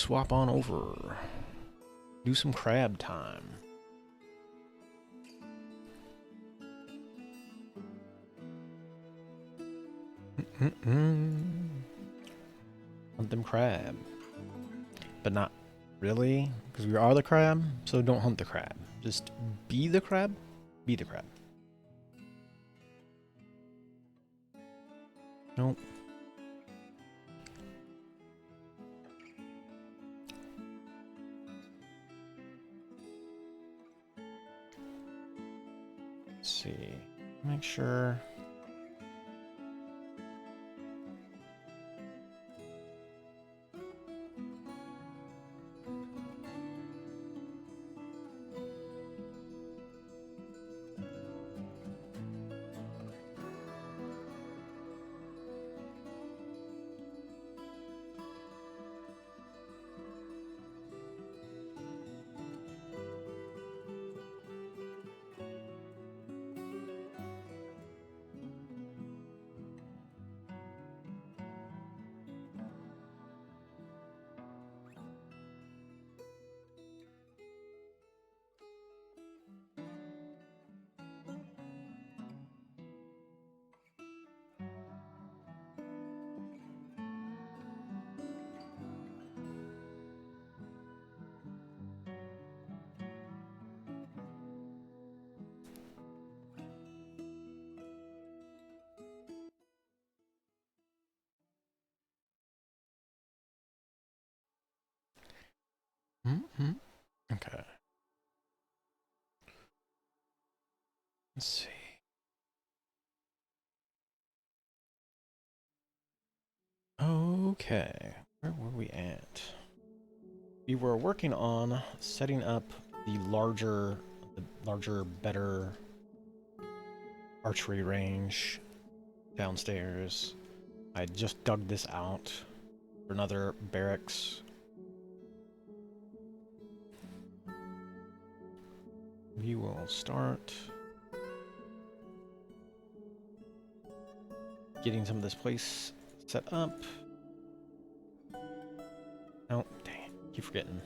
swap on over. Do some crab time. Hunt them crab. But not really, because we are the crab, so don't hunt the crab. Just be the crab, be the crab. Nope. Let's see. Make sure. Okay. Let's see. Okay. Where were we at? We were working on setting up the larger, better archery range downstairs. I just dug this out for another barracks. We will start getting some of this place set up. Oh, dang, keep forgetting.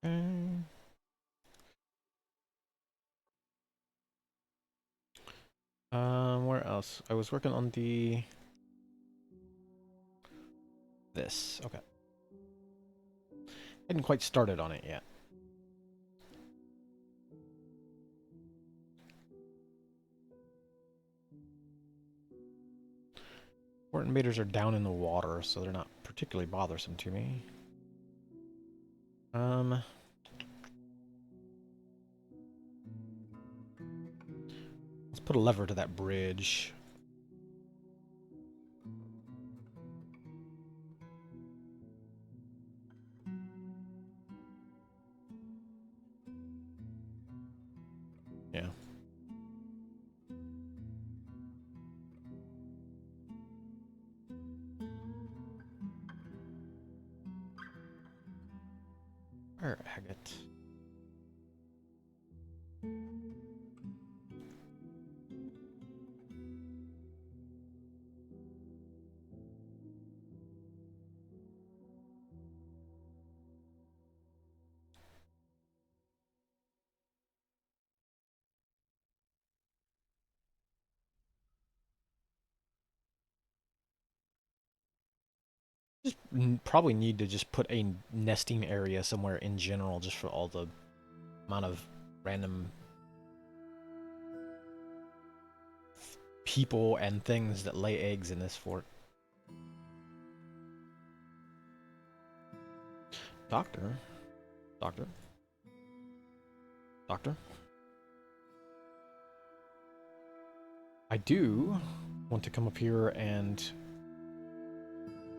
Okay. Where else? I was working on this. Okay. Hadn't quite started on it yet. Port invaders are down in the water, so they're not particularly bothersome to me. Let's put a lever to that bridge. Yeah. Where agate? Just probably need to just put a nesting area somewhere in general, just for all the amount of random people and things that lay eggs in this fort. Doctor? Doctor? Doctor? I do want to come up here and...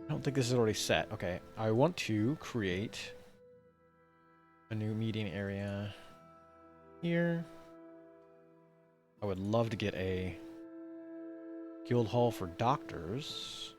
I don't think this is already set. Okay, I want to create a new meeting area here. I would love to get a guild hall for doctors.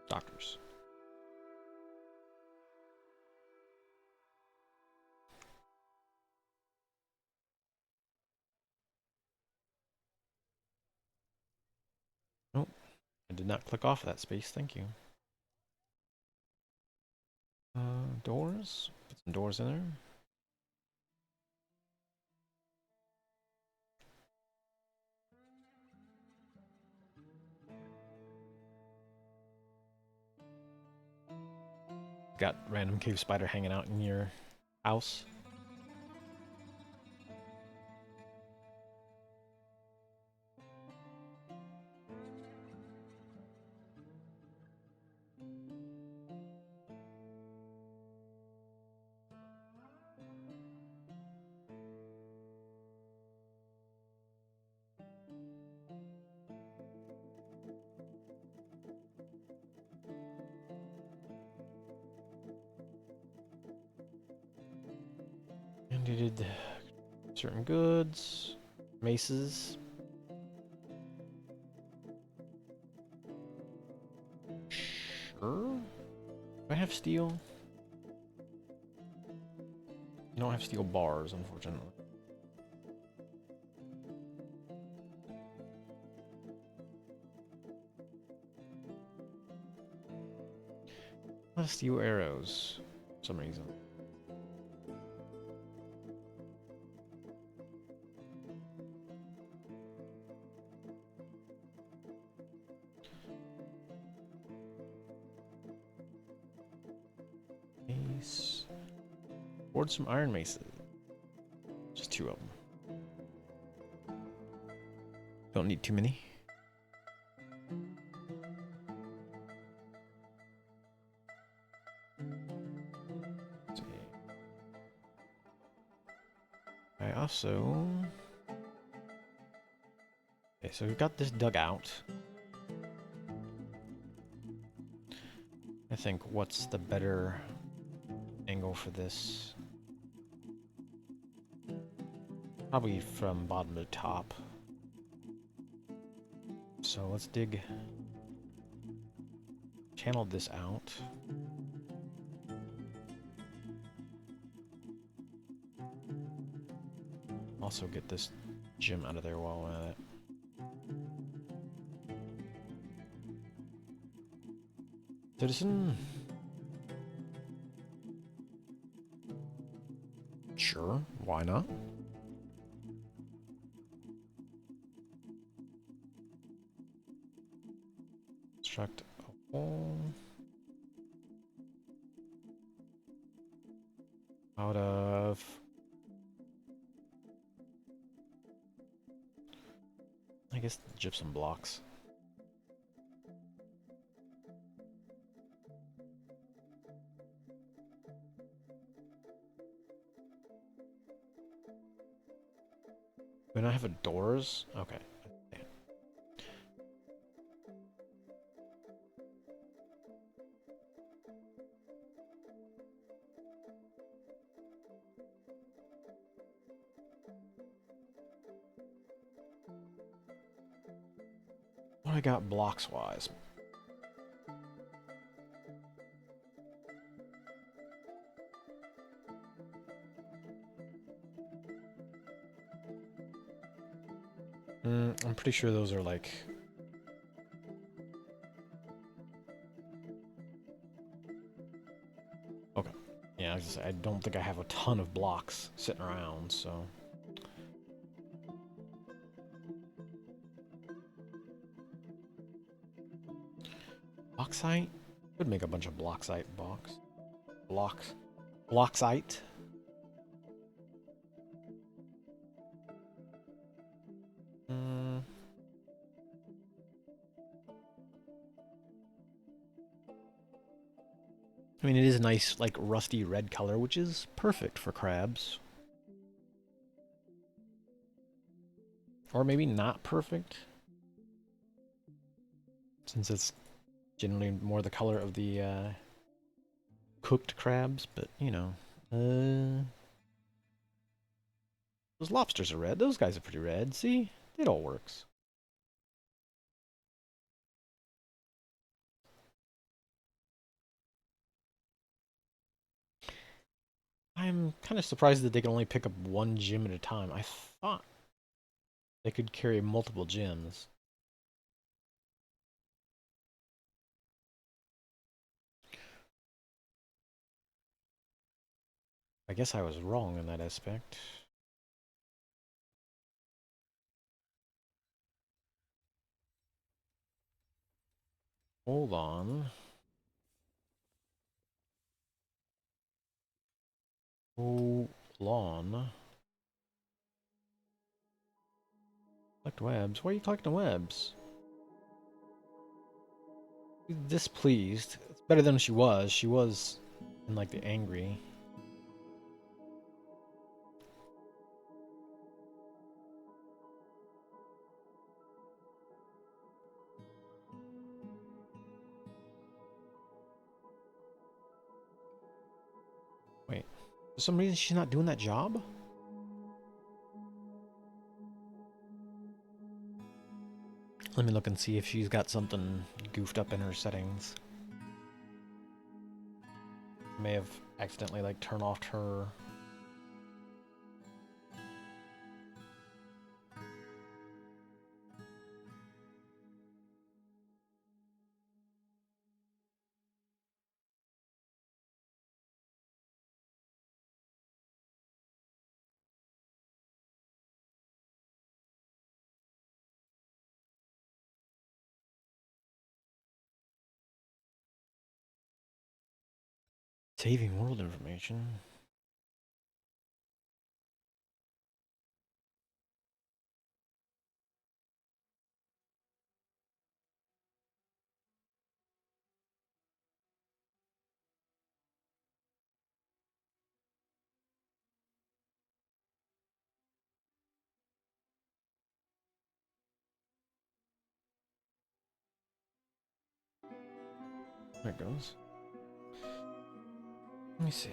Doctors. Nope. I did not click off that space. Thank you. Doors. Put some doors in there. Got random cave spider hanging out in your house. And you did certain goods, maces. Sure. Do I have steel? I don't have steel bars, unfortunately. A lot of steel arrows, for some reason. Mace. Forge some iron maces. Just 2 of them. Don't need too many. Let's see. I also... Okay, so we've got this dug out. I think what's the better angle for this? Probably from bottom to top. So let's channel this out. Also get this gem out of there while we're at it. Citizen? Sure, why not? Construct a wall out of... I guess gypsum blocks. When I have a doors? Okay. What I got blocks wise? I'm pretty sure those are like... Okay. Yeah, I don't think I have a ton of blocks sitting around, so... Blocksite? Could make a bunch of blocksite blocks. Blocksite? I mean, it is a nice, like, rusty red color, which is perfect for crabs. Or maybe not perfect. Since it's generally more the color of the cooked crabs, but you know. Those lobsters are red. Those guys are pretty red. See? It all works. I'm kind of surprised that they can only pick up one gem at a time. I thought they could carry multiple gems. I guess I was wrong in that aspect. Hold on. Hold on. Collect webs. Why are you collecting webs? Displeased. It's better than she was. She was in like the angry. Wait. For some reason she's not doing that job? Let me look and see if she's got something goofed up in her settings. May have accidentally like turned off her. Saving world information. There it goes. Let me see.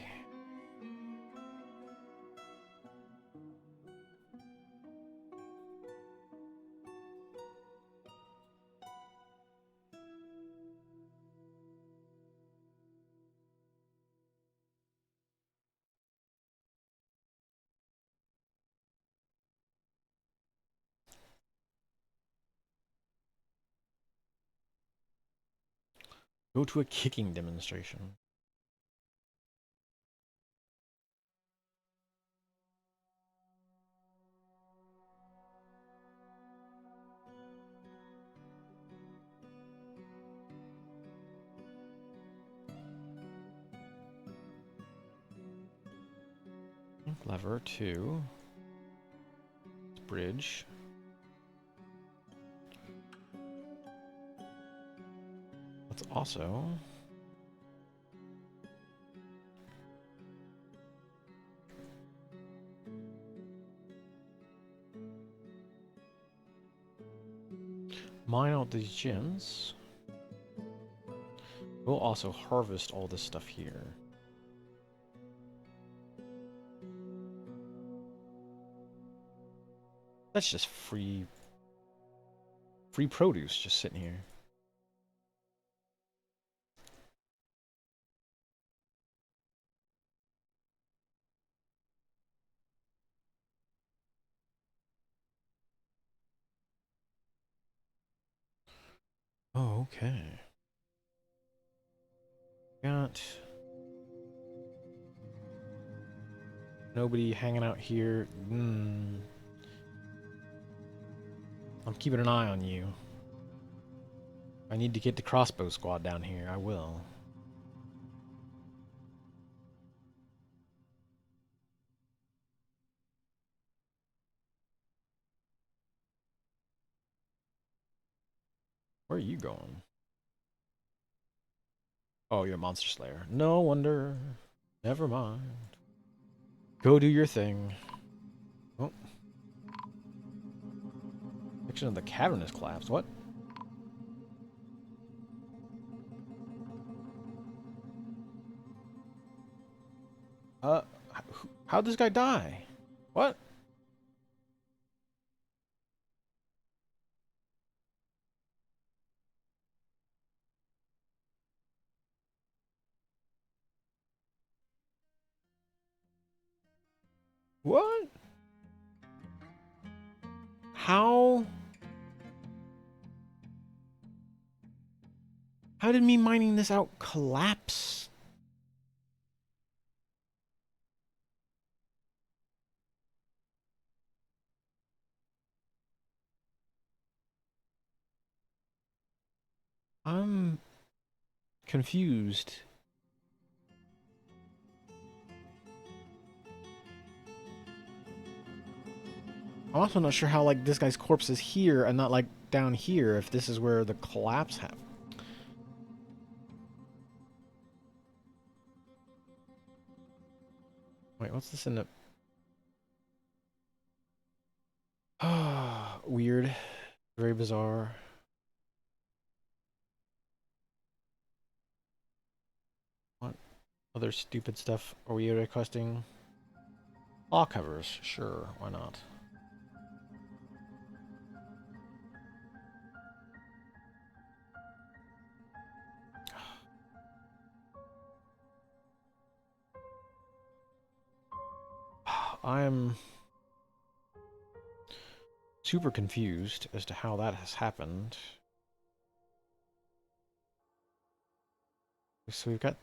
Go to a kicking demonstration. Lever 2. Bridge. Let's also mine out these gems. We'll also harvest all this stuff here. That's just free produce just sitting here. Oh, okay. Got nobody hanging out here. I'm keeping an eye on you. I need to get the crossbow squad down here. I will. Where are you going? Oh, you're a monster slayer. No wonder. Never mind. Go do your thing. Oh. Section of the cavern has collapsed. What? How'd this guy die? What? What? How? How did me mining this out collapse? I'm confused. I'm also not sure how, like, this guy's corpse is here and not, like, down here, if this is where the collapse happened. Wait, what's this in the... Ah, weird. Very bizarre. What other stupid stuff are we requesting? Law covers. Sure, why not? I'm super confused as to how that has happened. So we've got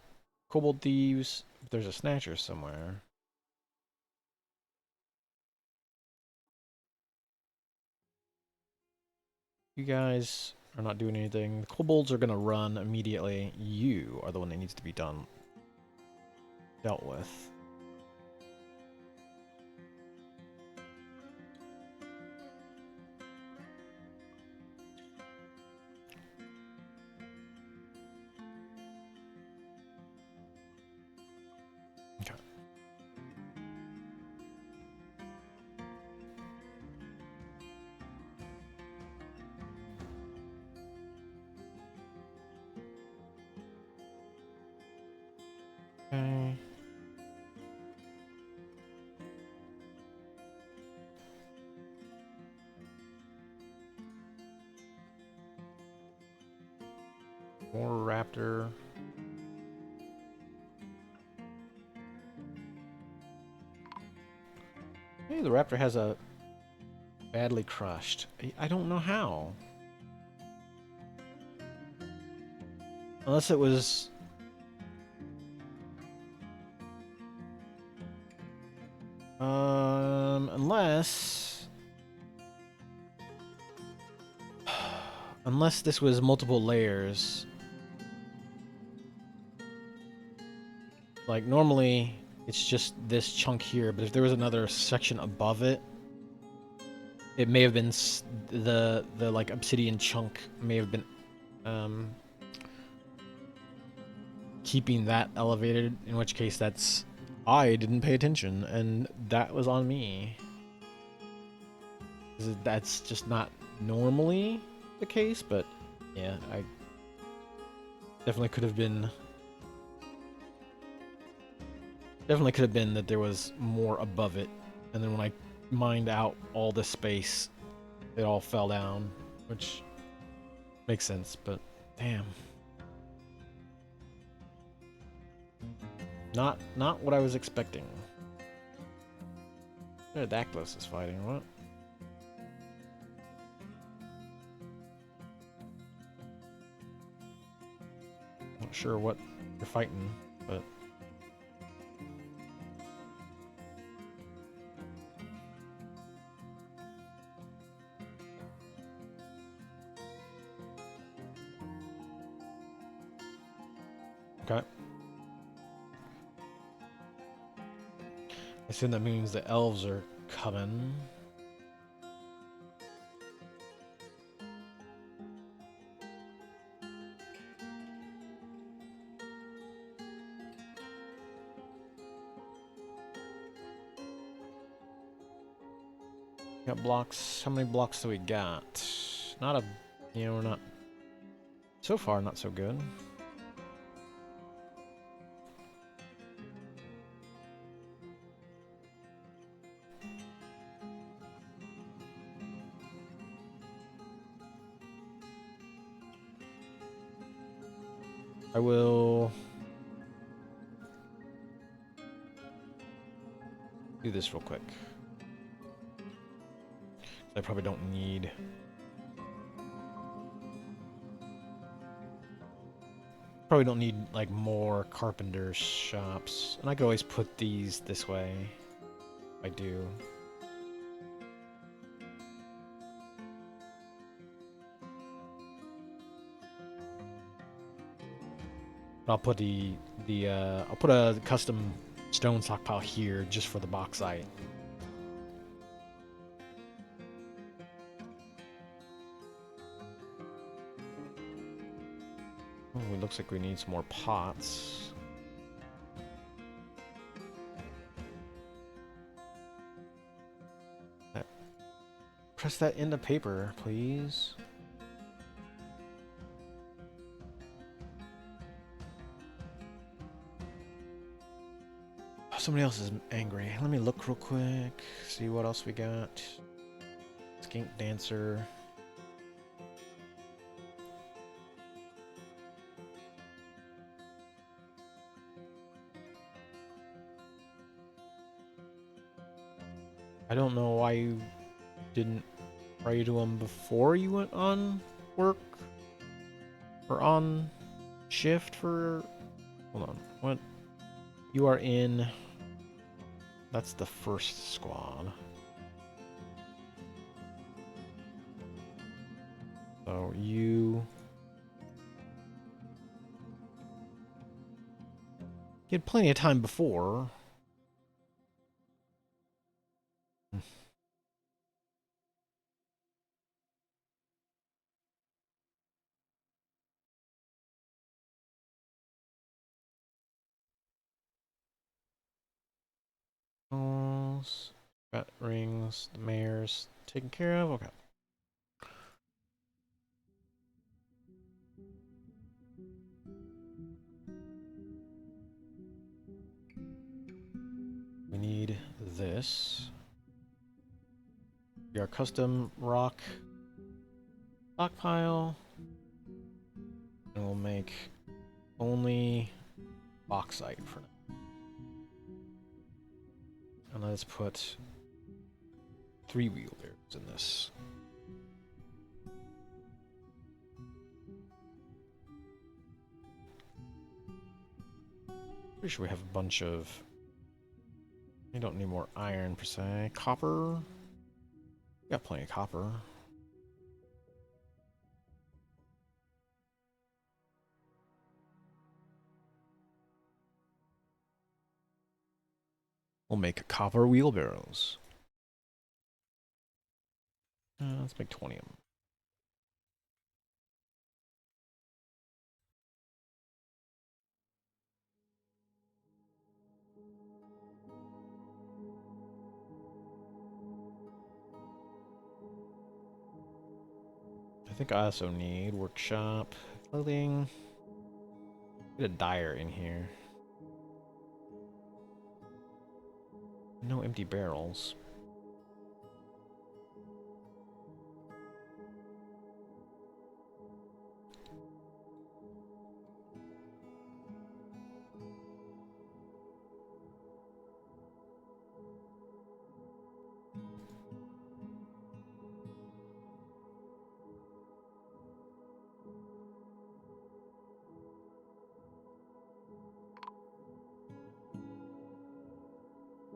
kobold thieves. There's a snatcher somewhere. You guys are not doing anything. The kobolds are gonna run immediately. You are the one that needs to be dealt with. Okay. Okay. More raptor. Hey, the raptor has a badly crushed. I don't know how. Unless it was... unless... Unless this was multiple layers. Like, normally, it's just this chunk here, but if there was another section above it, it may have been the like obsidian chunk may have been keeping that elevated, in which case I didn't pay attention and that was on me. That's just not normally the case, but yeah, I definitely could have been that there was more above it, and then when I mined out all the space, it all fell down, which makes sense, but damn. Not what I was expecting. Pterodactylus is fighting, what? Not sure what you're fighting, but... Okay. I assume that means the elves are coming. Got blocks. How many blocks do we got? Not a... You know, we're not... So far, not so good. I will... do this real quick. I probably don't need... Probably don't need, like, more carpenter shops. And I could always put these this way. I do. I'll put I'll put a custom stone stockpile here just for the bauxite. Oh, it looks like we need some more pots. Press that into paper, please. Somebody else is angry. Let me look real quick. See what else we got. Skink Dancer. I don't know why you didn't pray to him before you went on work? Or on shift for... Hold on. What? You are in... That's the first squad. So you had plenty of time before. Got rings, the mayor's taken care of. Okay. We need this. Our custom rock stockpile. And we'll make only bauxite for now. And let's put 3 wheelbarrows in this. Pretty sure we have a bunch of... We don't need more iron per se. Copper? We got plenty of copper. We'll make copper wheelbarrows. Let's make 20 of them. I think I also need workshop, clothing. Get a dyer in here. No empty barrels.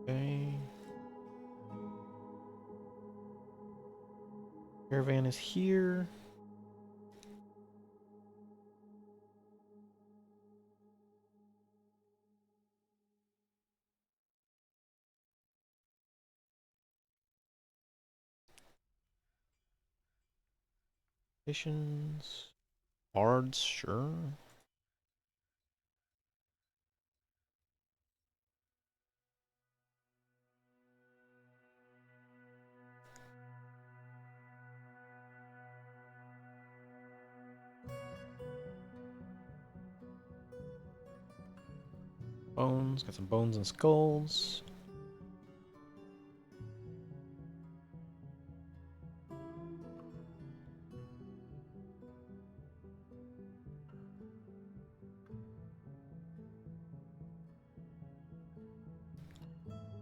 Okay. Caravan is here. Missions. Bards, sure. Bones. Got some bones and skulls.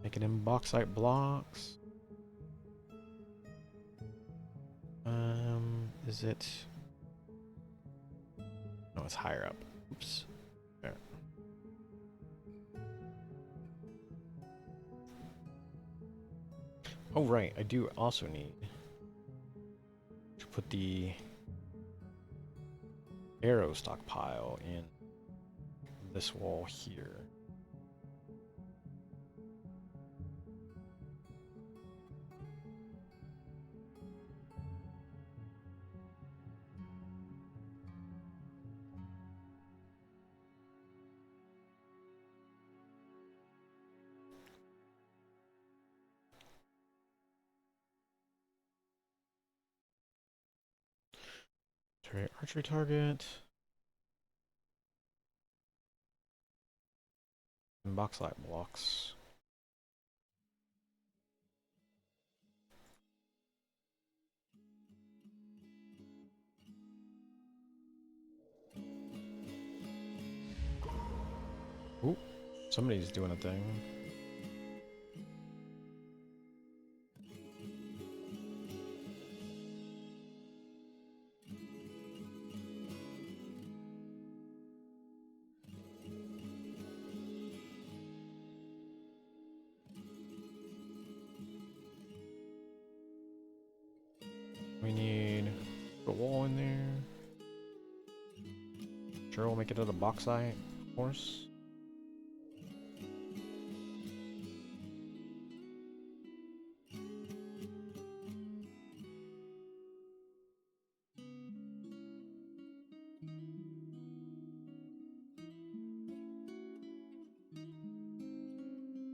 Make it in bauxite blocks. Is it? No, it's higher up. Oops. There. Oh, right. I do also need to put the arrow stockpile in this wall here. Archery target. And bauxite blocks. Ooh, somebody's doing a thing. We need a wall in there. Sure, we'll make it out of bauxite, of course.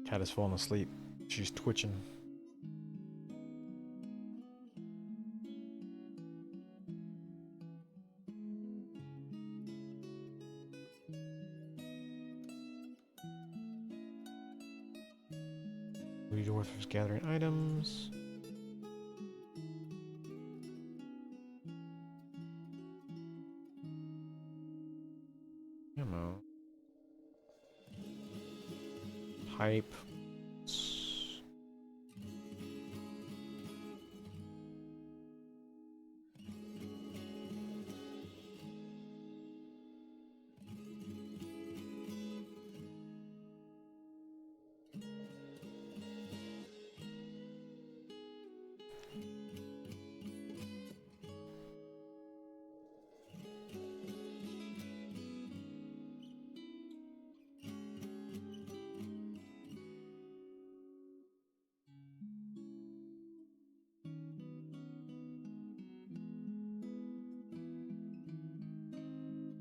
Cat is falling asleep. She's twitching. Dwarf is gathering items. Ammo. Pipe.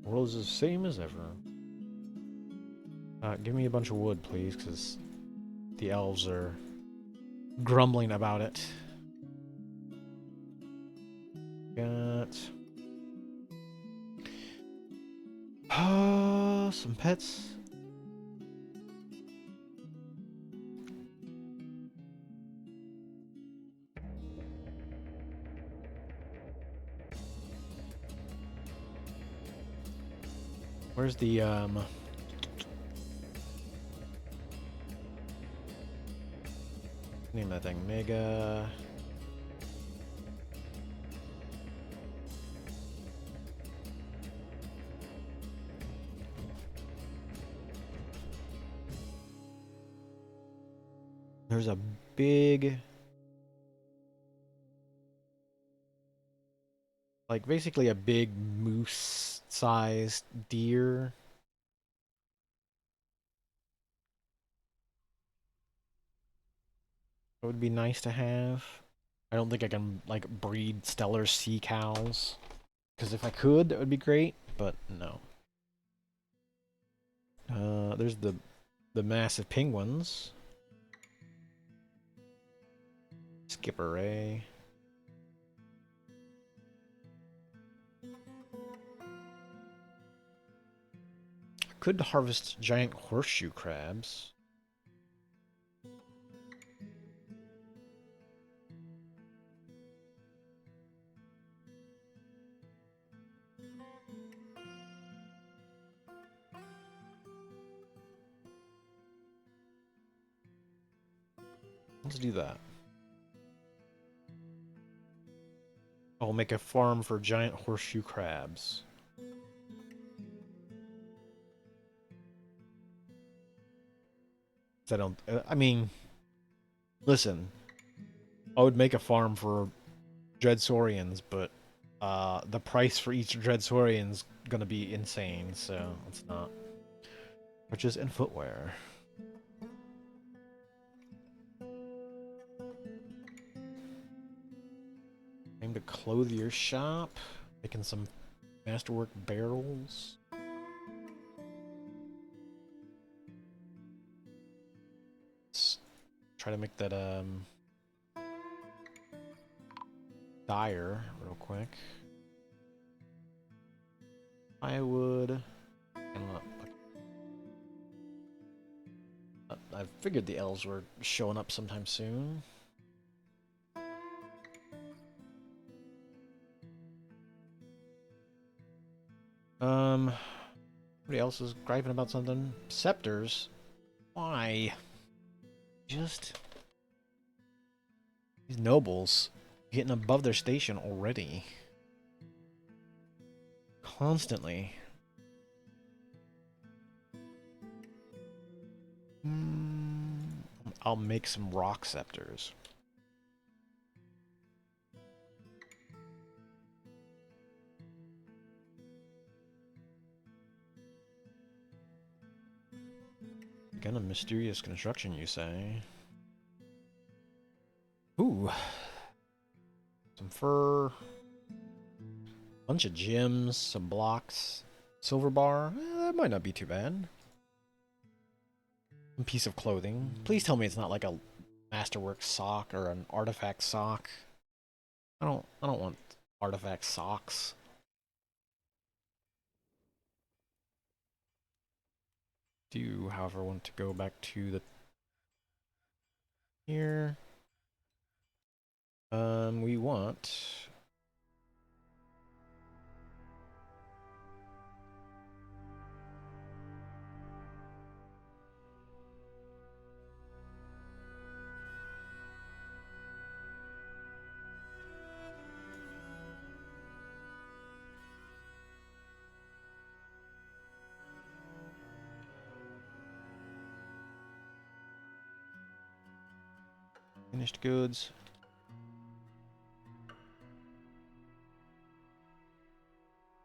World is the same as ever. Give me a bunch of wood, please, because the elves are grumbling about it. Got some pets. Where's the name of that thing? Mega. There's a big, like basically a big moose-sized deer. It would be nice to have. I don't think I can like breed stellar sea cows, because if I could, that would be great. But no. There's the massive penguins. Skipper Ray. could harvest giant horseshoe crabs. Let's do that. I'll make a farm for giant horseshoe crabs. I don't. I mean, listen. I would make a farm for Dreadsaurians, but the price for each Dreadsaurian's gonna be insane, so it's not. Purchase and footwear. Aim to clothier shop. Making some masterwork barrels. Let's try to make that dyer real quick. Firewood. I figured the elves were showing up sometime soon. Somebody else is griping about something. Scepters? Why? Just... These nobles getting above their station already. Constantly. I'll make some rock scepters. Kind of mysterious construction, you say? Ooh. Some fur. Bunch of gems, some blocks. Silver bar. That might not be too bad. A piece of clothing. Please tell me it's not like a masterwork sock or an artifact sock. I don't want artifact socks. Do, however, want to go back to the here. We want finished goods.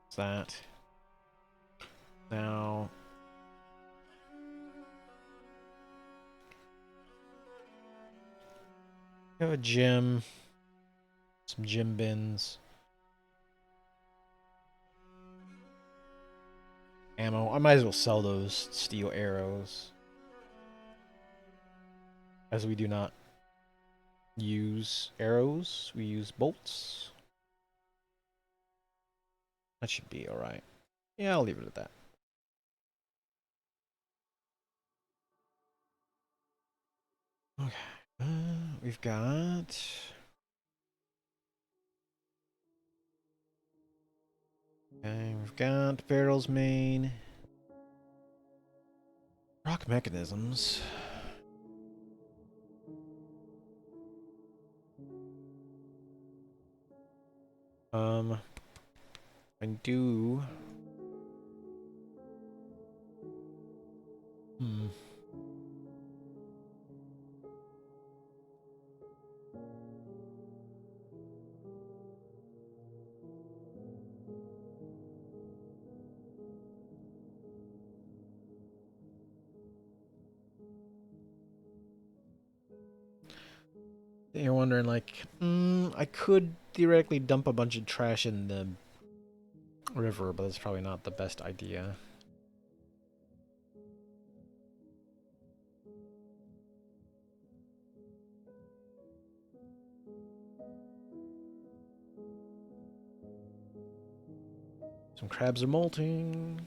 What's that? Now we have a gym, some gym bins, ammo. I might as well sell those steel arrows, as we do not use arrows, we use bolts. That should be alright. Yeah, I'll leave it at that. Okay. We've got... Okay, we've got barrels made. Rock mechanisms. I do... You're wondering, like, I could theoretically dump a bunch of trash in the river, but that's probably not the best idea. Some crabs are molting.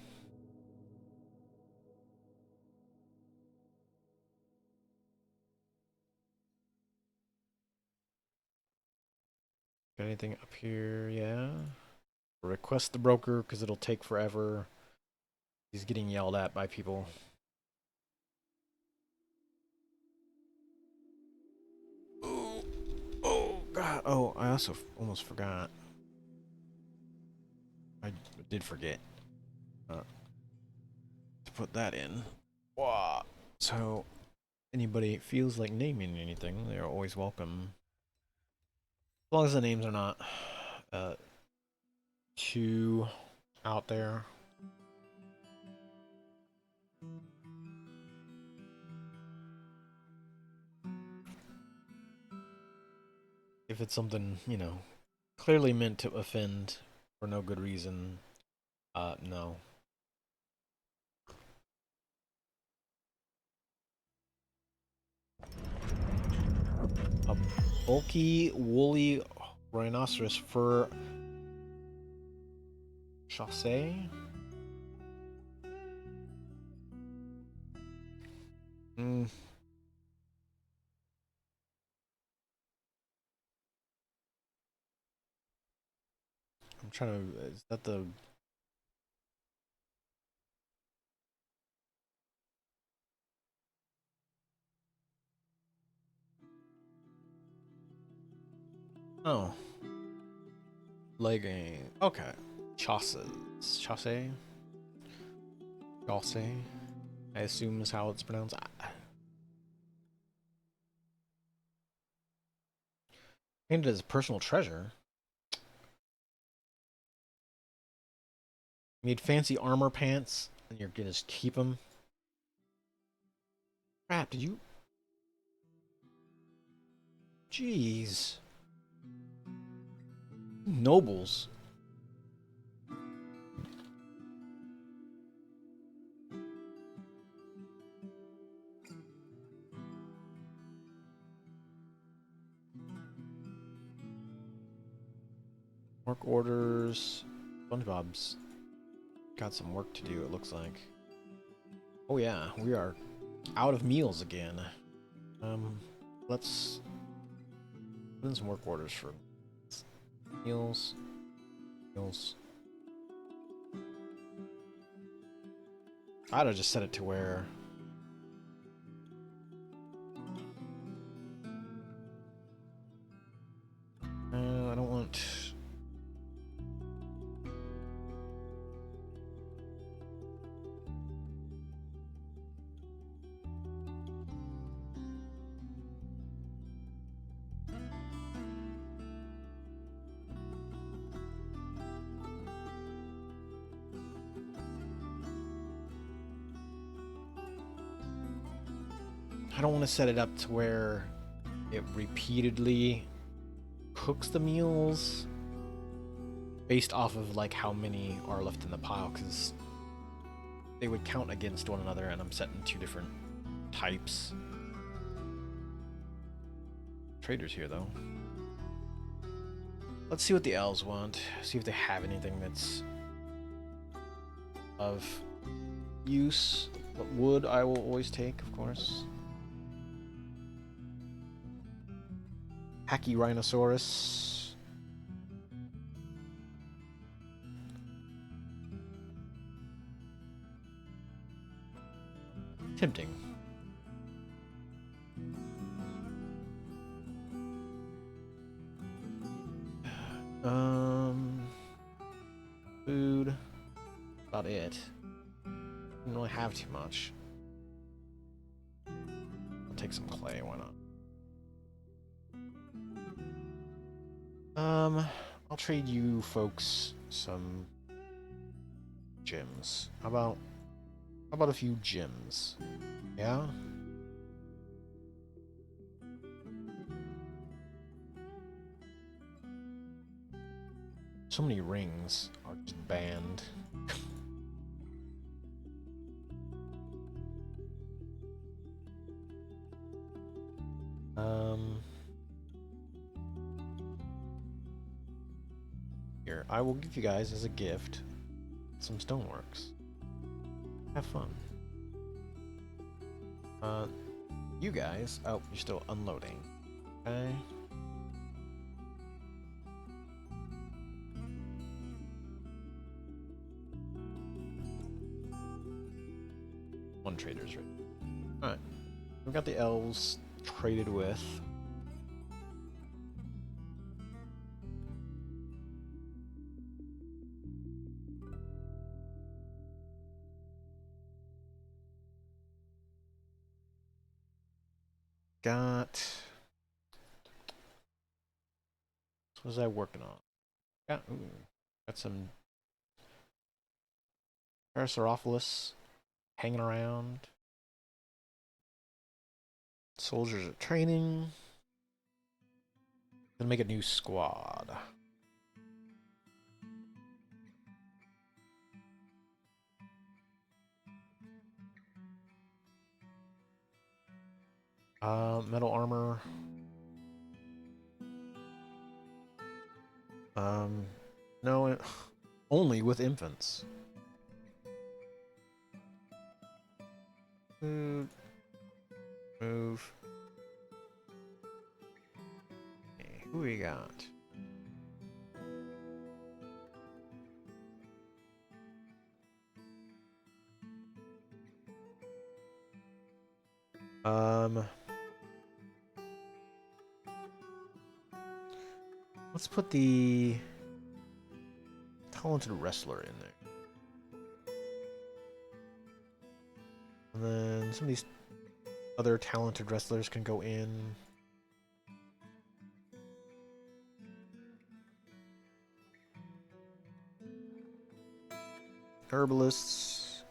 Got anything up here? Yeah. Request the broker because it'll take forever. He's getting yelled at by people. Oh, oh God. Oh, I also almost forgot. I did forget to put that in. Wow. So, anybody feels like naming anything, they're always welcome. As long as the names are not too out there. If it's something, you know, clearly meant to offend for no good reason, no. A bulky, woolly rhinoceros fur chasse? Hmm. I'm trying to. Is that the. Oh. Legging. Okay. Chasses. Chasse? Chasse? I assume is how it's pronounced. Painted as a personal treasure. Made fancy armor pants, and you're gonna just keep them. Crap, did you? Jeez. Nobles. Work orders. SpongeBob's got some work to do, it looks like. Oh yeah, we are out of meals again. Let's put in some work orders for meals. Meals. I'd have just set it to where I don't want. I don't want to set it up to where it repeatedly cooks the meals based off of like how many are left in the pile, because they would count against one another, and I'm setting two different types. Traders here though. Let's see what the elves want. See if they have anything that's of use. But wood I will always take, of course. Hacky Rhinoceros. Tempting. Food. About it. Didn't really have too much. I'll take some clay, why not? I'll trade you folks some gems. How about a few gems? Yeah? So many rings are just banned. Here, I will give you guys as a gift some stoneworks. Have fun. You guys, oh, you're still unloading. Okay. 1 traders right. Alright. We've got the elves traded with. Got. What was I working on? Got some Parasaurolophus hanging around. Soldiers are training. Gonna make a new squad. Metal armor. No, only with infants. Move. Okay, who we got? Let's put the talented wrestler in there. And then some of these other talented wrestlers can go in. Herbalists.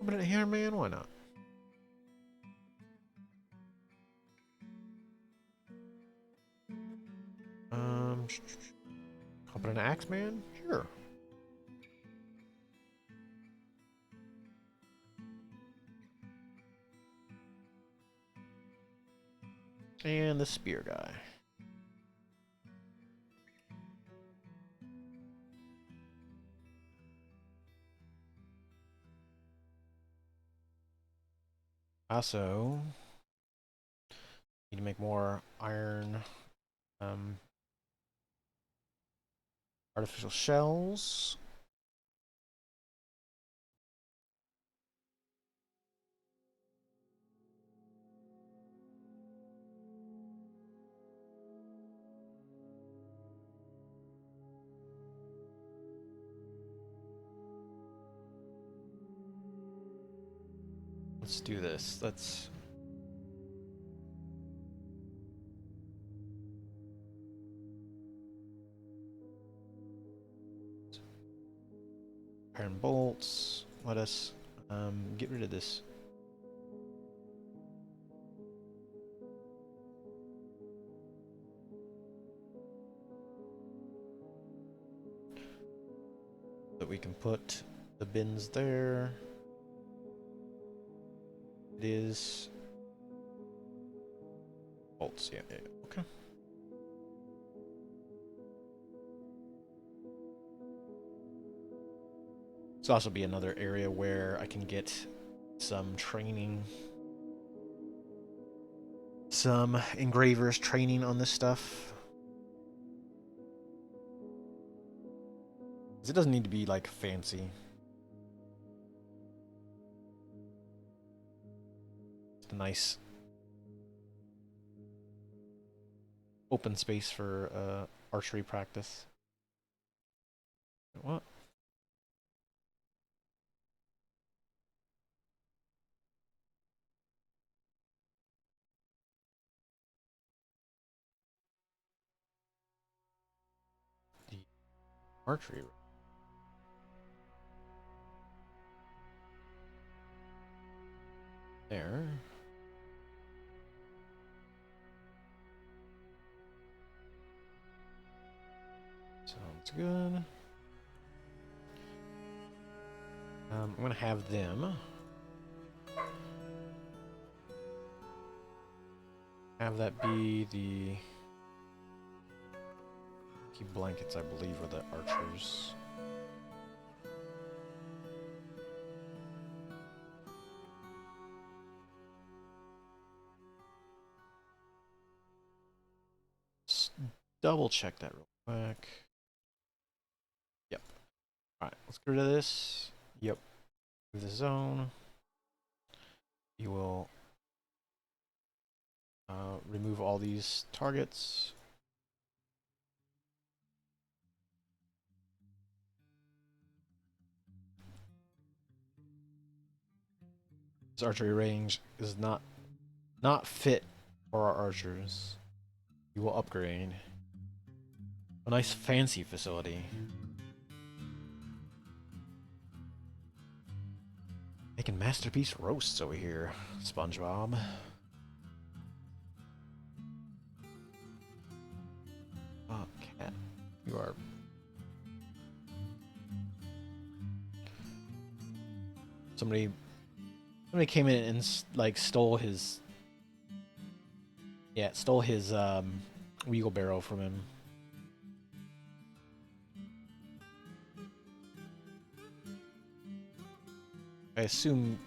Open it here, man. Why not? Open an Axeman? Sure. And the spear guy. Also, need to make more iron artificial shells. Let's do this. Let's iron bolts. Let us get rid of this. That we can put the bins there. It is bolts. Yeah. Okay. This will also be another area where I can get some training. Some engravers training on this stuff. It doesn't need to be like fancy. It's a nice open space for archery practice. What? The archery. There. Sounds good. I'm gonna have them have that be the key blankets, I believe, are the archers. Let's double check that real quick. Alright, let's get rid of this. Yep. Move the zone. You will remove all these targets. This archery range is not fit for our archers. You will upgrade. A nice fancy facility. Making masterpiece roasts over here, SpongeBob. Oh, cat. You are... Somebody came in and like stole his... Yeah, stole his wheelbarrow from him. I assume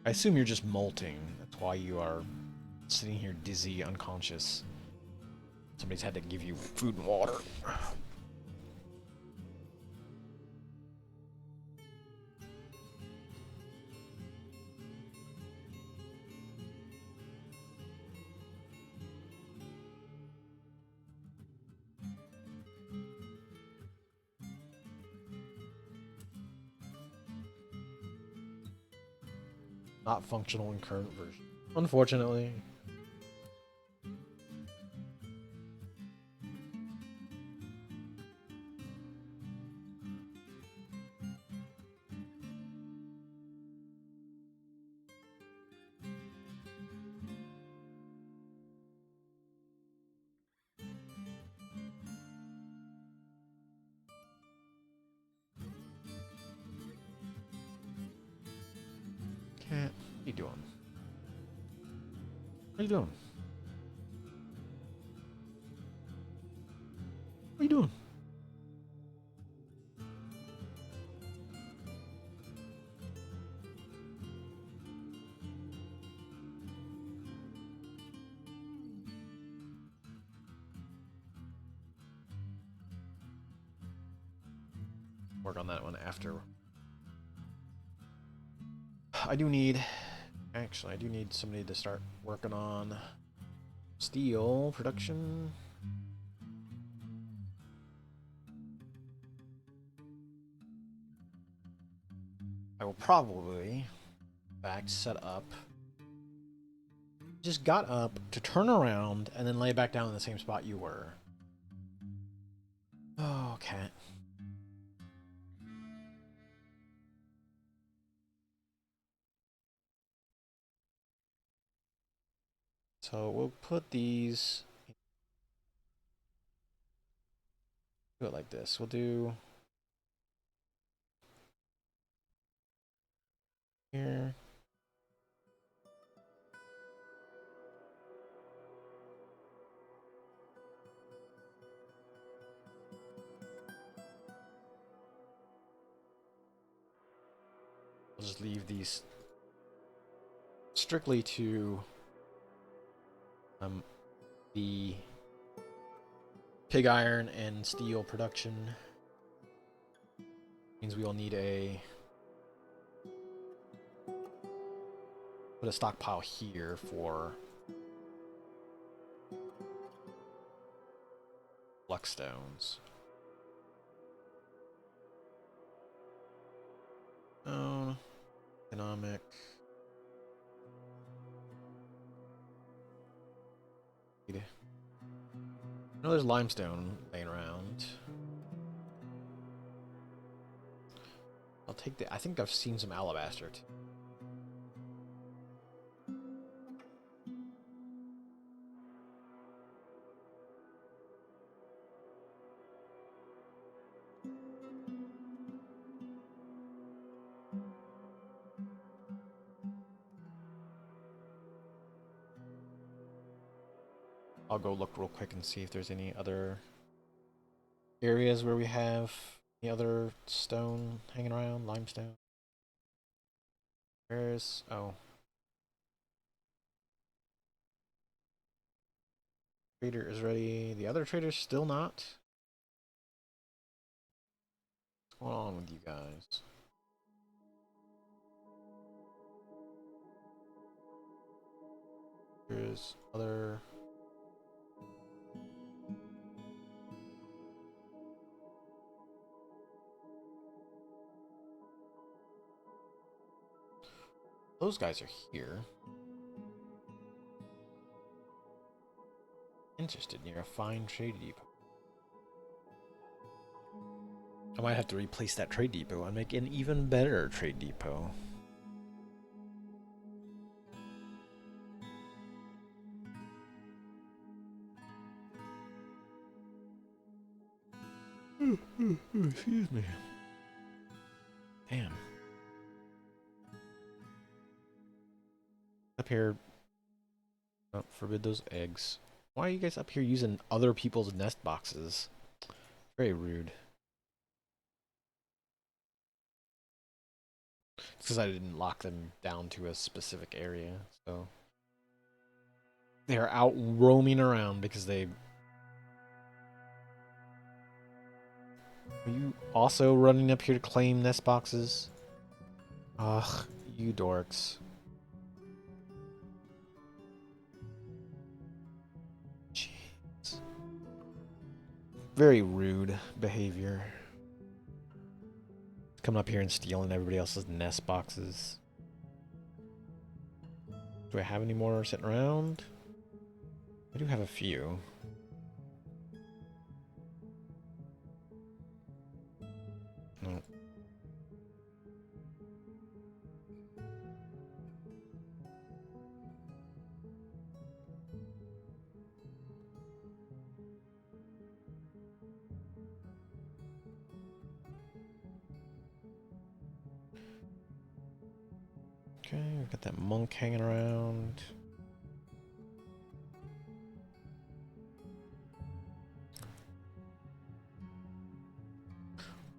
you're just molting. That's why you are sitting here dizzy, unconscious. Somebody's had to give you food and water. Not functional in current version, unfortunately. Cat, what are you doing? What are you doing? What are you doing? Work on that one after. I do need somebody to start working on steel production. I will probably, in fact, set up. Just got up to turn around and then lay back down in the same spot you were. Oh, cat. So we'll put these. Do it like this. We'll do here. We'll just leave these strictly to the pig iron and steel production. Means we will need put a stockpile here for flux stones. Oh, economic. I know there's limestone laying around. I'll take the. I think I've seen some alabaster too. I'll go look real quick and see if there's any other areas where we have any other stone hanging around, limestone. Where's... oh. Trader is ready. The other trader's still not. What's going on with you guys? There's other. Those guys are here. Interested near a fine trade depot. I might have to replace that trade depot and make an even better trade depot. Excuse me. Damn. Up here. Oh, forbid those eggs. Why are you guys up here using other people's nest boxes? Very rude. It's because I didn't lock them down to a specific area, so they're out roaming around because they. Are you also running up here to claim nest boxes? Ugh, you dorks. Jeez. Very rude behavior. Coming up here and stealing everybody else's nest boxes. Do I have any more sitting around? I do have a few. No. Okay, we've got that monk hanging around.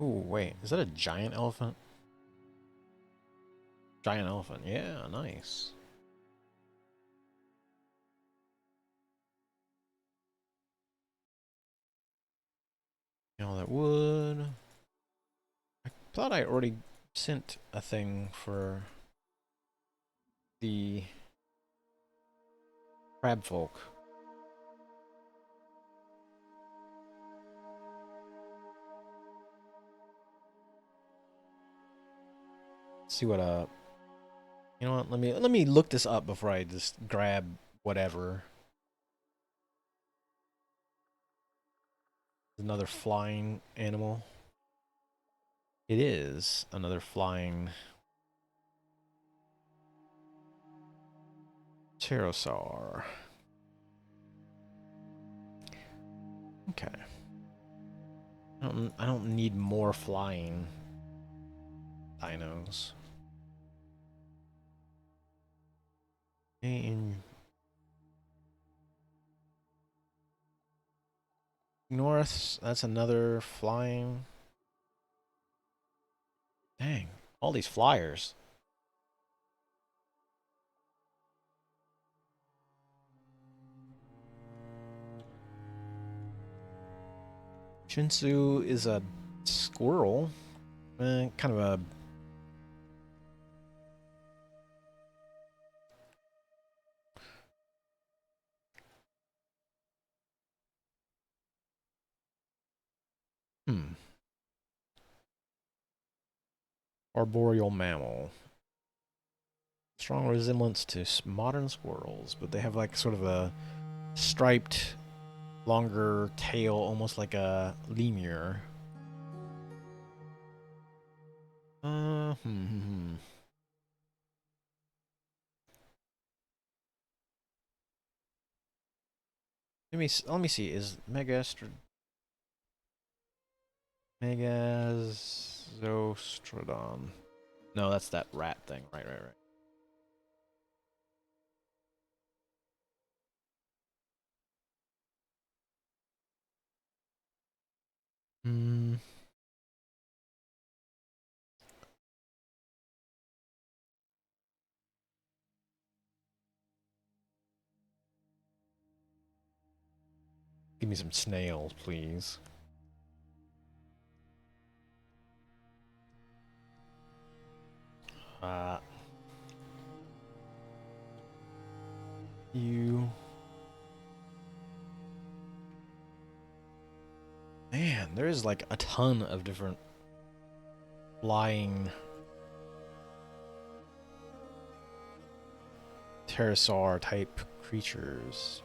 Ooh, wait, is that a giant elephant? Giant elephant, yeah, nice. All that wood. I thought I already sent a thing for the crab folk. Let's see what you know what, let me look this up before I just grab whatever. Another flying animal. It is another flying pterosaur. Okay. I don't need more flying dinos. In north, that's another flying. Dang, all these flyers. Shinsu is a squirrel. Kind of a. Arboreal mammal. Strong resemblance to modern squirrels, but they have like sort of a striped, longer tail, almost like a lemur. Uh, hmm, hmm, hmm. Let me see. Is Megazostrodon? No, that's that rat thing. Right, right, right. Hmm. Give me some snails, please. Uh, you. Man, there's like a ton of different flying pterosaur type creatures.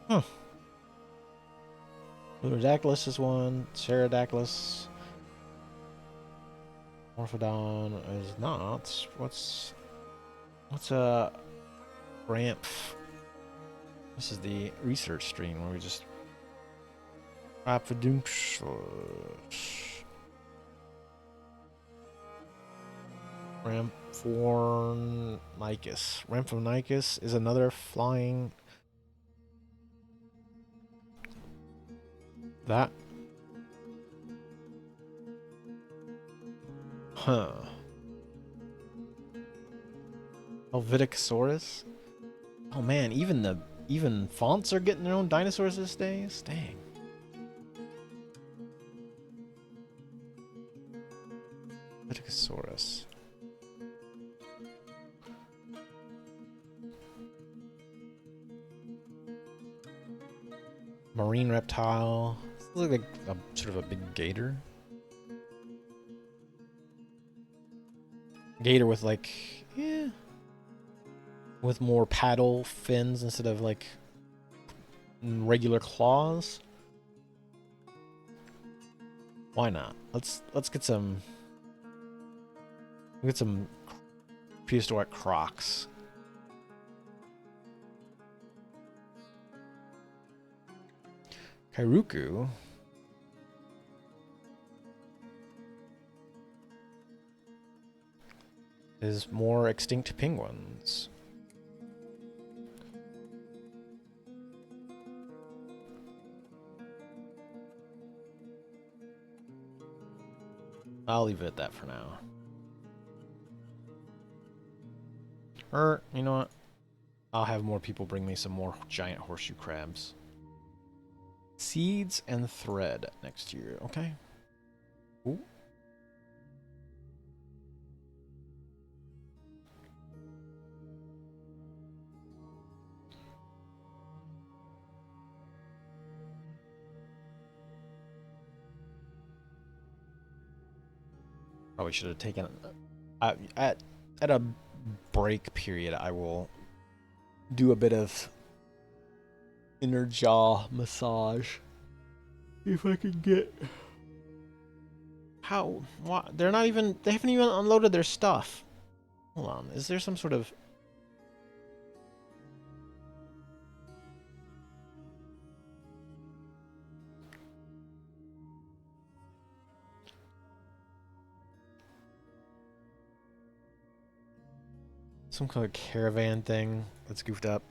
Huh. Lunadactylus is one. Pterodactylus. Morphodon is not. What's a ramp? This is the research stream where we just Ramphornicus. Ramphornicus is another flying. That. Huh. Helveticosaurus. Oh man, even fonts are getting their own dinosaurs these days. Dang. Helveticosaurus. Marine reptile. This looks like a sort of a big gator. Gator with like, yeah, with more paddle fins instead of like regular claws. Why not? Let's get some prehistoric crocs. Kairuku is more extinct penguins. I'll leave it at that for now. Or, you know what? I'll have more people bring me some more giant horseshoe crabs. Seeds and thread next year, okay? Ooh. Probably should have taken at a break period. I will do a bit of inner jaw massage if I can get. How? What? They're not even. They haven't even unloaded their stuff. Hold on. Is there some sort of? Some kind of caravan thing that's goofed up.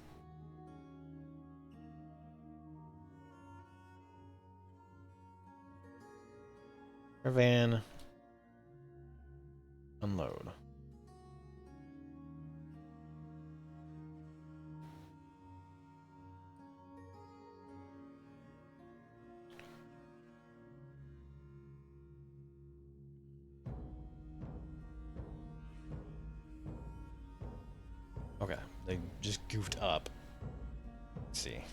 Caravan. Unload. Okay, they just goofed up. Let's see.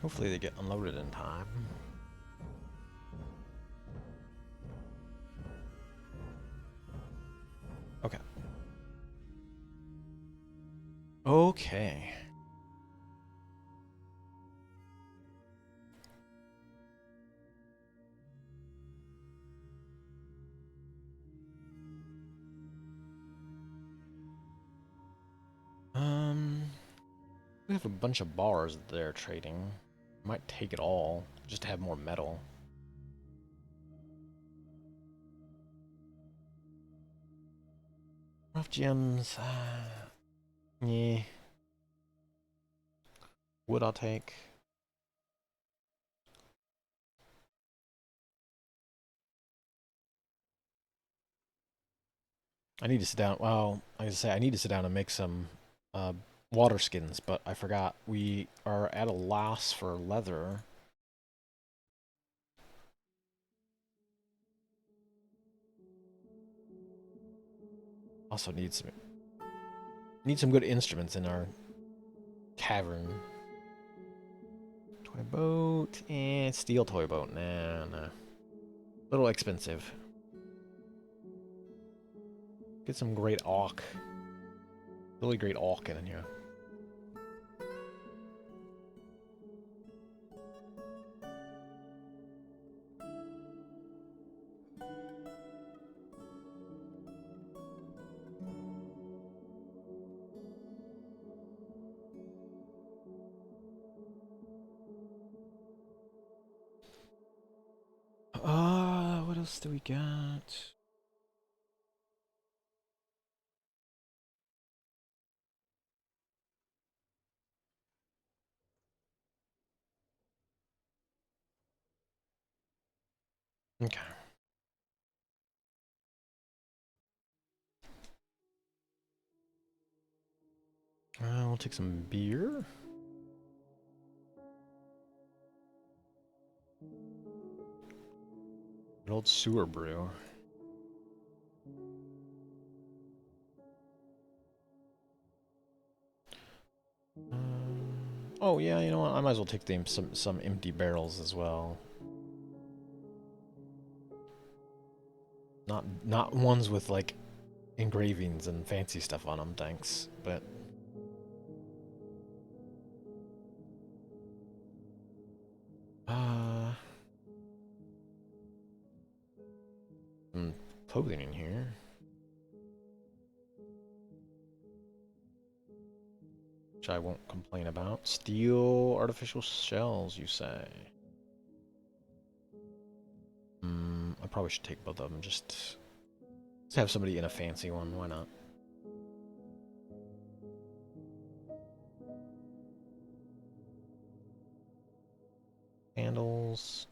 Hopefully they get unloaded in time. Okay. Okay. We have a bunch of bars that they're trading. Might take it all just to have more metal. Rough gems. Yeah. Wood I'll take. I need to sit down. Well, like I say, I need to sit down and make some water skins, but I forgot we are at a loss for leather. Also need some good instruments in our tavern. Toy boat and steel toy boat. Nah. Little expensive. Get some great auk. Really great auk in here. What else do we got? Okay. We'll take some beer. An old sewer brew. Oh yeah, you know what? I might as well take some empty barrels as well. Not ones with like engravings and fancy stuff on them, thanks. But some clothing in here. Which I won't complain about. Steel artificial shells, you say? I probably should take both of them. Just have somebody in a fancy one. Why not? Handles.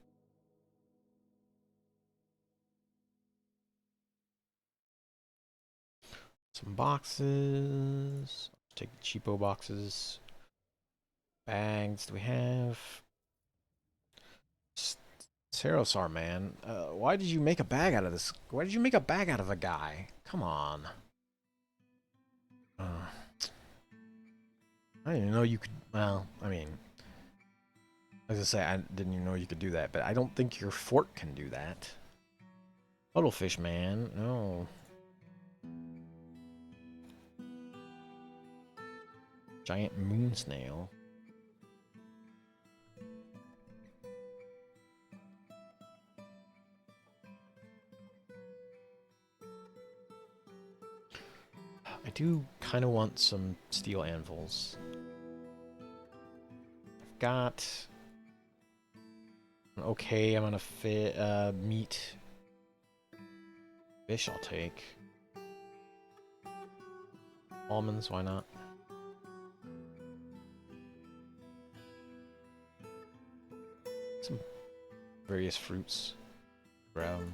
Some boxes. Take the cheapo boxes. Bags. Do we have? Cerosar, man. Why did you make a bag out of this? Why did you make a bag out of a guy? Come on. I didn't even know you could. Well, I mean, as I say, I didn't even know you could do that, but I don't think your fort can do that. Cuttlefish, man. No. Giant moon snail. I do kind of want some steel anvils. I've got an okay amount of meat. Fish I'll take. Almonds, why not? Some various fruits. Brown.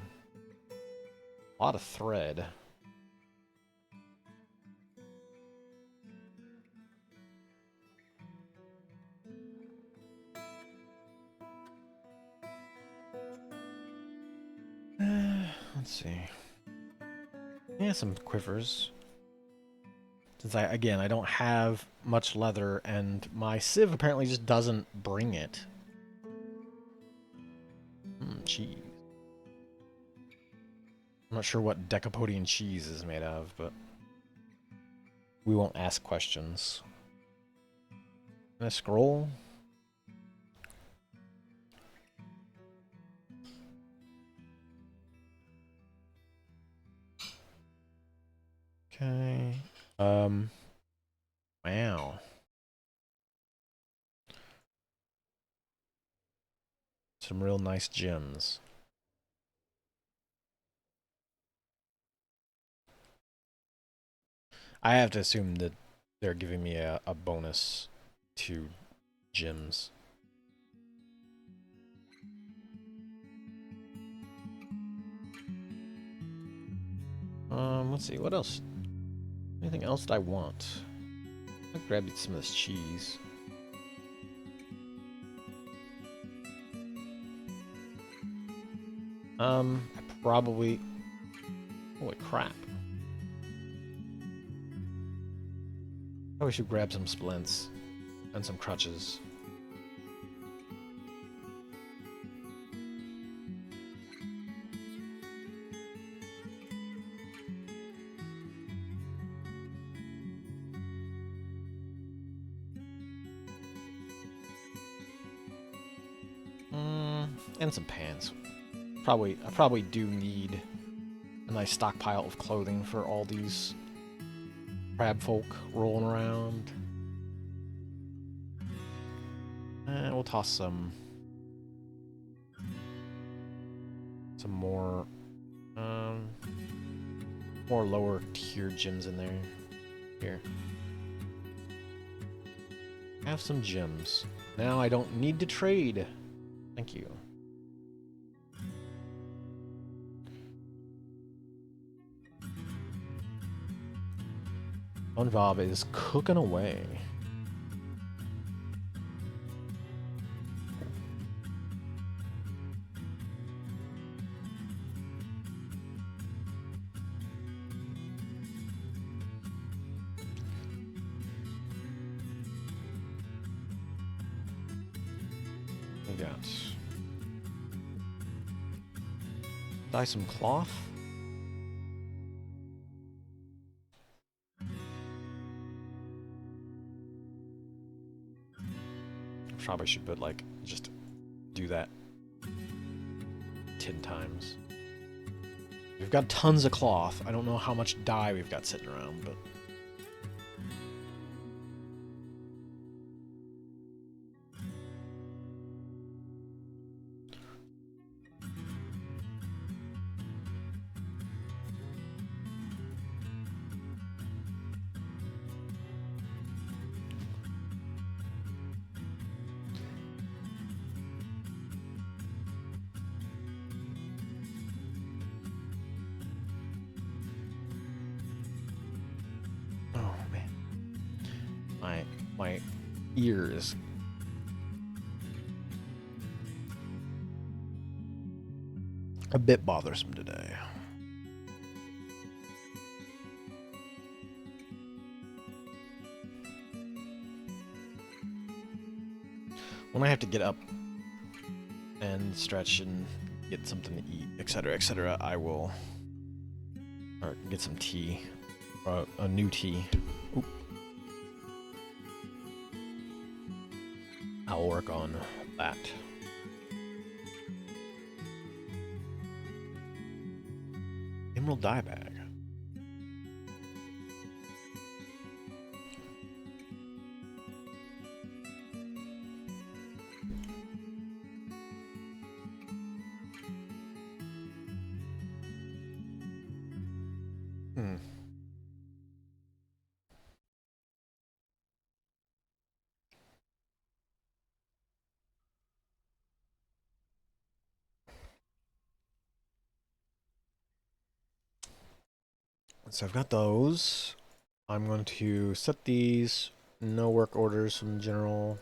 A lot of thread. Let's see. Yeah, some quivers. Since I don't have much leather, and my sieve apparently just doesn't bring it. Cheese. I'm not sure what Decapodian cheese is made of, but we won't ask questions. Can I scroll? Okay. Wow. Some real nice gems. I have to assume that they're giving me a bonus to gems. Let's see, what else? Anything else that I want? I'll grab some of this cheese. I probably... Holy crap. Probably should grab some splints and some crutches. And some pants. I probably do need a nice stockpile of clothing for all these crab folk rolling around. And we'll toss some more more lower tier gems in there. Here. Have some gems. Now I don't need to trade. Thank you. SpongeBob is cooking away. We got dye some cloth. Probably should put like just do that 10 times. We've got tons of cloth. I don't know how much dye we've got sitting around, but my ears. A bit bothersome today. When I have to get up and stretch and get something to eat, etc., I will or get some tea, a new tea. Oop. I'll work on that. Emerald dye bag. So I've got those. I'm going to set these. No work orders from general.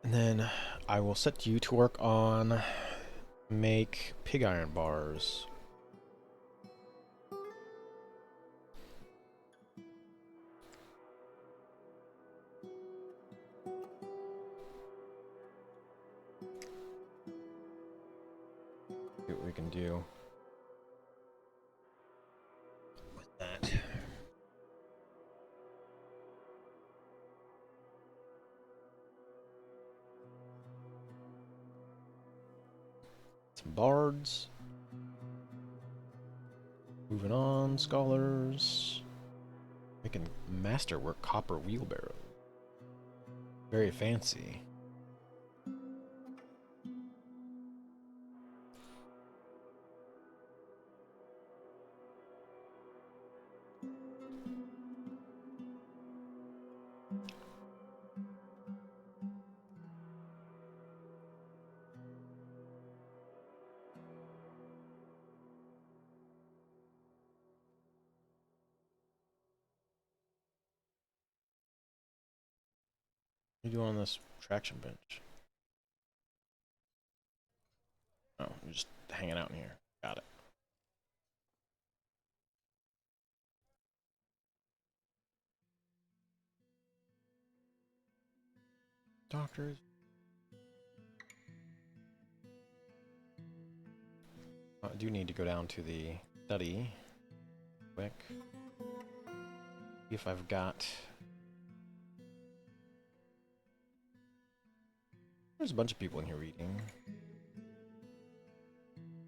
And then I will set you to work on make pig iron bars. See what we can do with that. Some bards. Moving on, scholars. Making masterwork copper wheelbarrow. Very fancy. What are you doing on this traction bench? Oh, you're just hanging out in here. Got it. Doctors. I do need to go down to the study quick. See if I've got... There's a bunch of people in here reading.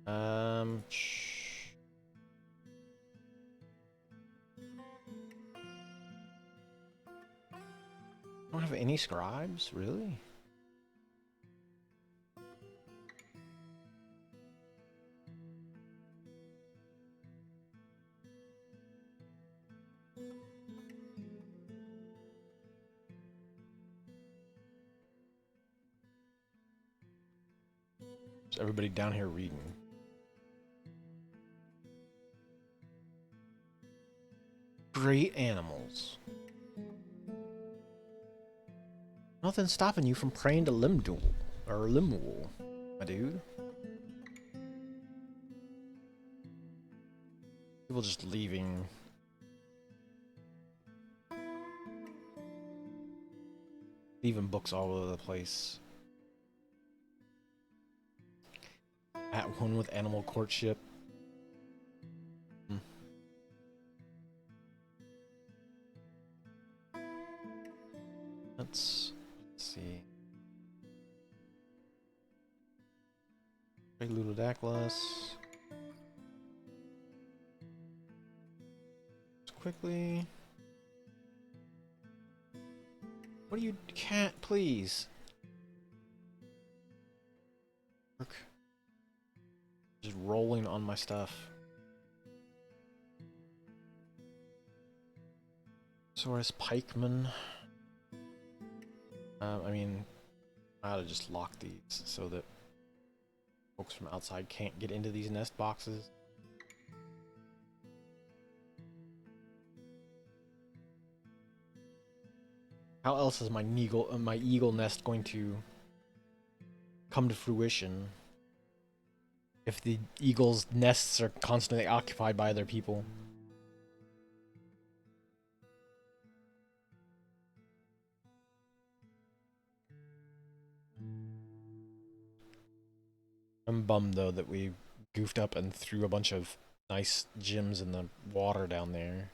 I don't have any scribes, really? Is everybody down here reading? Great animals. Nothing's stopping you from praying to Limdul, or Limul, my dude. People just leaving. Leaving books all over the place. At one with animal courtship. Let's see. Ludodaclys. Quickly. What do you can't please? Work. Just rolling on my stuff. Saurus Pikeman. I mean, I ought to just lock these so that folks from outside can't get into these nest boxes. How else is my eagle nest going to come to fruition if the eagles' nests are constantly occupied by other people? I'm bummed though that we goofed up and threw a bunch of nice gems in the water down there.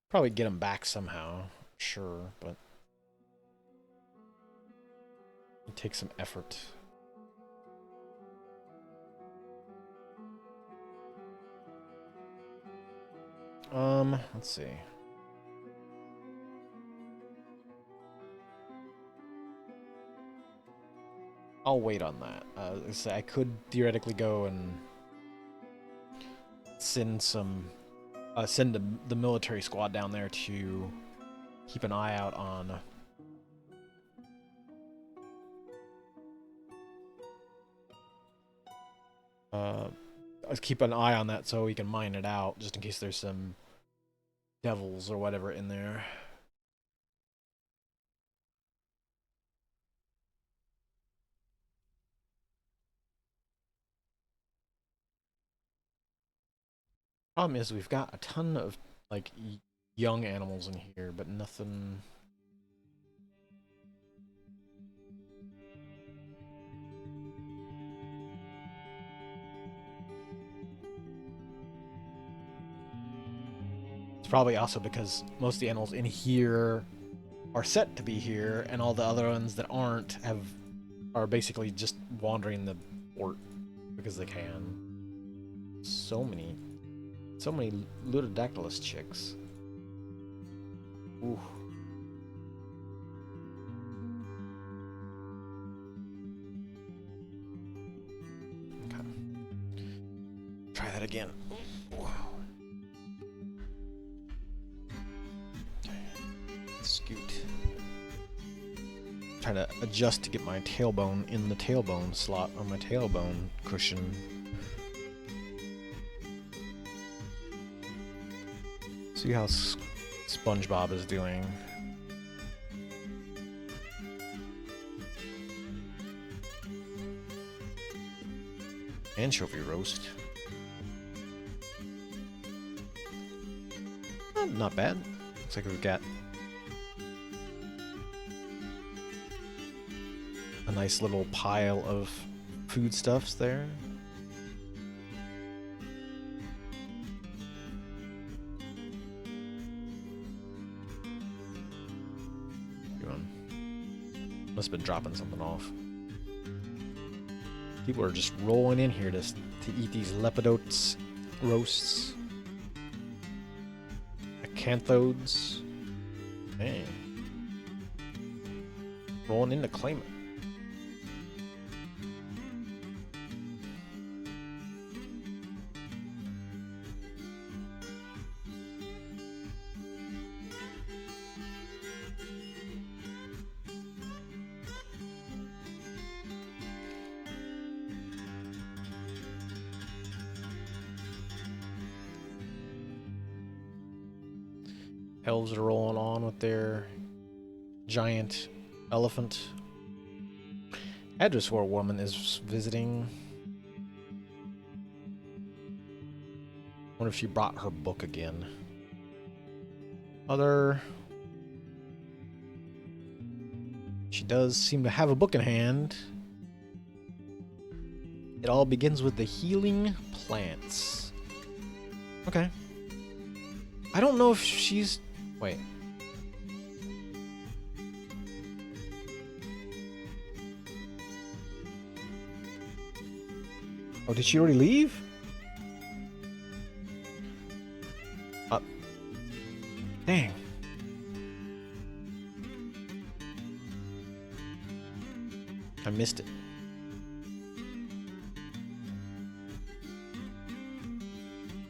Probably get them back somehow, sure, but it takes some effort. Let's see. I'll wait on that. I could theoretically go and send some, send the military squad down there to keep an eye out on keep an eye on that so we can mine it out, just in case there's some devils or whatever in there. Problem is, we've got a ton of like young animals in here, but nothing. It's probably also because most of the animals in here are set to be here, and all the other ones that aren't are basically just wandering the port because they can. So many Ludodaclys chicks. Ooh. Okay. Try that again. Wow. Scoot. Trying to adjust to get my tailbone in the tailbone slot on my tailbone cushion. See how SpongeBob is doing. Anchovy roast. Not bad. Looks like we've got a nice little pile of foodstuffs there. Must have been dropping something off. People are just rolling in here to eat these lepidotes roasts. Acanthodes. Hey. Rolling in to claim it. Elves are rolling on with their giant elephant. Adreswar woman is visiting. Wonder if she brought her book again. She does seem to have a book in hand. It all begins with the healing plants. Okay. I don't know if she's... Wait. Oh, did she already leave? Dang. I missed it.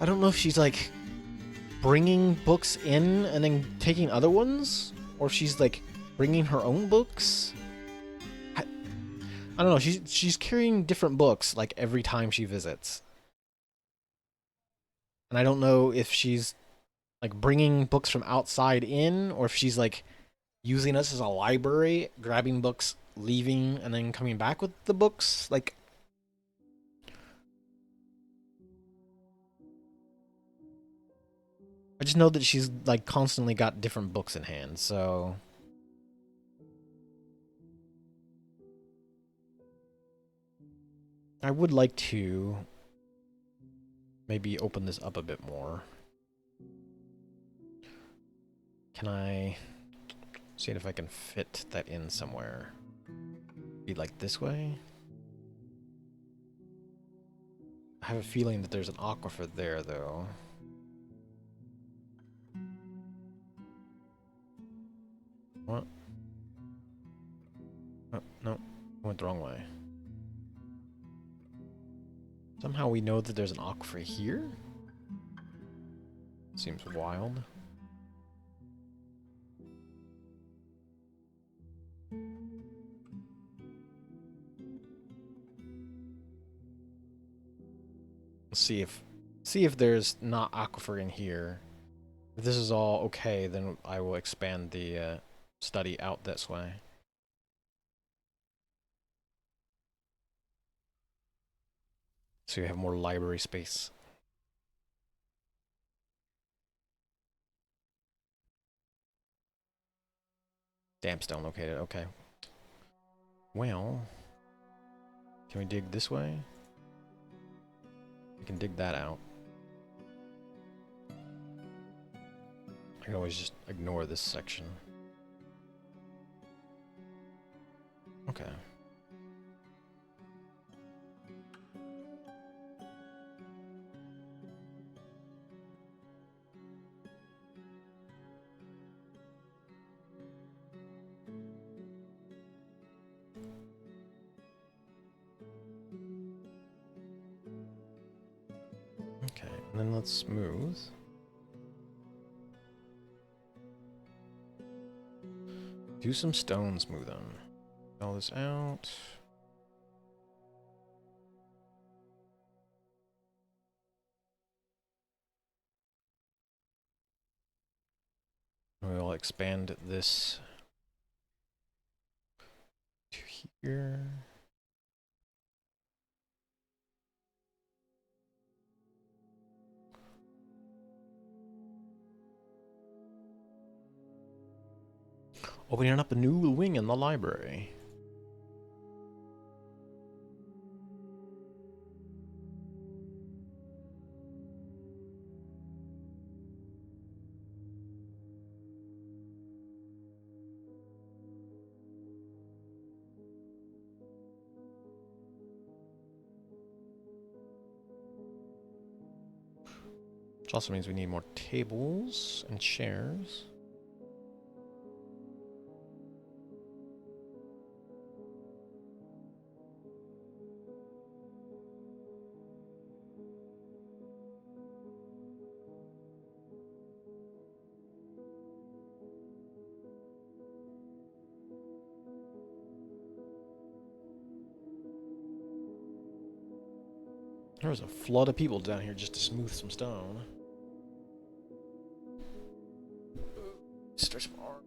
I don't know if she's like bringing books in and then taking other ones, or if she's like bringing her own books. I don't know. She's carrying different books like every time she visits, and I don't know if she's like bringing books from outside in, or if she's like using us as a library, grabbing books, leaving, and then coming back with the books. Like, I just know that she's like constantly got different books in hand, so I would like to maybe open this up a bit more. Can I see if I can fit that in somewhere? Be like this way? I have a feeling that there's an aquifer there, though. What? Oh, no, I went the wrong way. Somehow we know that there's an aquifer here? Seems wild. See if there's not aquifer in here. If this is all okay, then I will expand the study out this way. So you have more library space. Dampstone located, okay. Well, can we dig this way? We can dig that out. I can always just ignore this section. Okay. Okay, and then let's smooth. Do some stone smoothing. All this out. We'll expand this to here. Opening up a new wing in the library. Which also means we need more tables and chairs. There was a flood of people down here just to smooth some stone. Start some art.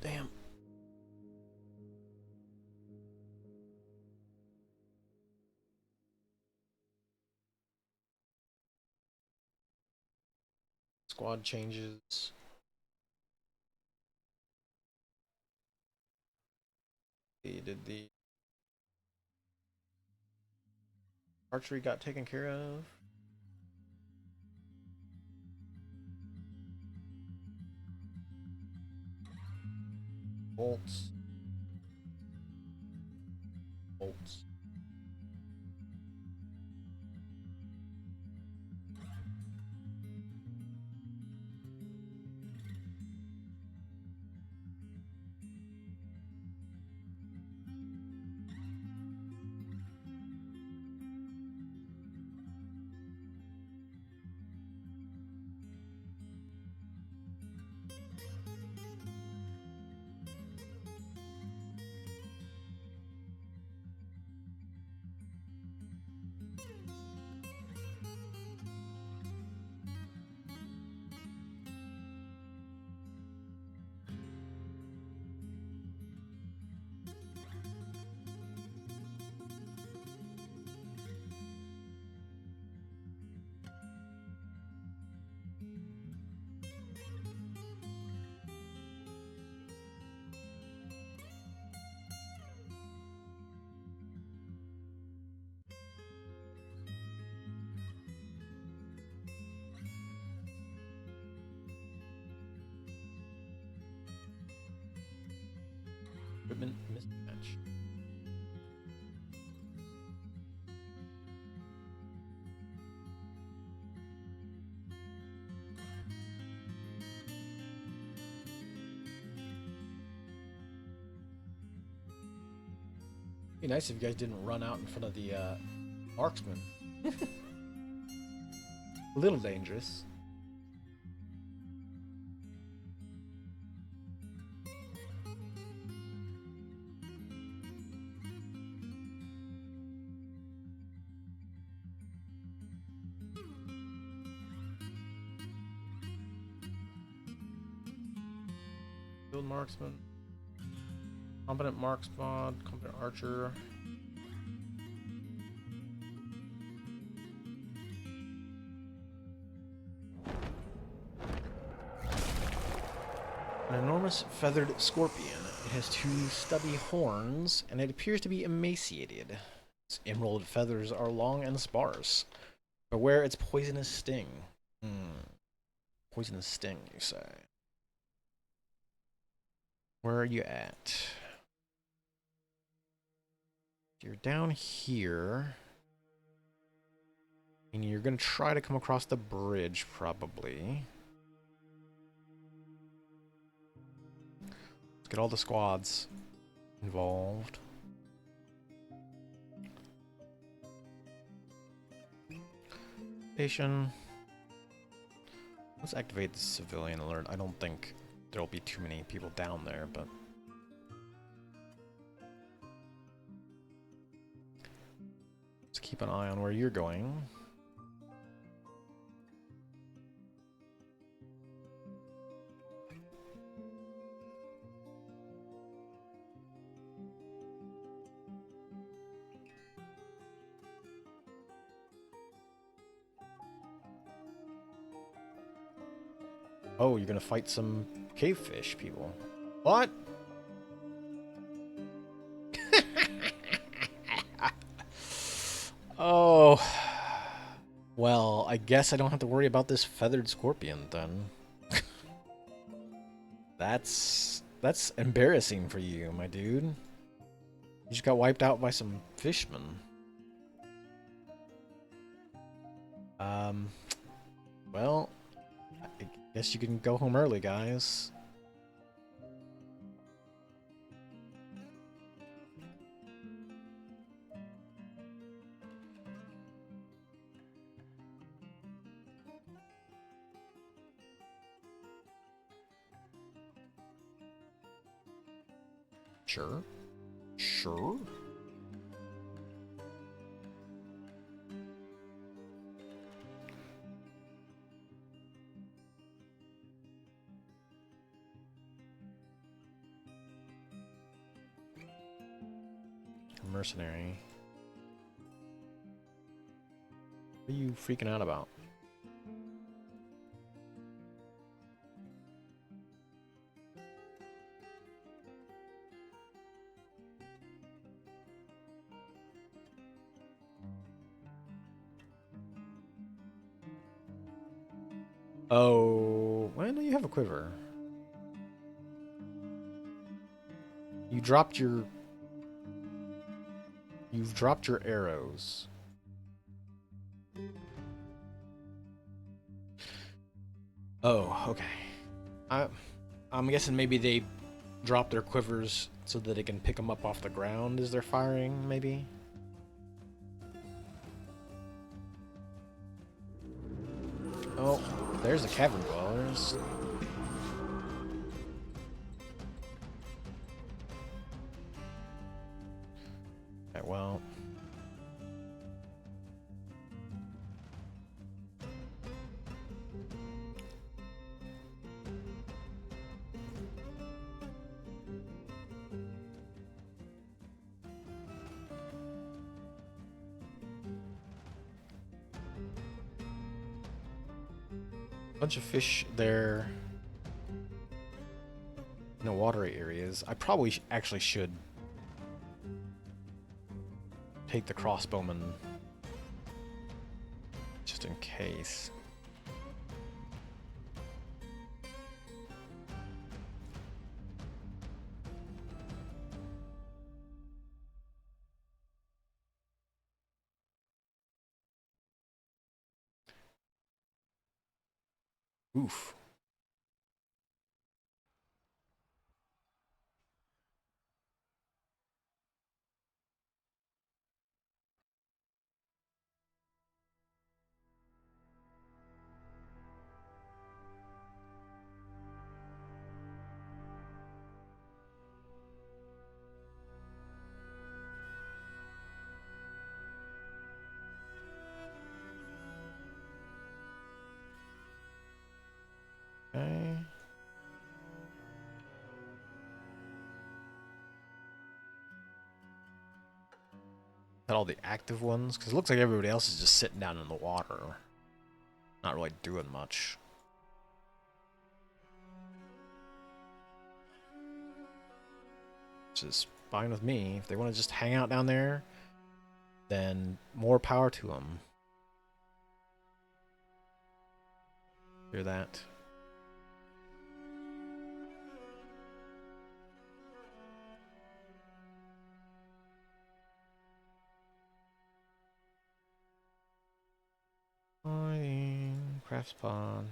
Damn. Squad changes. Did the archery got taken care of? Bolts. Bolts. Equipment mismatch. Be nice if you guys didn't run out in front of the marksman. A little dangerous. Field marksman. Competent marksman, competent archer. An enormous feathered scorpion. It has two stubby horns, and it appears to be emaciated. Its emerald feathers are long and sparse. Beware its poisonous sting. Poisonous sting, you say? Where are you at? You're down here. And you're going to try to come across the bridge, probably. Let's get all the squads involved. Station. Let's activate the civilian alert. I don't think there'll be too many people down there, but... Let's keep an eye on where you're going. Oh, you're gonna fight some cavefish people. What? Oh. Well, I guess I don't have to worry about this feathered scorpion then. That's embarrassing for you, my dude. You just got wiped out by some fishmen. Well, I guess you can go home early, guys. Sure. Sure. Mercenary. What are you freaking out about? Oh, why do you have a quiver? You dropped your... You've dropped your arrows. Oh, okay. I'm guessing maybe they drop their quivers so that they can pick them up off the ground as they're firing, maybe? Oh, there's the cavern dwellers. Okay, well... bunch of fish there in the watery areas. I probably actually should take the crossbowman just in case. Oof. Okay. Got all the active ones, because it looks like everybody else is just sitting down in the water. Not really doing much. Which is fine with me. If they want to just hang out down there, then more power to them. Hear that? Crafts pond.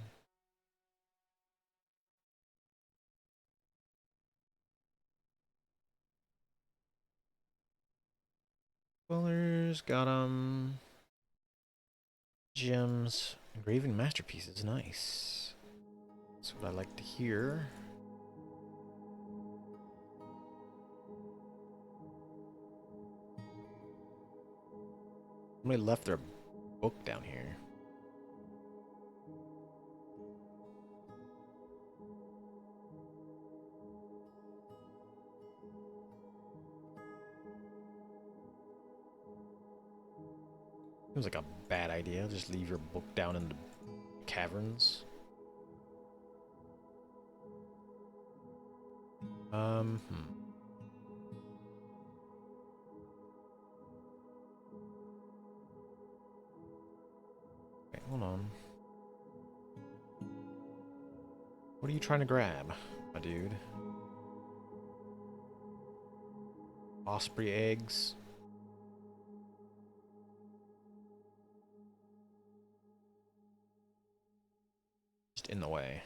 Colors, got them. Gems. Engraving masterpieces, nice. That's what I like to hear. Somebody left their book down here. Seems like a bad idea. Just leave your book down in the caverns. Okay, hold on. What are you trying to grab, my dude? Osprey eggs. Just in the way.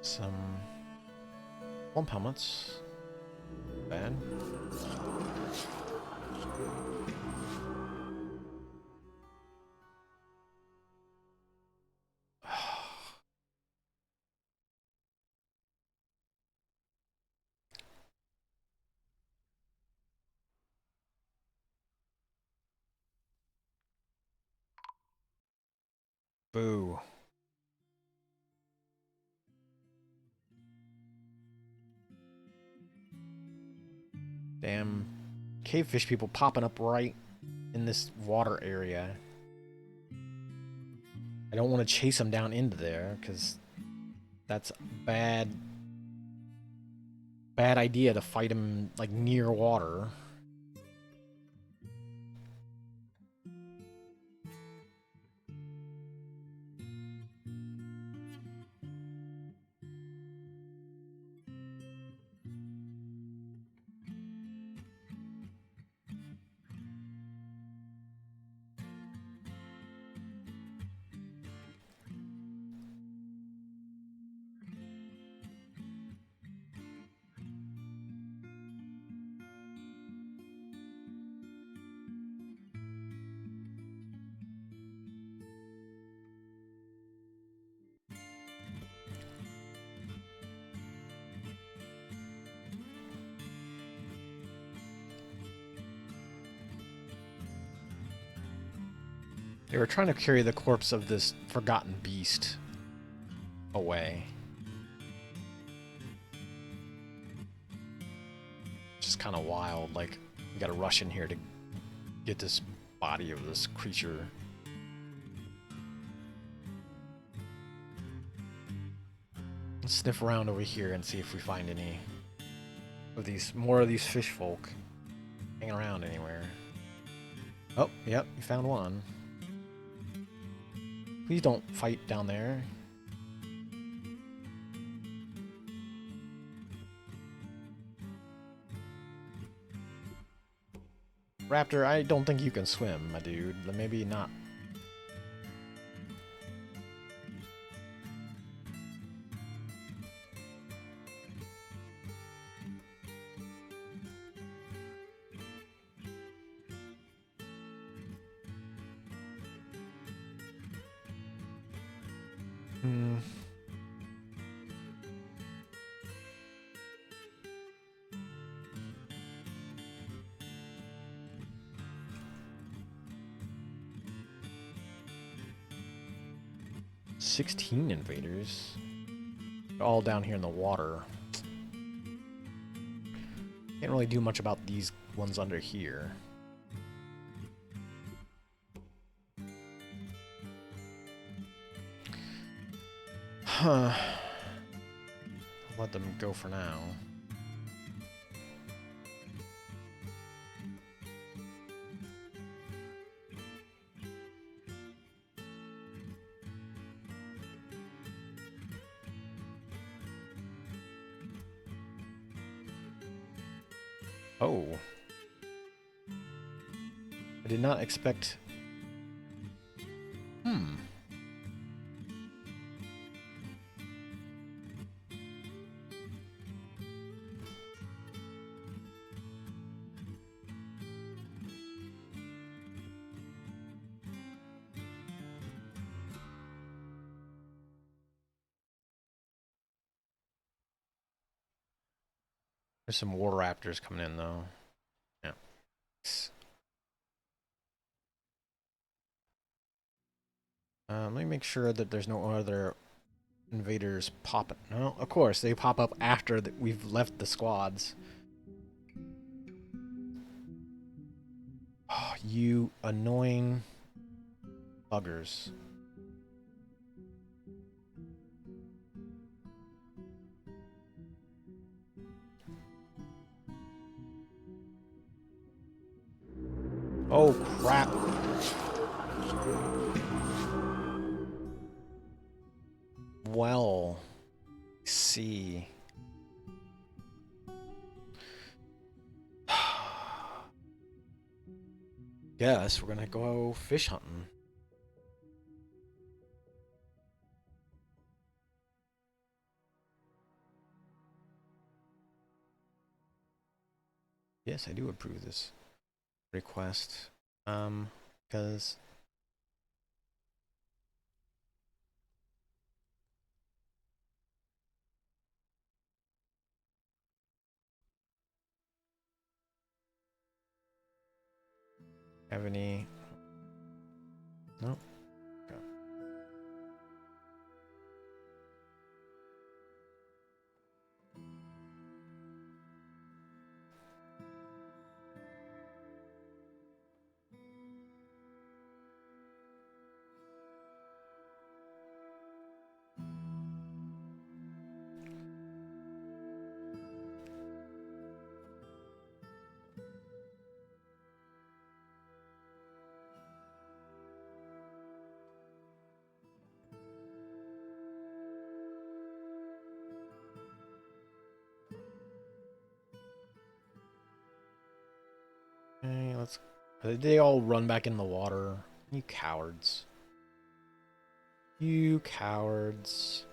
Some plump helmets. Bad. Boo. Damn cavefish people popping up right in this water area. I don't want to chase them down into there because that's bad idea to fight them like near water. They were trying to carry the corpse of this forgotten beast away. Just kind of wild. Like, we gotta rush in here to get this body of this creature. Let's sniff around over here and see if we find any of these, more of these fish folk hanging around anywhere. Oh, yep, you found one. Please don't fight down there. Raptor, I don't think you can swim, my dude. Maybe not. Hmm. "16 invaders. All down here in the water. Can't really do much about these ones under here. Huh. I'll let them go for now. Oh. I did not expect... Hmm. There's some war raptors coming in, though. Yeah. Let me make sure that there's no other invaders popping. No, of course, they pop up after we've left the squads. Oh, you annoying buggers. Oh, crap. Well, see. Guess we're gonna go fish hunting. Yes, I do approve this request. Because have any? No. Okay. Okay, let's. They all run back in the water. You cowards. You cowards.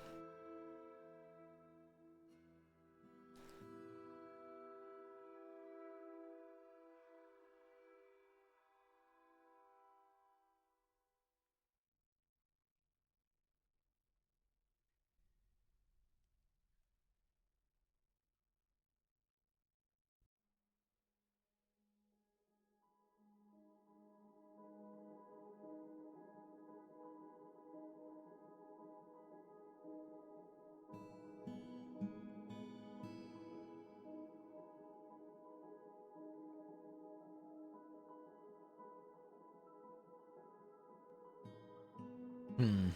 Hmm.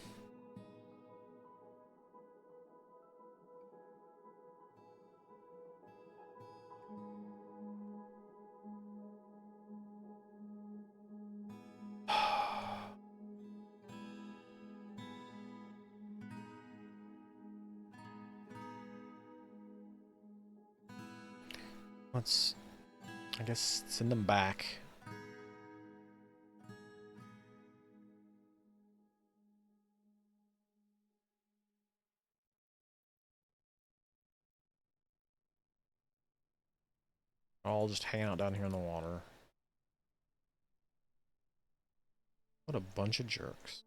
Let's, I guess, send them back. I'll just hang out down here in the water. What a bunch of jerks.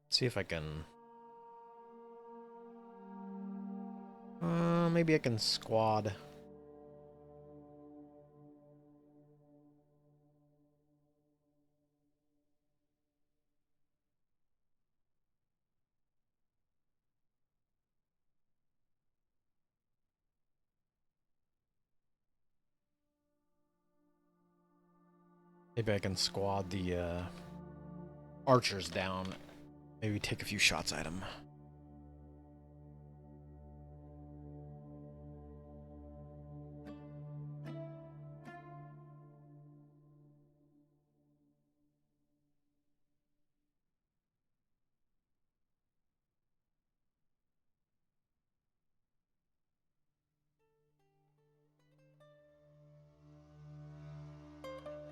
See if I can... maybe I can squad. Maybe I can squad the, archers down. Maybe take a few shots at them.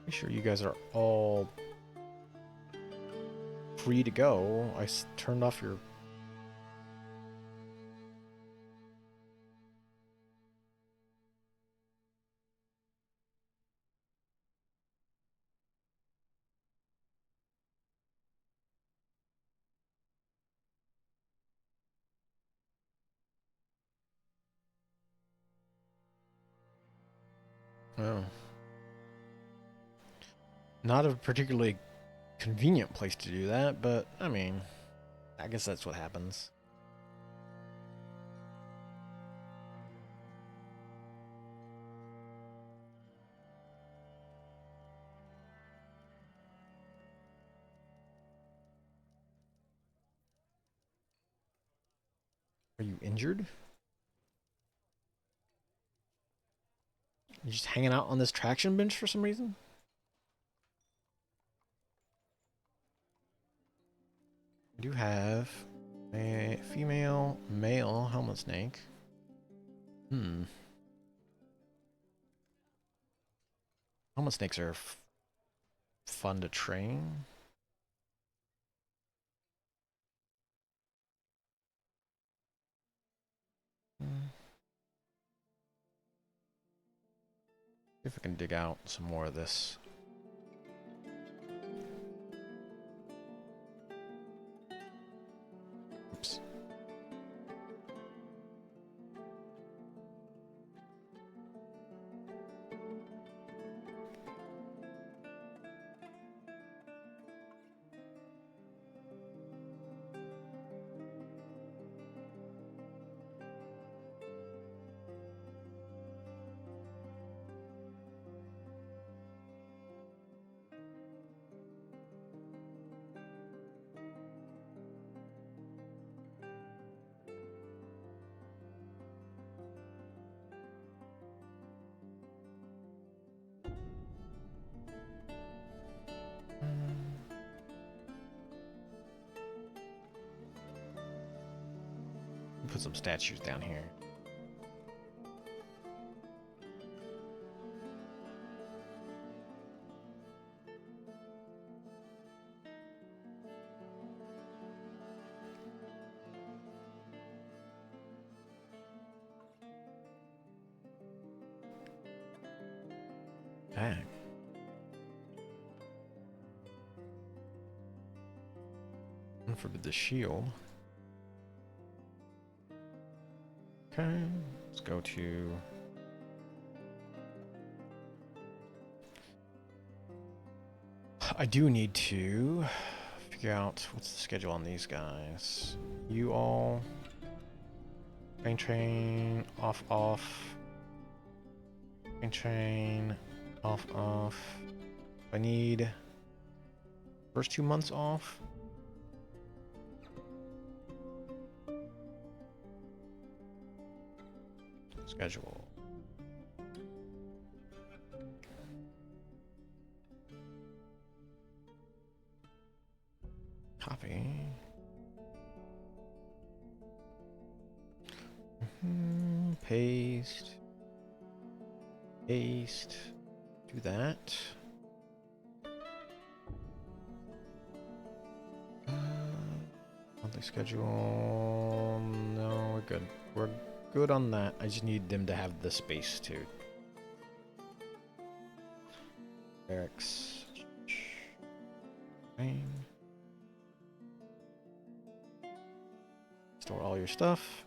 Make sure you guys are all free to go. I turned off your... Oh. Not a particularly convenient place to do that, but I mean, I guess that's what happens. Are you injured? You just hanging out on this traction bench for some reason? We do have a female, male helmet snake. Helmet snakes are fun to train. See if I can dig out some more of this. Oops. Put some statues down here. Dang. And for the shield. Okay, let's go to... I do need to figure out what's the schedule on these guys. You all... Train, off. Train, off. I need... First 2 months off? Schedule. Copy. Paste. Do that. Monthly schedule. No, we're good. We're good on that. I just need them to have the space to. Barracks. Store all your stuff.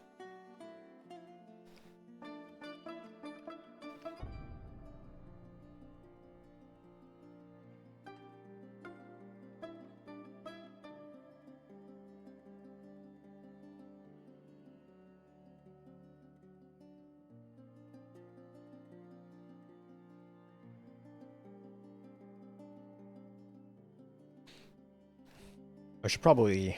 I should probably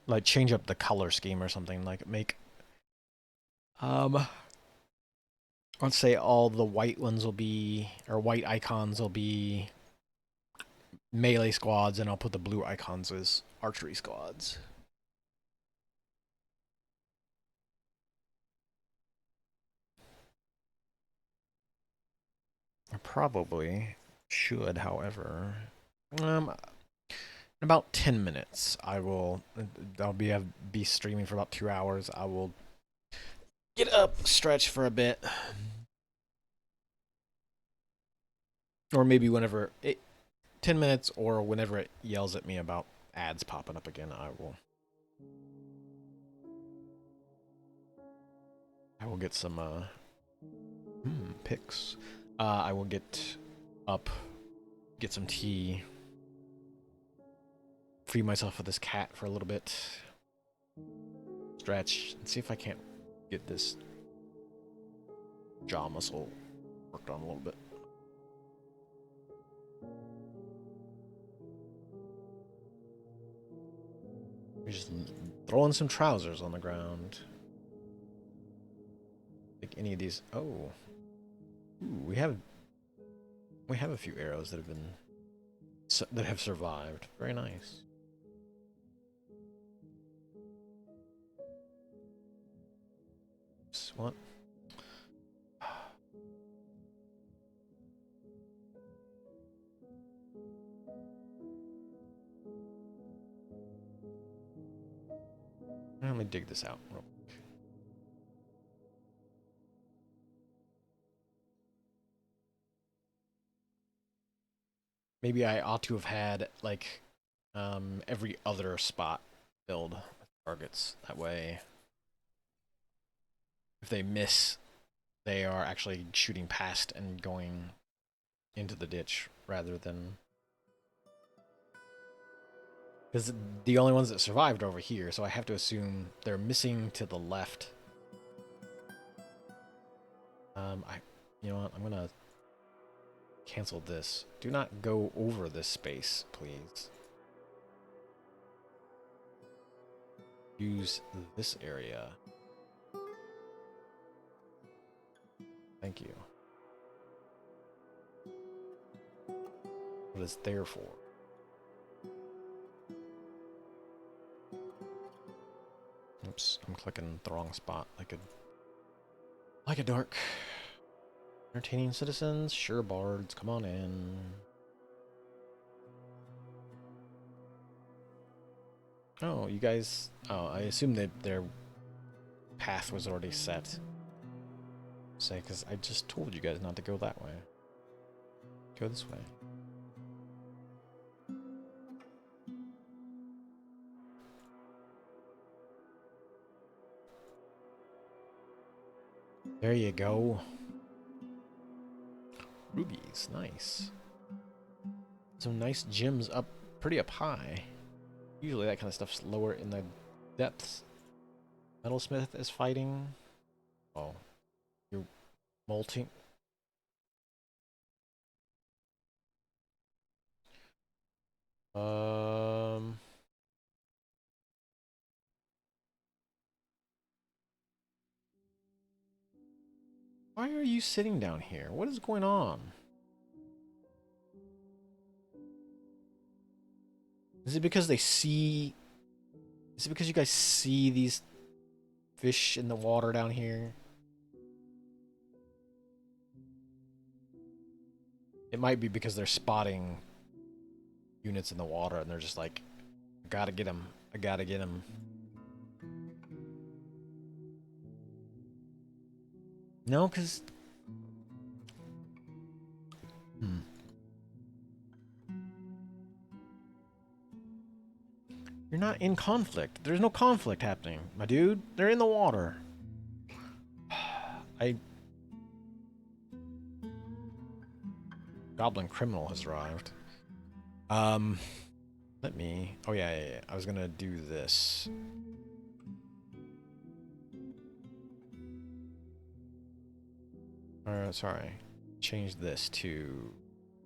like change up the color scheme or something, like make let's say all the white ones will be, or white icons will be melee squads, and I'll put the blue icons as archery squads. I probably should, however. In about 10 minutes, I'll be streaming for about 2 hours. I will get up, stretch for a bit, or maybe 10 minutes, or whenever it yells at me about ads popping up again, I will get some pics. I will get up, get some tea, free myself of this cat for a little bit, stretch, and see if I can't get this jaw muscle worked on a little bit. We're just throwing some trousers on the ground. Like any of these. Oh, ooh, we have a few arrows that have survived. Very nice. What? Let me dig this out real quick. Maybe I ought to have had like every other spot filled with targets. That way, if they miss, they are actually shooting past and going into the ditch rather than, because the only ones that survived are over here, so I have to assume they're missing to the left. You know what? I'm gonna cancel this. Do not go over this space, please. Use this area. Thank you. What is there for? Oops, I'm clicking the wrong spot. Like a dork. Entertaining citizens, sure bards, come on in. Oh, you guys. Oh, I assume that their path was already set. Say, because I just told you guys not to go that way. Go this way. There you go. Rubies, nice. Some nice gems pretty up high. Usually that kind of stuff's lower in the depths. Metalsmith is fighting. Oh, you're molting. Why are you sitting down here? What is going on? Is it because they see... Is it because you guys see these fish in the water down here? It might be because they're spotting units in the water and they're just like, I gotta get him. I gotta get him. No, because... You're not in conflict. There's no conflict happening, my dude. They're in the water. Goblin criminal has arrived. Let me... Oh, yeah. I was gonna do this. Sorry. Change this to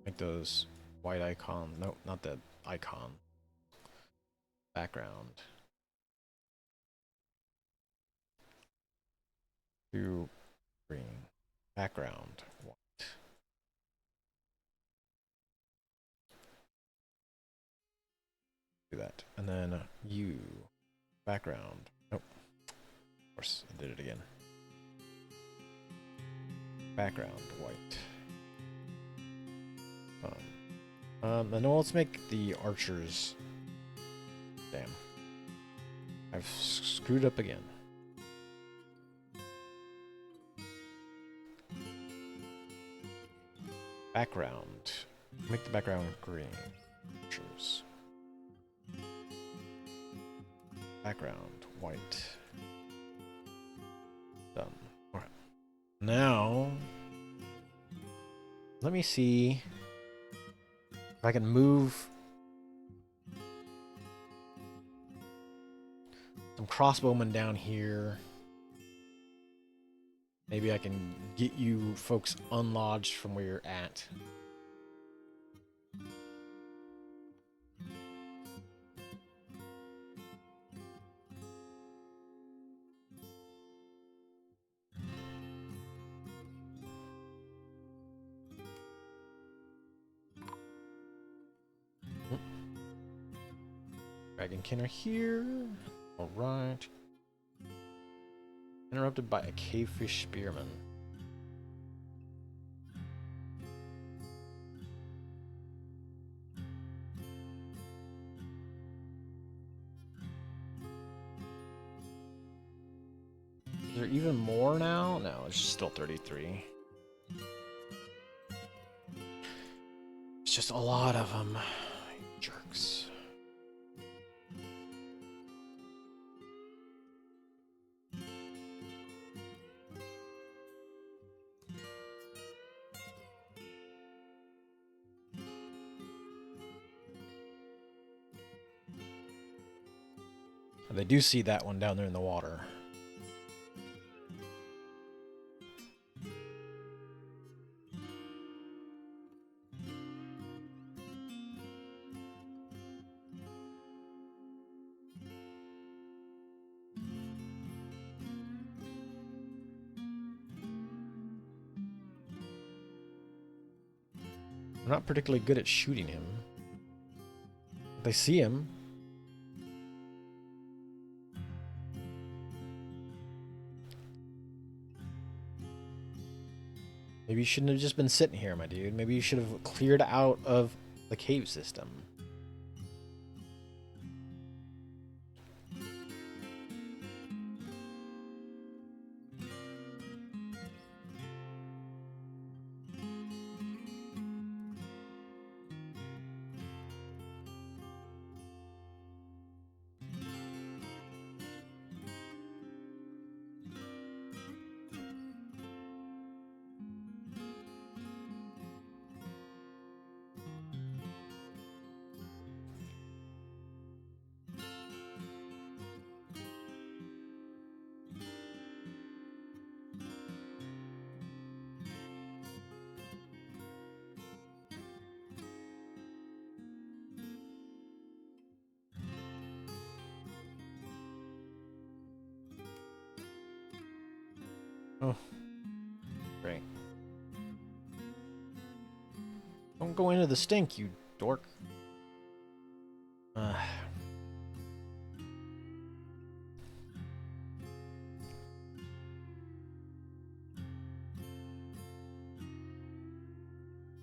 make those white icon. Nope, not the icon. Background. To green. Background. White. Do that. And then you. Background. Nope. Of course, I did it again. Background. White. Then let's make the archers. Damn. I've screwed up again. Background. Make the background green. Archers. Background white. Done. Alright. Now, let me see if I can move some crossbowmen down here. Maybe I can get you folks unlodged from where you're at. Dragonkin are here. Alright. Interrupted by a cavefish spearman. Is there even more now? No, it's still 33. It's just a lot of them. Jerks. They do see that one down there in the water. I'm not particularly good at shooting him. They see him. Maybe you shouldn't have just been sitting here, my dude. Maybe you should have cleared out of the cave system. Oh, great. Don't go into the stink, you dork.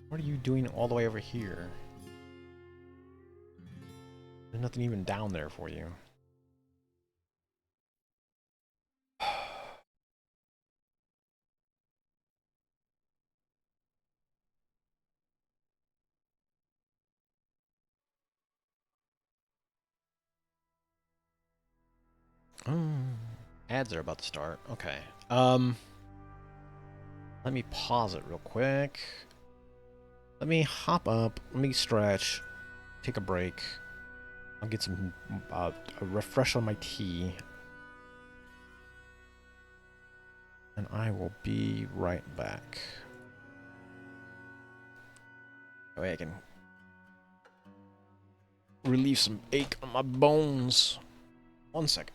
What are you doing all the way over here? There's nothing even down there for you. Ads are about to start. Okay. Let me pause it real quick. Let me hop up. Let me stretch. Take a break. I'll get some a refresh on my tea. And I will be right back. That way I can relieve some ache on my bones. 1 second.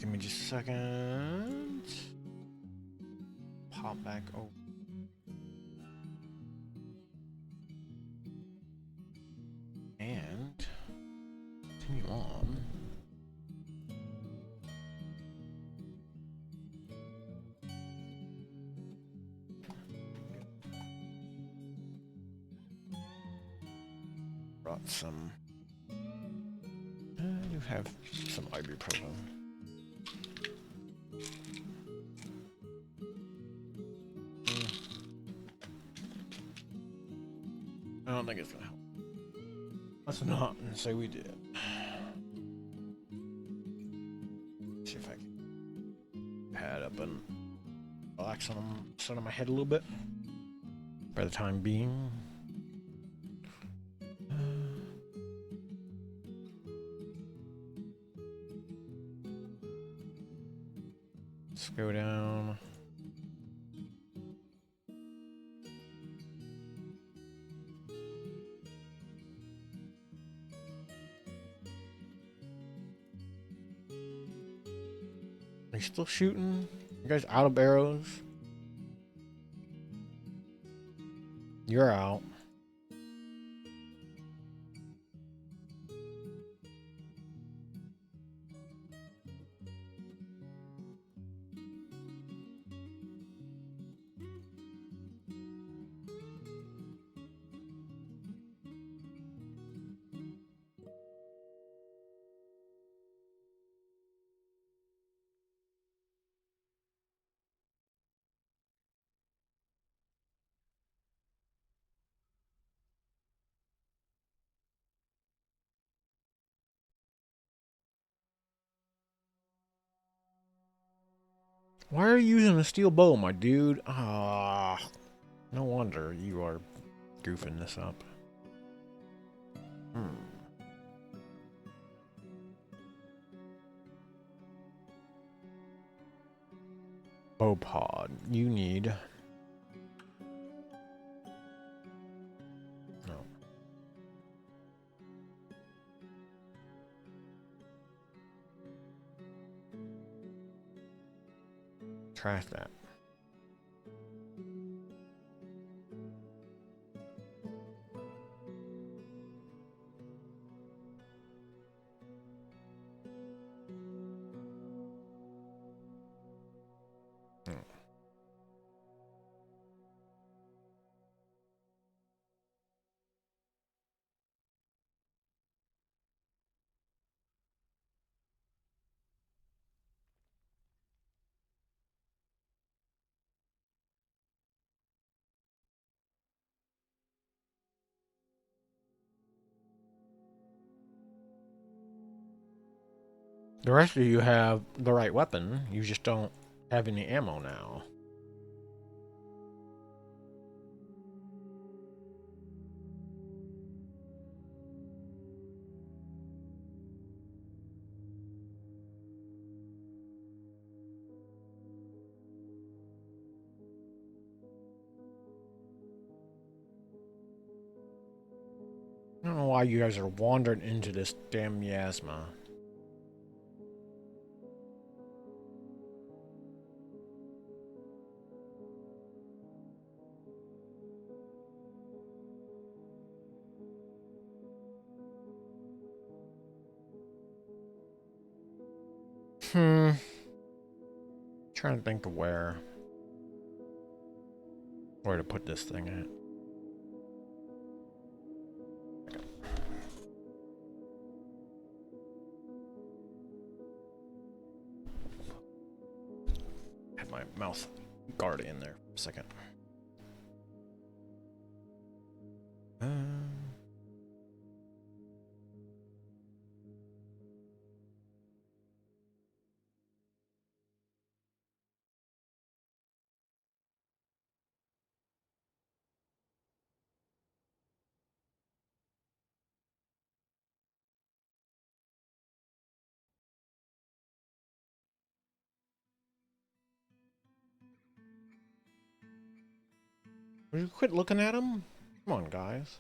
Give me just a second. Pop back over. And continue on. Brought some. I do have some ibuprofen. I don't think it's gonna help. Let's not say we did. See if I can pad up and relax on the side of my head a little bit. For the time being. Let's go down. Are you still shooting? You guys out of arrows? You're out. Why are you using a steel bow, my dude? Ah, no wonder you are goofing this up. Bow pod. You need. No. Trash that. The rest of you have the right weapon. You just don't have any ammo now. I don't know why you guys are wandering into this damn miasma. Trying to think of where to put this thing at. Have my mouth guard in there for a second. Will you quit looking at him? Come on, guys.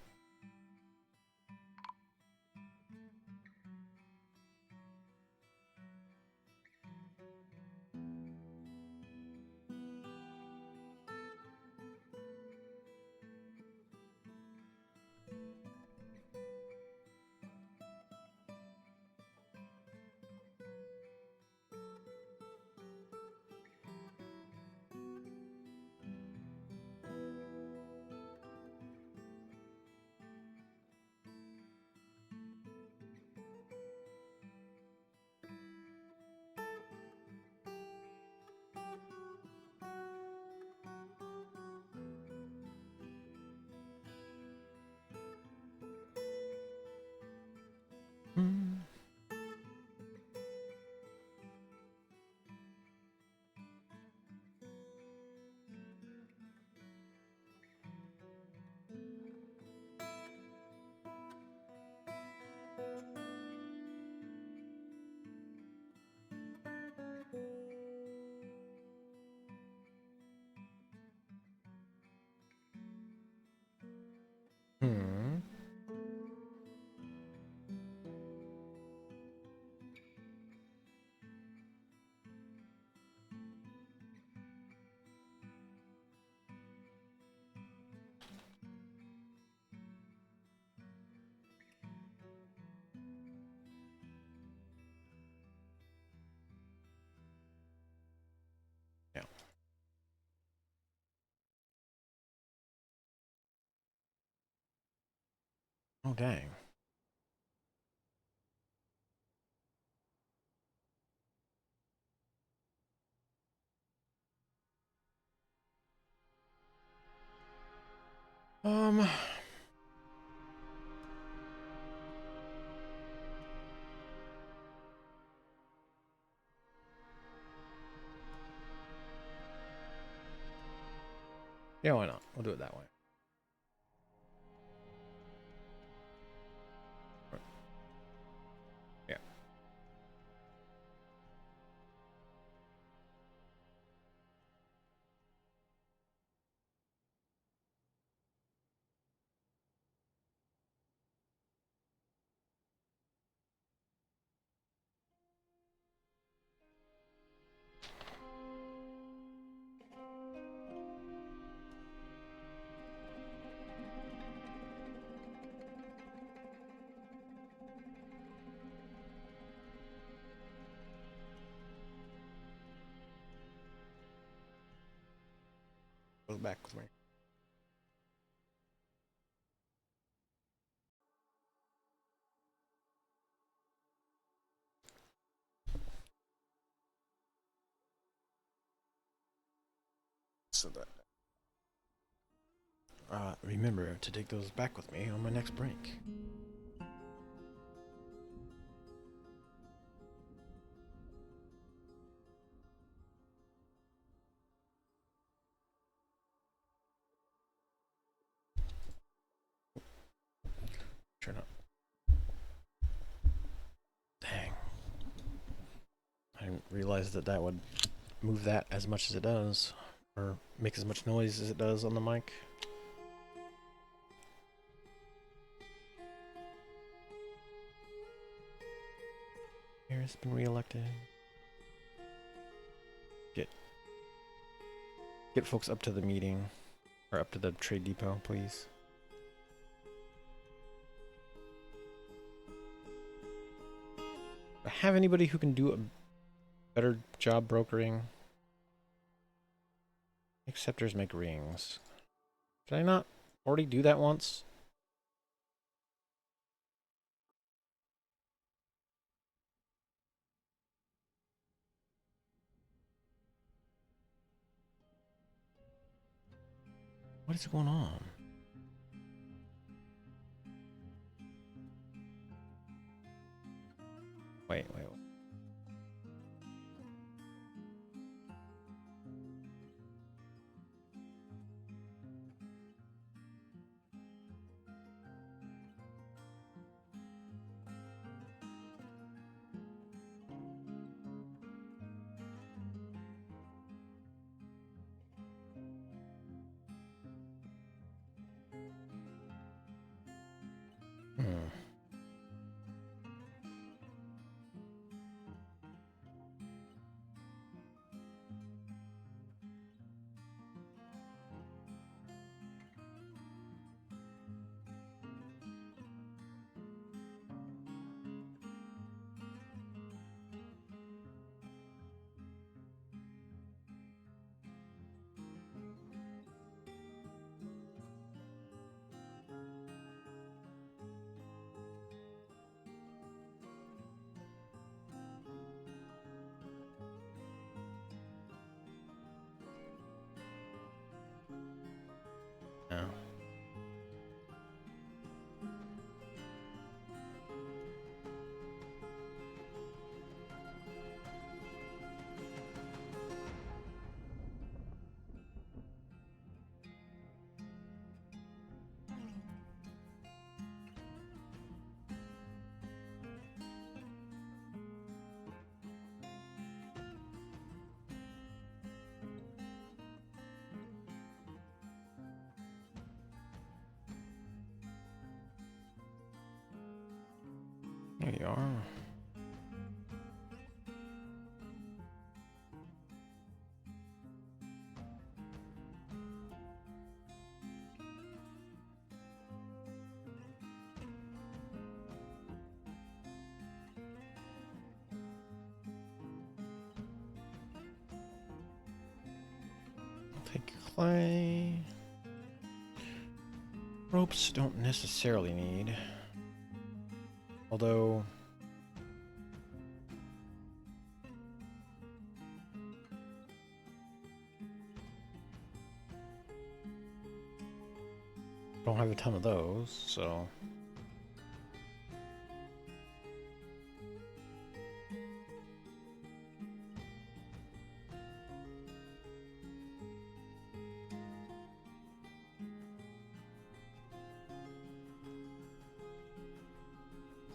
Oh, dang. Um... Yeah, why not? We'll do it that way. Yeah. Goes back with me. So that. Remember to take those back with me on my next break. Sure not. Dang. I didn't realize that that would move that as much as it does, or make as much noise as it does on the mic. Harris been reelected. Get folks up to the meeting, or up to the trade depot, please. Have anybody who can do a better job brokering? Acceptors make rings. Did I not already do that once? What is going on? Wait. Hmm. No. There you are. Take clay. Ropes don't necessarily need. Although... I don't have a ton of those, so...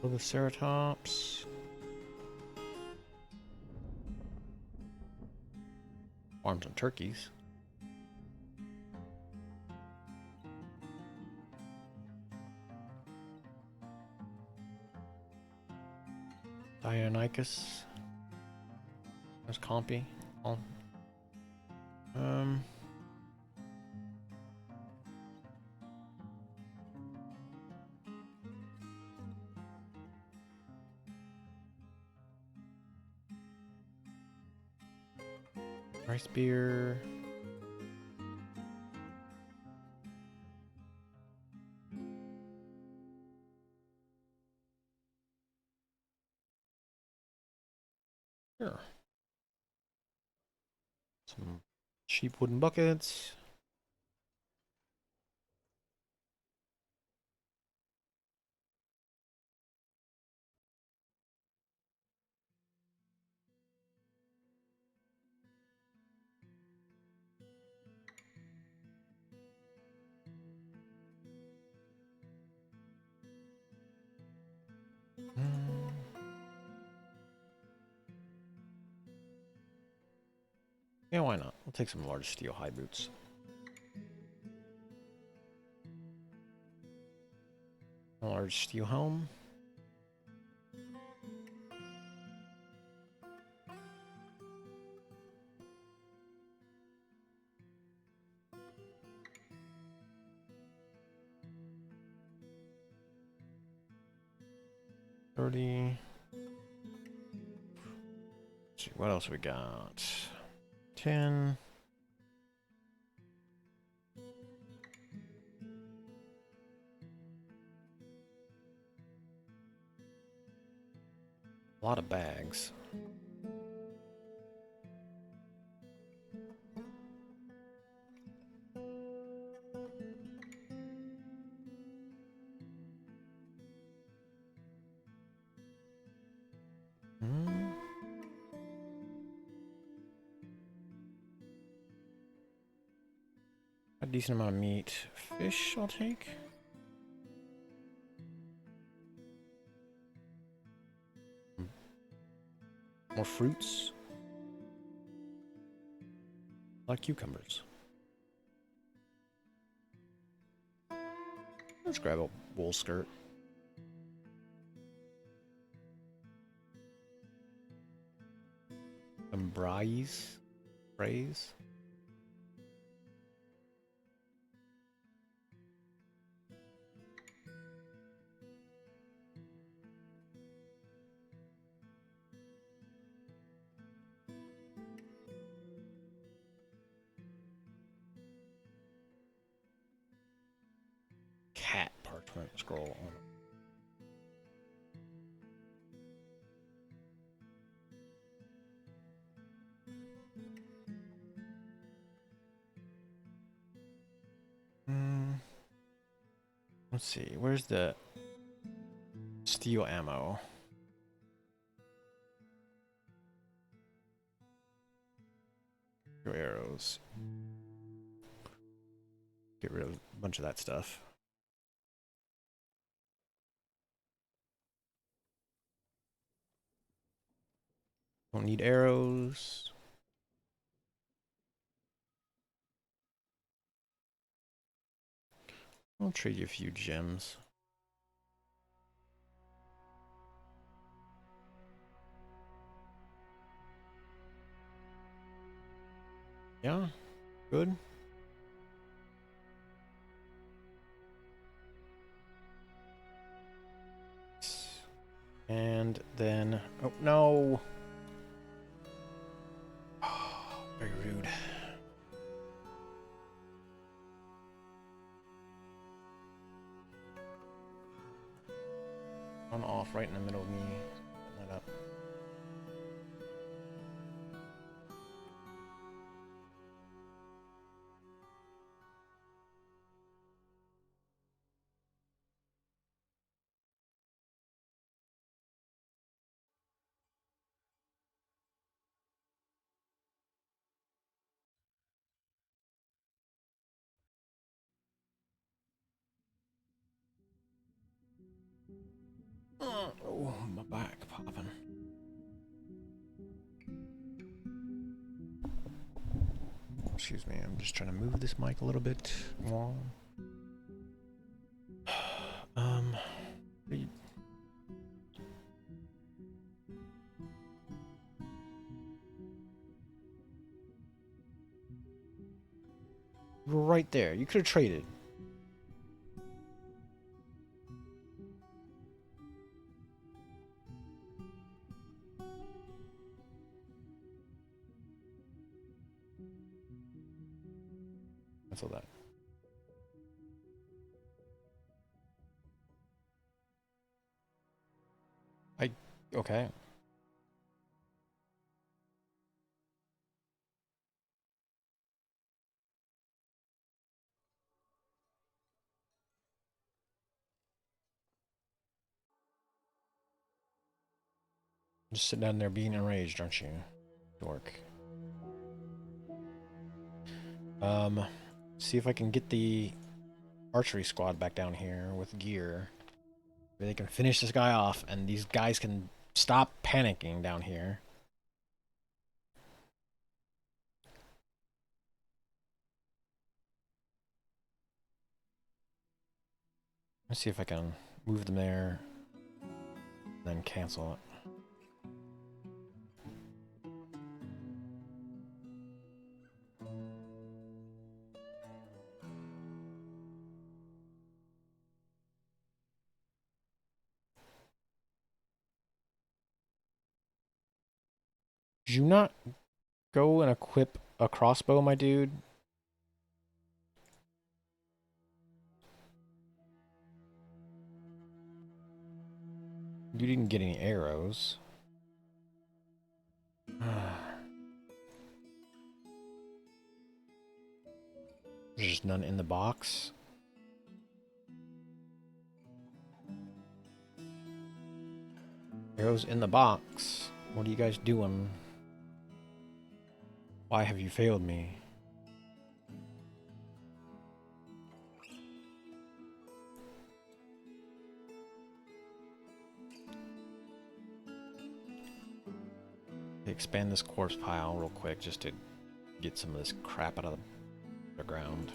The Ceratops. Farms and turkeys. Deinonychus. There's Compy. Oh. Rice beer. Sure. Some cheap wooden buckets. Yeah, why not? We'll take some large steel high boots. A large steel helm. $30. Let's see, what else we got? 10. A lot of bags. A decent amount of meat. Fish I'll take. More fruits. A lot of cucumbers. Let's grab a wool skirt. Some braise. Braise. Cat parchment scroll on it. Let's see, where's the steel ammo? Your arrows. Get rid of a bunch of that stuff. Don't need arrows. I'll trade you a few gems. Yeah, good. And then, oh no! Very rude. On off right Oh, my back popping. Excuse me, I'm just trying to move this mic a little bit more. Um, you were right there. You could have traded. Cancel that. Okay. Just sitting down there being enraged, aren't you? Dork. See if I can get the archery squad back down here with gear. Maybe they can finish this guy off, and these guys can stop panicking down here. Let's see if I can move them there, then cancel it. Did you not go and equip a crossbow, my dude? You didn't get any arrows. There's just none in the box. Arrows in the box. What are you guys doing? Why have you failed me? Expand this corpse pile real quick just to get some of this crap out of the ground.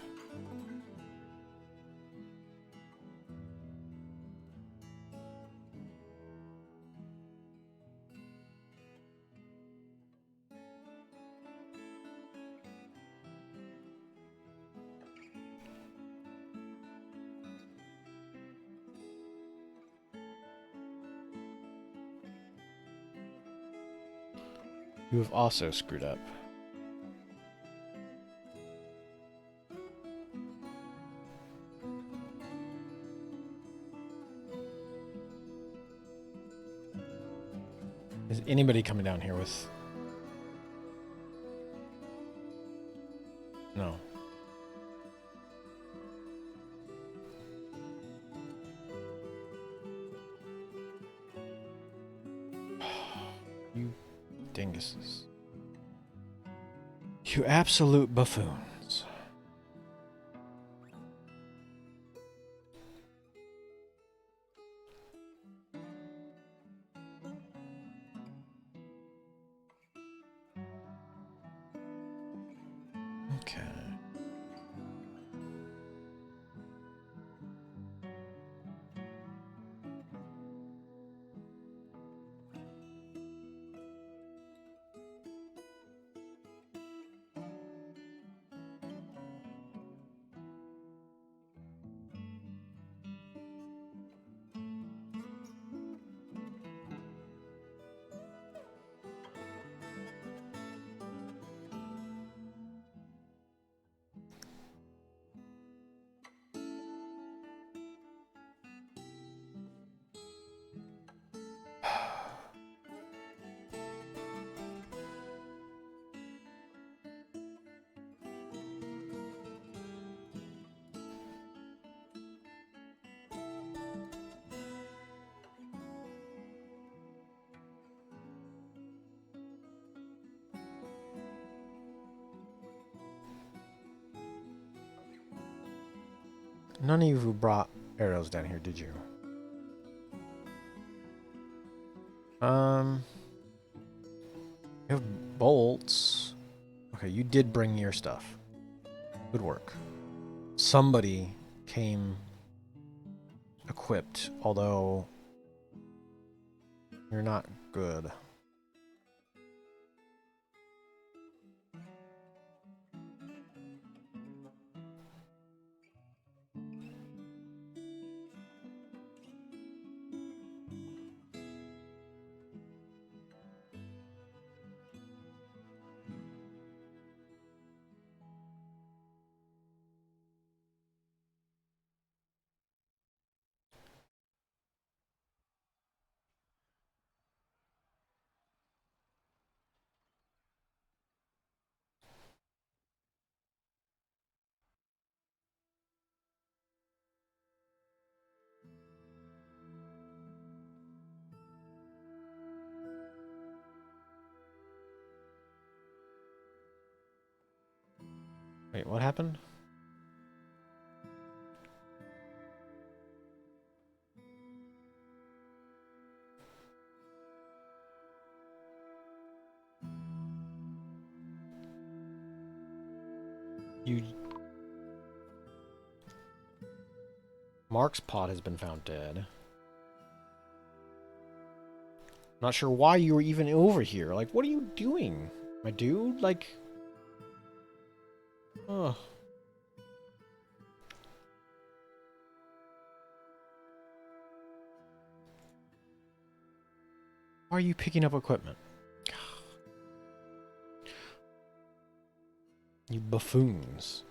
You have also screwed up. Is anybody coming down here with... No. You dinguses. You absolute buffoons. Okay. None of you brought arrows down here, did you? You have bolts. Okay, you did bring your stuff. Good work. Somebody came equipped, although you're not good. Wait, what happened? You... Mark's pod has been found dead. Not sure why you were even over here. Like, what are you doing, my dude? Like... Ugh. Why are you picking up equipment? You buffoons.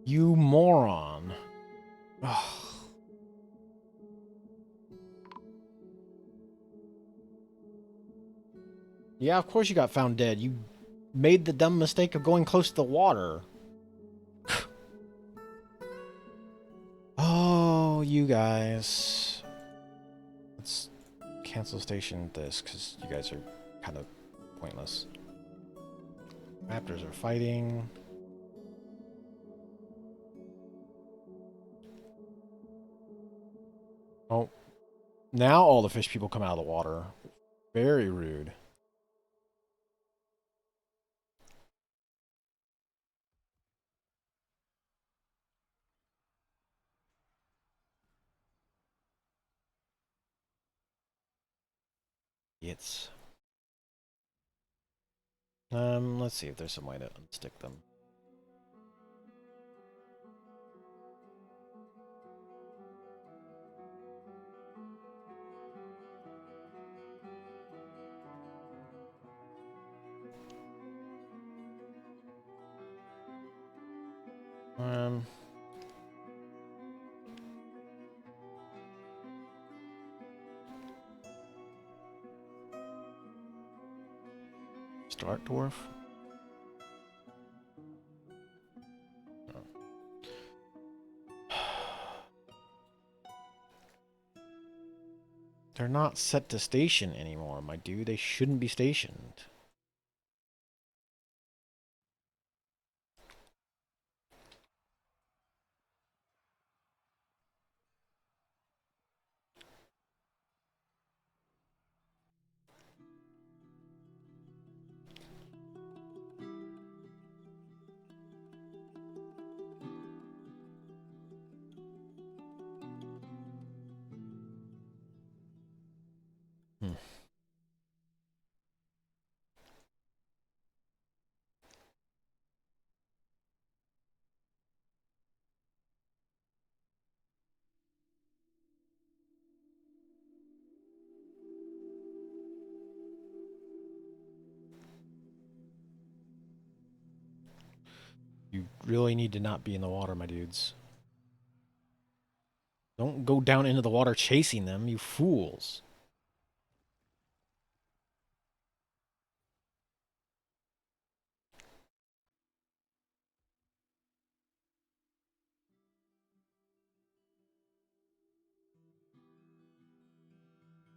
You moron. Ugh. Yeah, of course you got found dead. You made the dumb mistake of going close to the water. Oh, you guys. Let's cancel station this, because you guys are kind of pointless. Raptors are fighting. Oh, now all the fish people come out of the water. Very rude. It's... let's see if there's some way to unstick them. Start dwarf. They're not set to station anymore, my dude. They shouldn't be stationed. Hmm. You really need to not be in the water, my dudes. Don't go down into the water chasing them, you fools.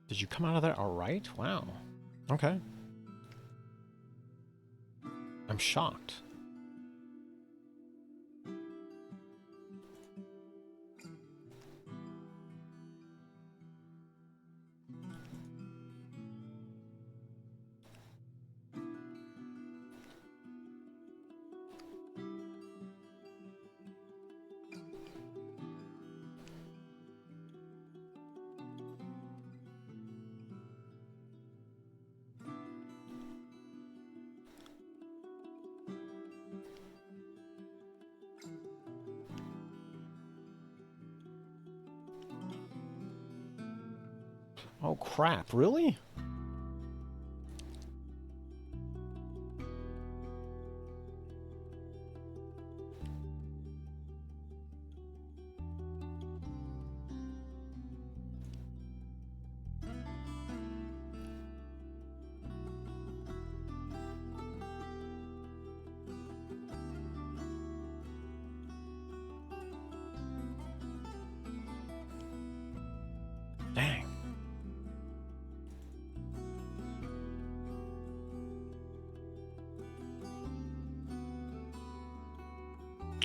Did you come out of there all right? Wow. Okay. I'm shocked. Oh crap, really? Dang.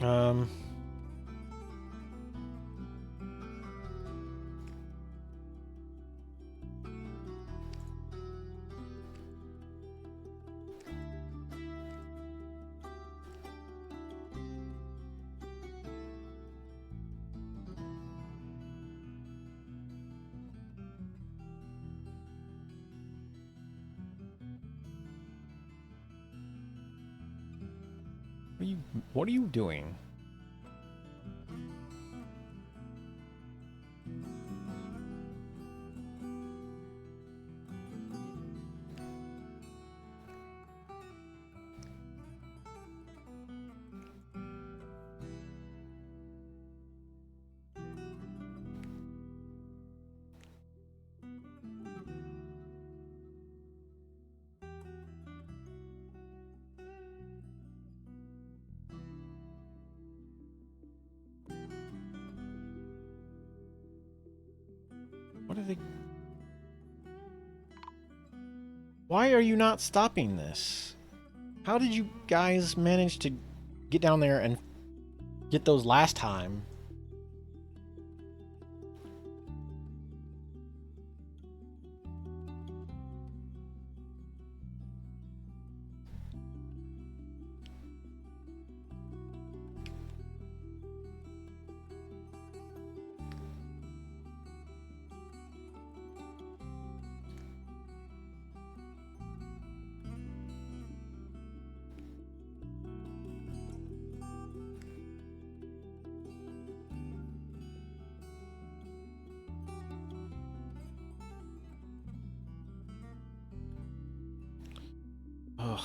Um... What are you doing? What are they... Why are you not stopping this? How did you guys manage to get down there and get those last time? Ugh.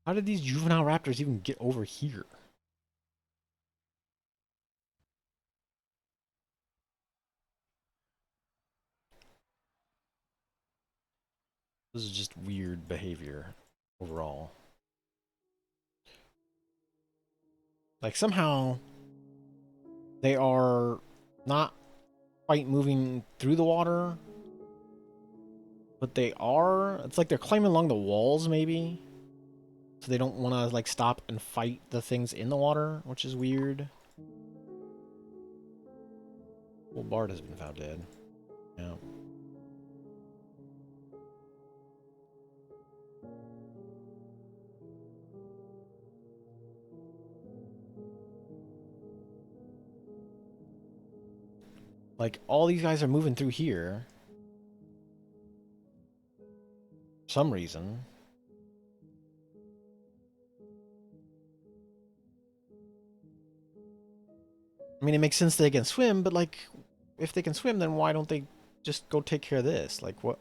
How did these juvenile raptors even get over here? This is just weird behavior overall. Like somehow they are not quite moving through the water, but they are. It's like they're climbing along the walls maybe. So they don't want to like stop and fight the things in the water, which is weird. Well, Bard has been found dead. Yeah. Like, all these guys are moving through here. For some reason. I mean, it makes sense they can swim, but like, if they can swim, then why don't they just go take care of this? Like, what?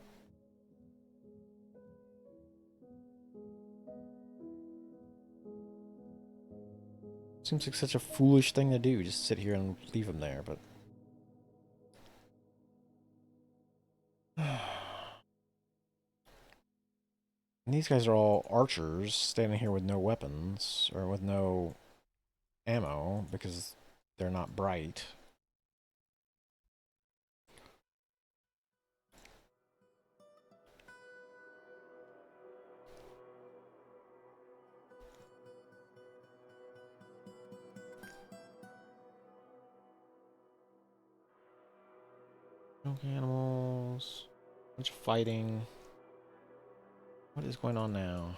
Seems like such a foolish thing to do, just sit here and leave them there, but... And these guys are all archers, standing here with no weapons, or with no ammo because they're not bright. Okay, animals. Bunch of fighting. What is going on now?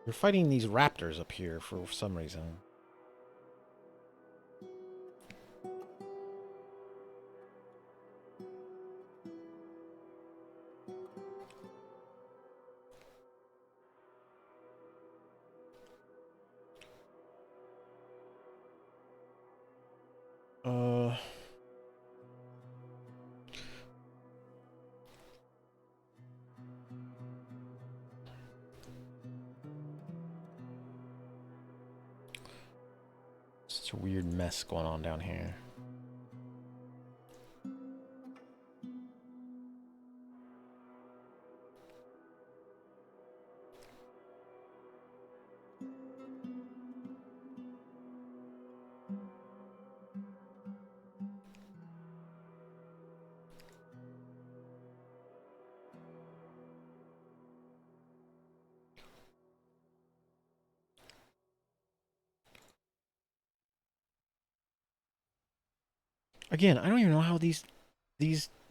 We're fighting these raptors up here for some reason. Uh... Such a weird mess going on down here. Again, I don't even know how these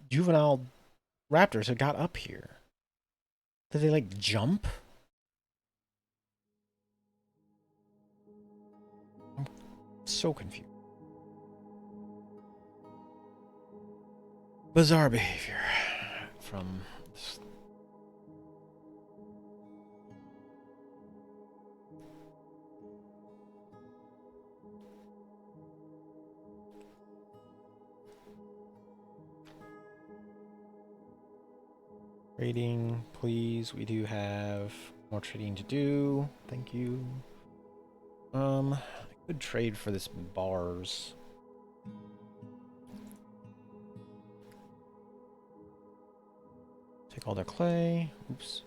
juvenile raptors have got up here. Did they like jump? I'm so confused. Bizarre behavior from this. Trading, please. We do have more trading to do. Thank you. I could trade for this bars. Take all their clay. Oops.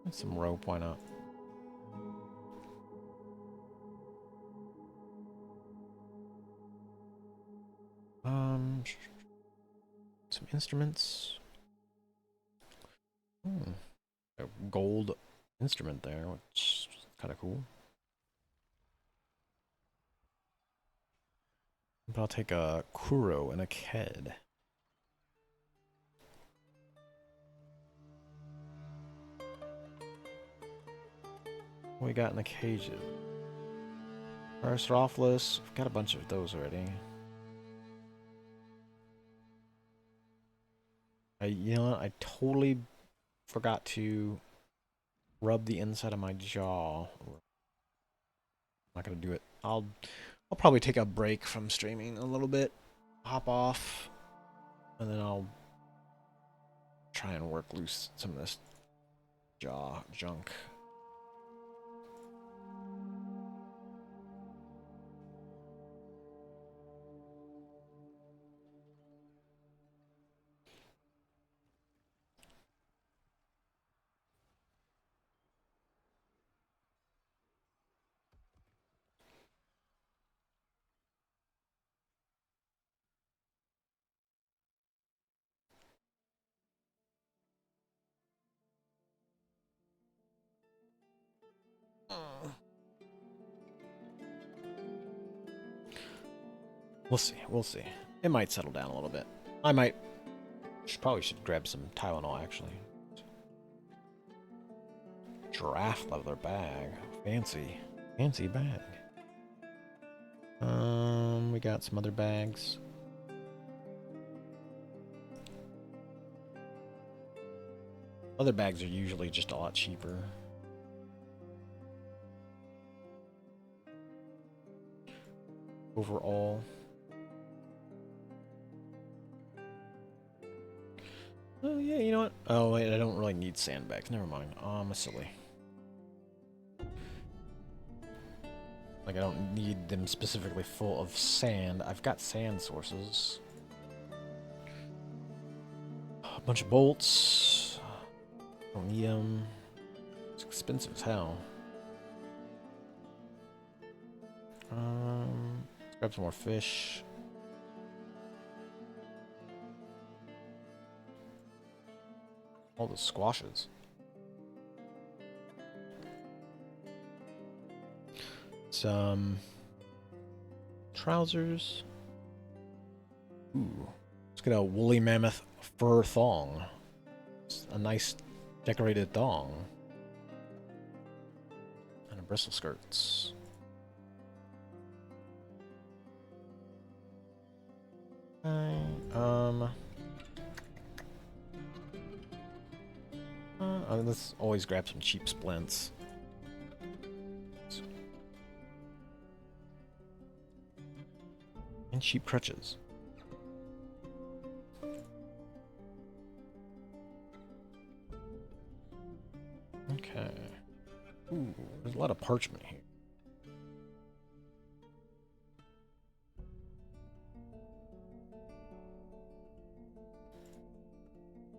And some rope, why not? Some instruments. A gold instrument there, which is kind of cool. But I'll take a Kuro and a Ked. What we got in the cages? Parasaurolophus. I've got a bunch of those already. You know what? I totally forgot to rub the inside of my jaw. I'm not gonna do it. I'll probably take a break from streaming a little bit, hop off, and then I'll try and work loose some of this jaw junk. We'll see. We'll see. It might settle down a little bit. I might. Probably should grab some Tylenol, actually. Giraffe leather bag. Fancy. Fancy bag. We got some other bags. Other bags are usually just a lot cheaper. Overall. Oh, yeah, you know what? Oh, wait, I don't really need sandbags. Never mind. I'm silly. Like, I don't need them specifically full of sand. I've got sand sources. A bunch of bolts. Don't need them. It's expensive as hell. Let's grab some more fish. All the squashes. Some trousers. Ooh. Let's get a woolly mammoth fur thong. It's a nice decorated thong. And a bristle skirts. Let's always grab some cheap splints. And cheap crutches. Okay. Ooh, there's a lot of parchment here.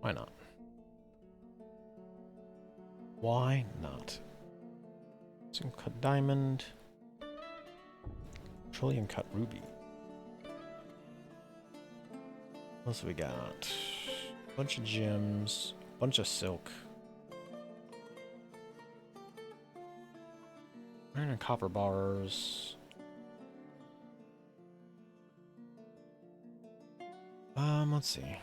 Why not? Why not? Some cut diamond. Trillium cut ruby. What else we got? Bunch of gems. Bunch of silk. Iron and copper bars. Let's see.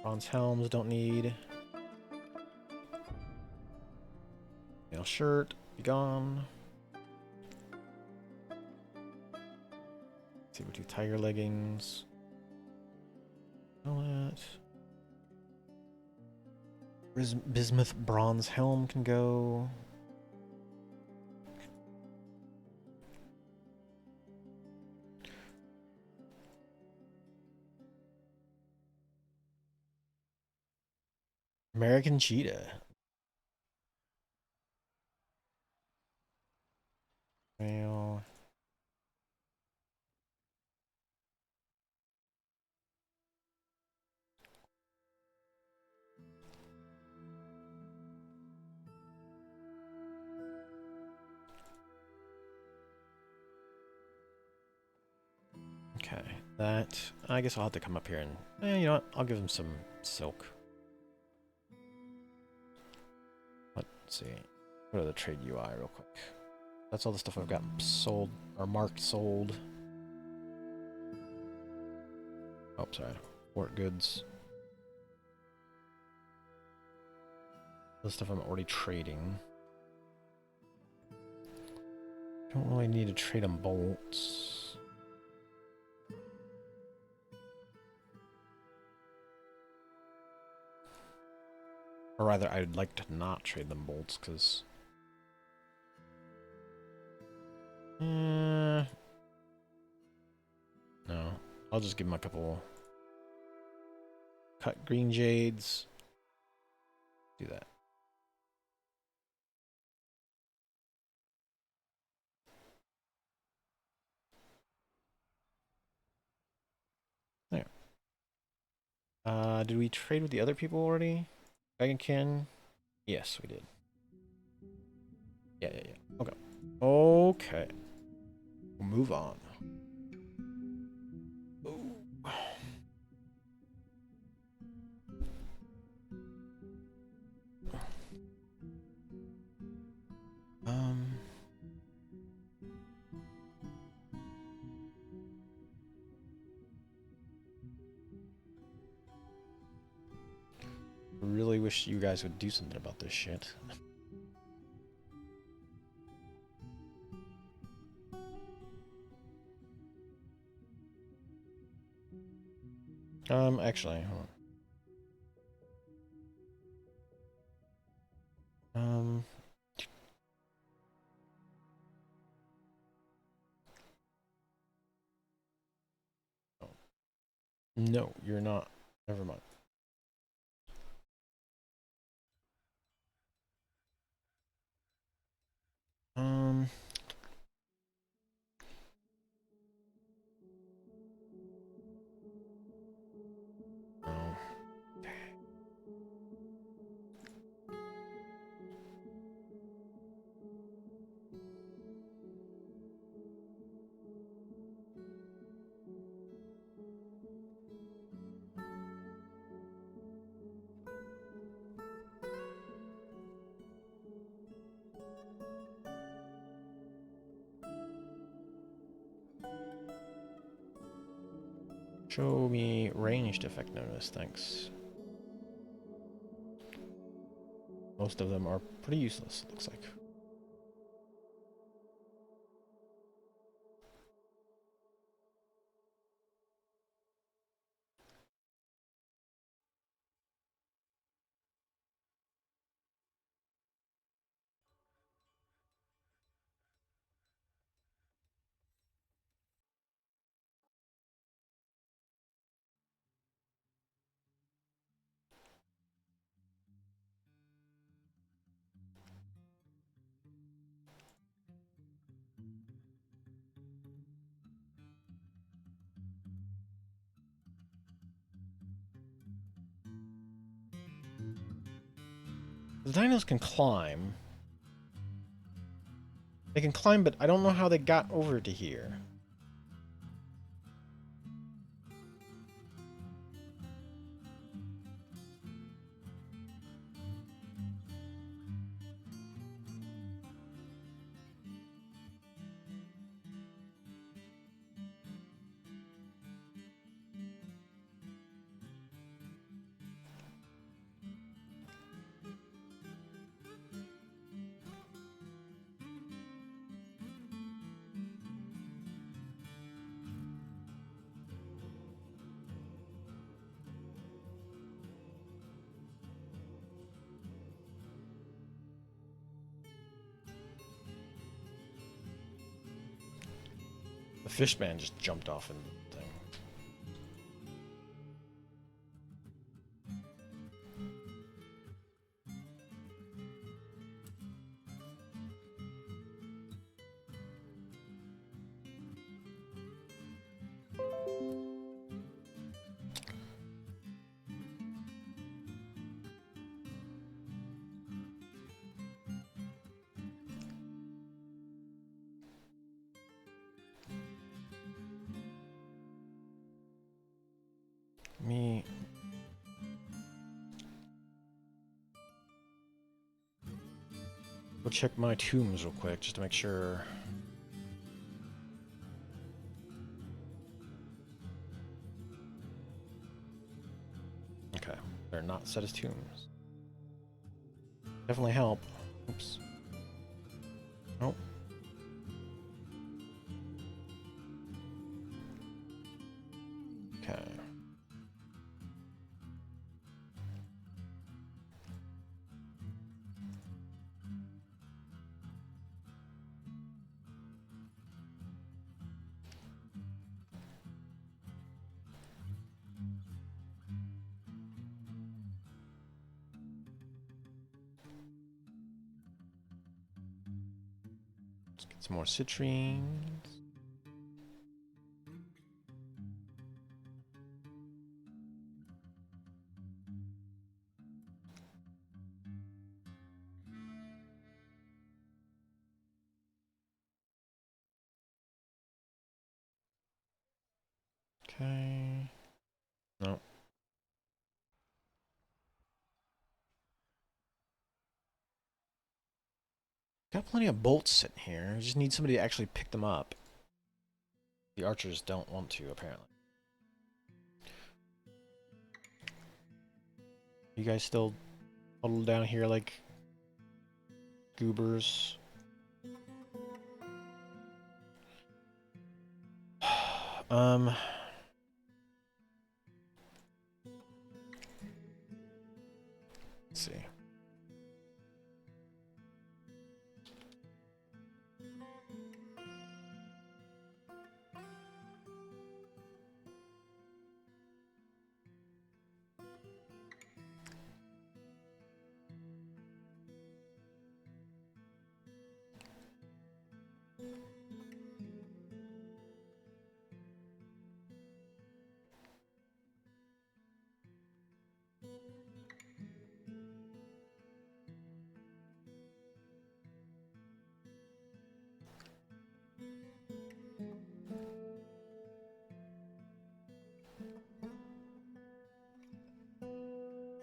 Bronze helms don't need. Nail shirt, be gone. Let's see, we do tiger leggings. All that. Bismuth bronze helm can go. American cheetah. Well. Okay, that. I guess I'll have to come up here and. You know what? I'll give him some silk. Let's see. Go to the trade UI real quick. That's all the stuff I've got sold, or marked sold. Oh, sorry. Port goods. The stuff I'm already trading. Don't really need to trade them bolts. Or rather, I'd like to not trade them bolts, because... no. I'll just give him a couple... cut green jades. Do that. There. Did we trade with the other people already? Dragonkin? Yes, we did. Yeah. Okay. Okay. We'll move on. Ooh. Really wish you guys would do something about this shit. Actually, hold on. No, you're not. Never mind. No. Show me ranged effectiveness, thanks. Most of them are pretty useless, it looks like. The dinos can climb. They can climb, but I don't know how they got over to here. The fish man just jumped off and thing. Me. Go check my tombs real quick just to make sure. Okay, they're not set as tombs. Definitely help. Oops. Nope. Okay. Let's get some more citrines. Okay. No. Got plenty of bolts sitting here. I just need somebody to actually pick them up. The archers don't want to, apparently. You guys still huddled down here like goobers? um... Let's see.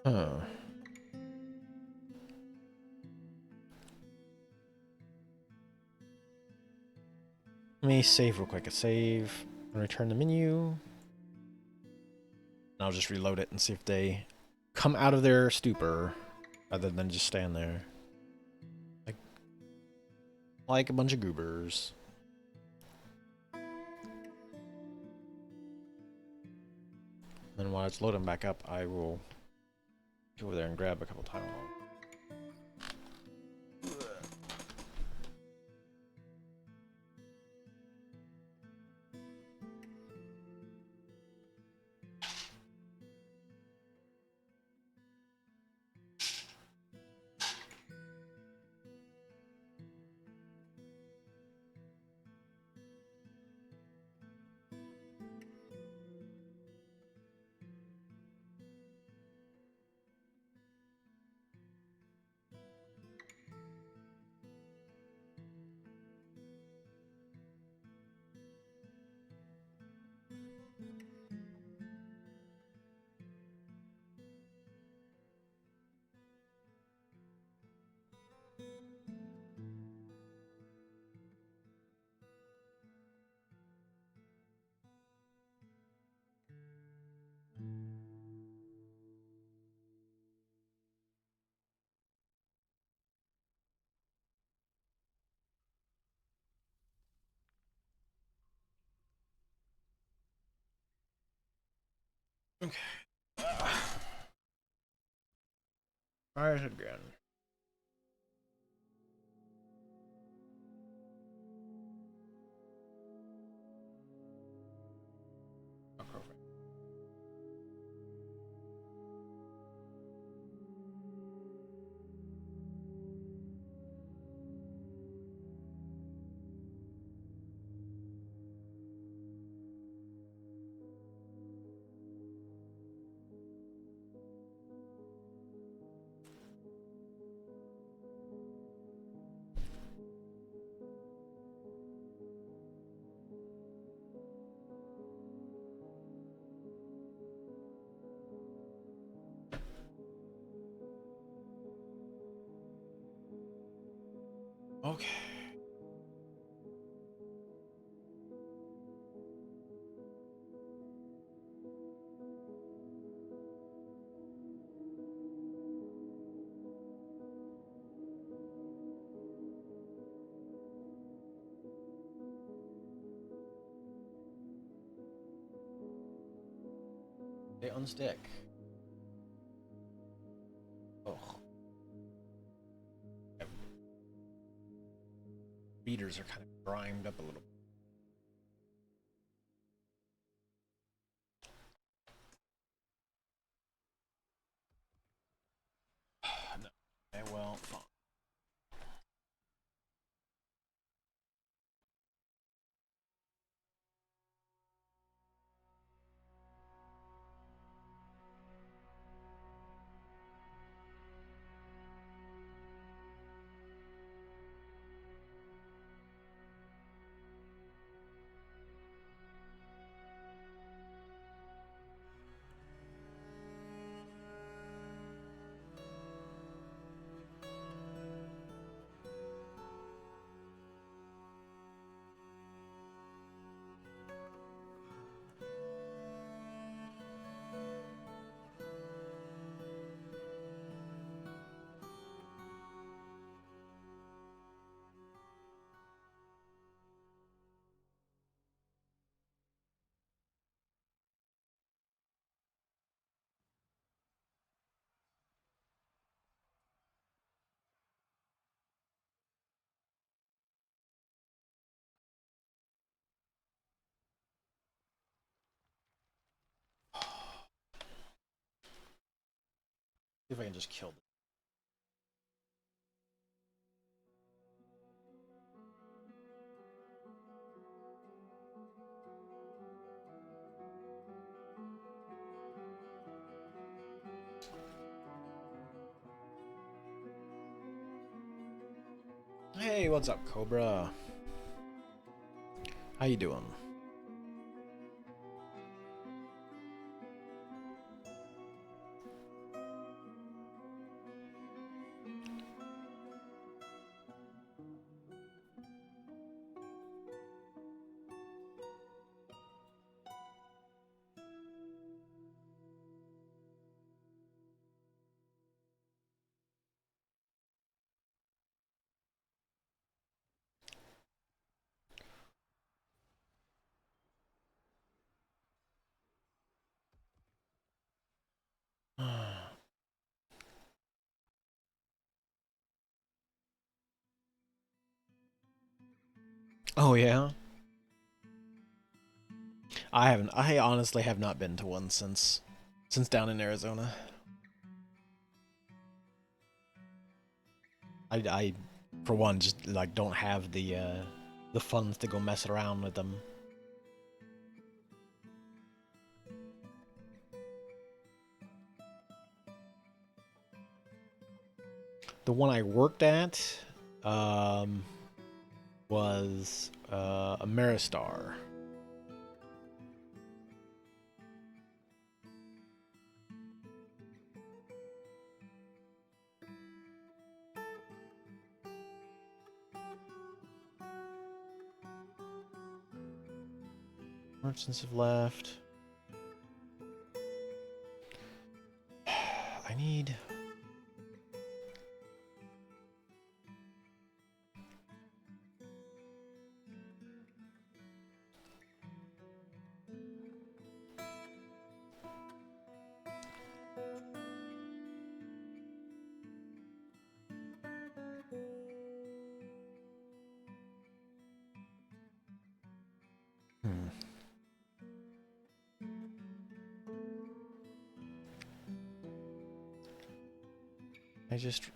Huh. Let me save real quick. A save and return the menu. I'll just reload it and see if they come out of their stupor rather than just stand there. Like a bunch of goobers. Then while it's loading back up, I will go over there and grab a couple Tylenol. Okay. Try it again. Oh, perfect. Okay. They unstick. Oh. Beaters are kind of grimed up a little. No. Okay, well, fine. See if I can just kill them. Hey, what's up, Cobra? How you doing? Oh yeah. I haven't. I honestly have not been to one since down in Arizona. I for one just like don't have the funds to go mess around with them. The one I worked at um, was Ameristar. Merchants have left. I need. Hmm. I just.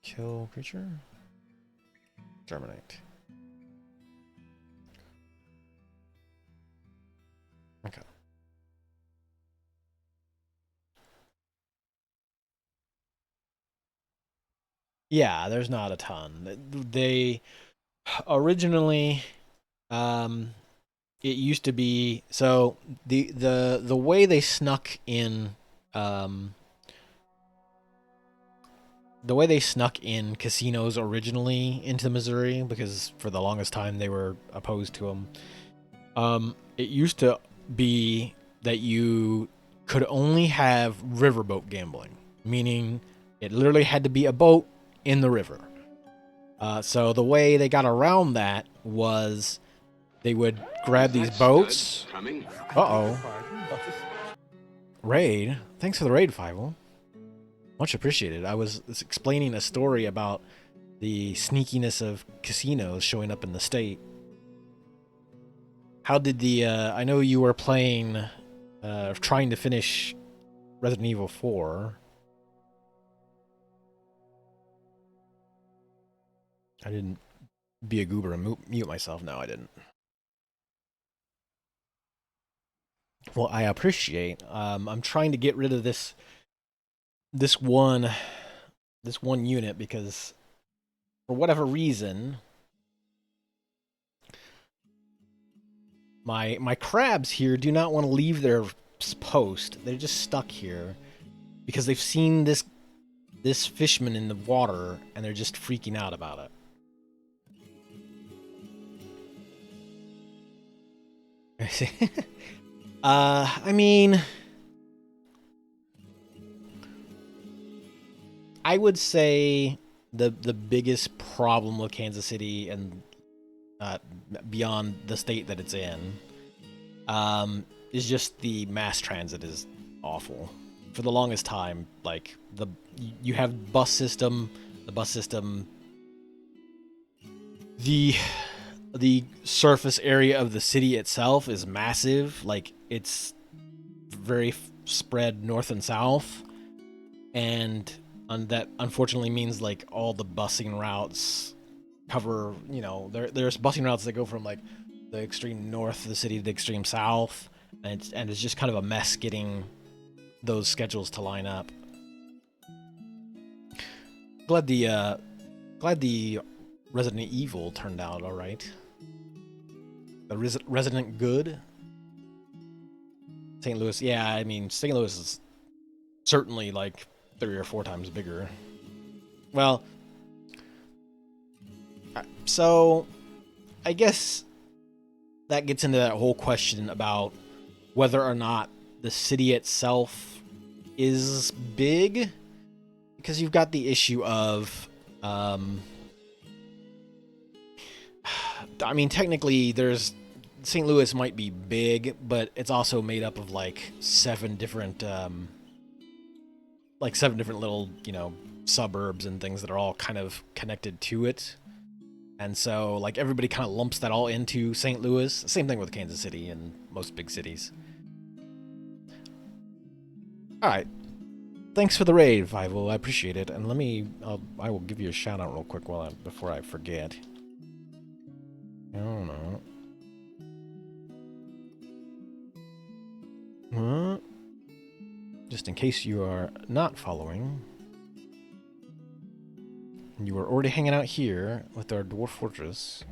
Kill creature? Germinate. Okay. Yeah, there's not a ton. They originally, um, it used to be so the way they snuck in, um, the way they snuck in casinos originally into Missouri, because for the longest time they were opposed to them. It used to be that you could only have riverboat gambling, meaning it literally had to be a boat in the river. So the way they got around that was they would grab these boats. Uh oh. Raid. Thanks for the raid, Fivel. Much appreciated. I was explaining a story about the sneakiness of casinos showing up in the state. How did the I know you were playing trying to finish Resident Evil 4. I didn't be a goober and mute myself. No, I didn't. Well, I appreciate. I'm trying to get rid of this one this one unit because for whatever reason my crabs here do not want to leave their post. They're just stuck here because they've seen this fishman in the water and they're just freaking out about it. I mean, I would say the biggest problem with Kansas City and beyond the state that it's in, is just the mass transit is awful. For the longest time, like you have bus system, the bus system, the the surface area of the city itself is massive. Like it's very spread north and south, and that unfortunately means like all the busing routes cover. There's busing routes that go from like the extreme north of the city to the extreme south, and it's just kind of a mess getting those schedules to line up. Glad the Resident Evil turned out all right. The Resident Good. St. Louis, yeah, I mean St. Louis is certainly like 3 or 4 times bigger. Well, so I guess that gets into that whole question about whether or not the city itself is big, because you've got the issue of, I mean, technically, there's St. Louis might be big, but it's also made up of like 7 different like 7 different little, suburbs and things that are all kind of connected to it. And so, like, everybody kind of lumps that all into St. Louis. Same thing with Kansas City and most big cities. All right. Thanks for the raid, Vival. I appreciate it. And I will give you a shout out real quick before I forget. I don't know. Huh? Just in case you are not following, you are already hanging out here with our Dwarf Fortress.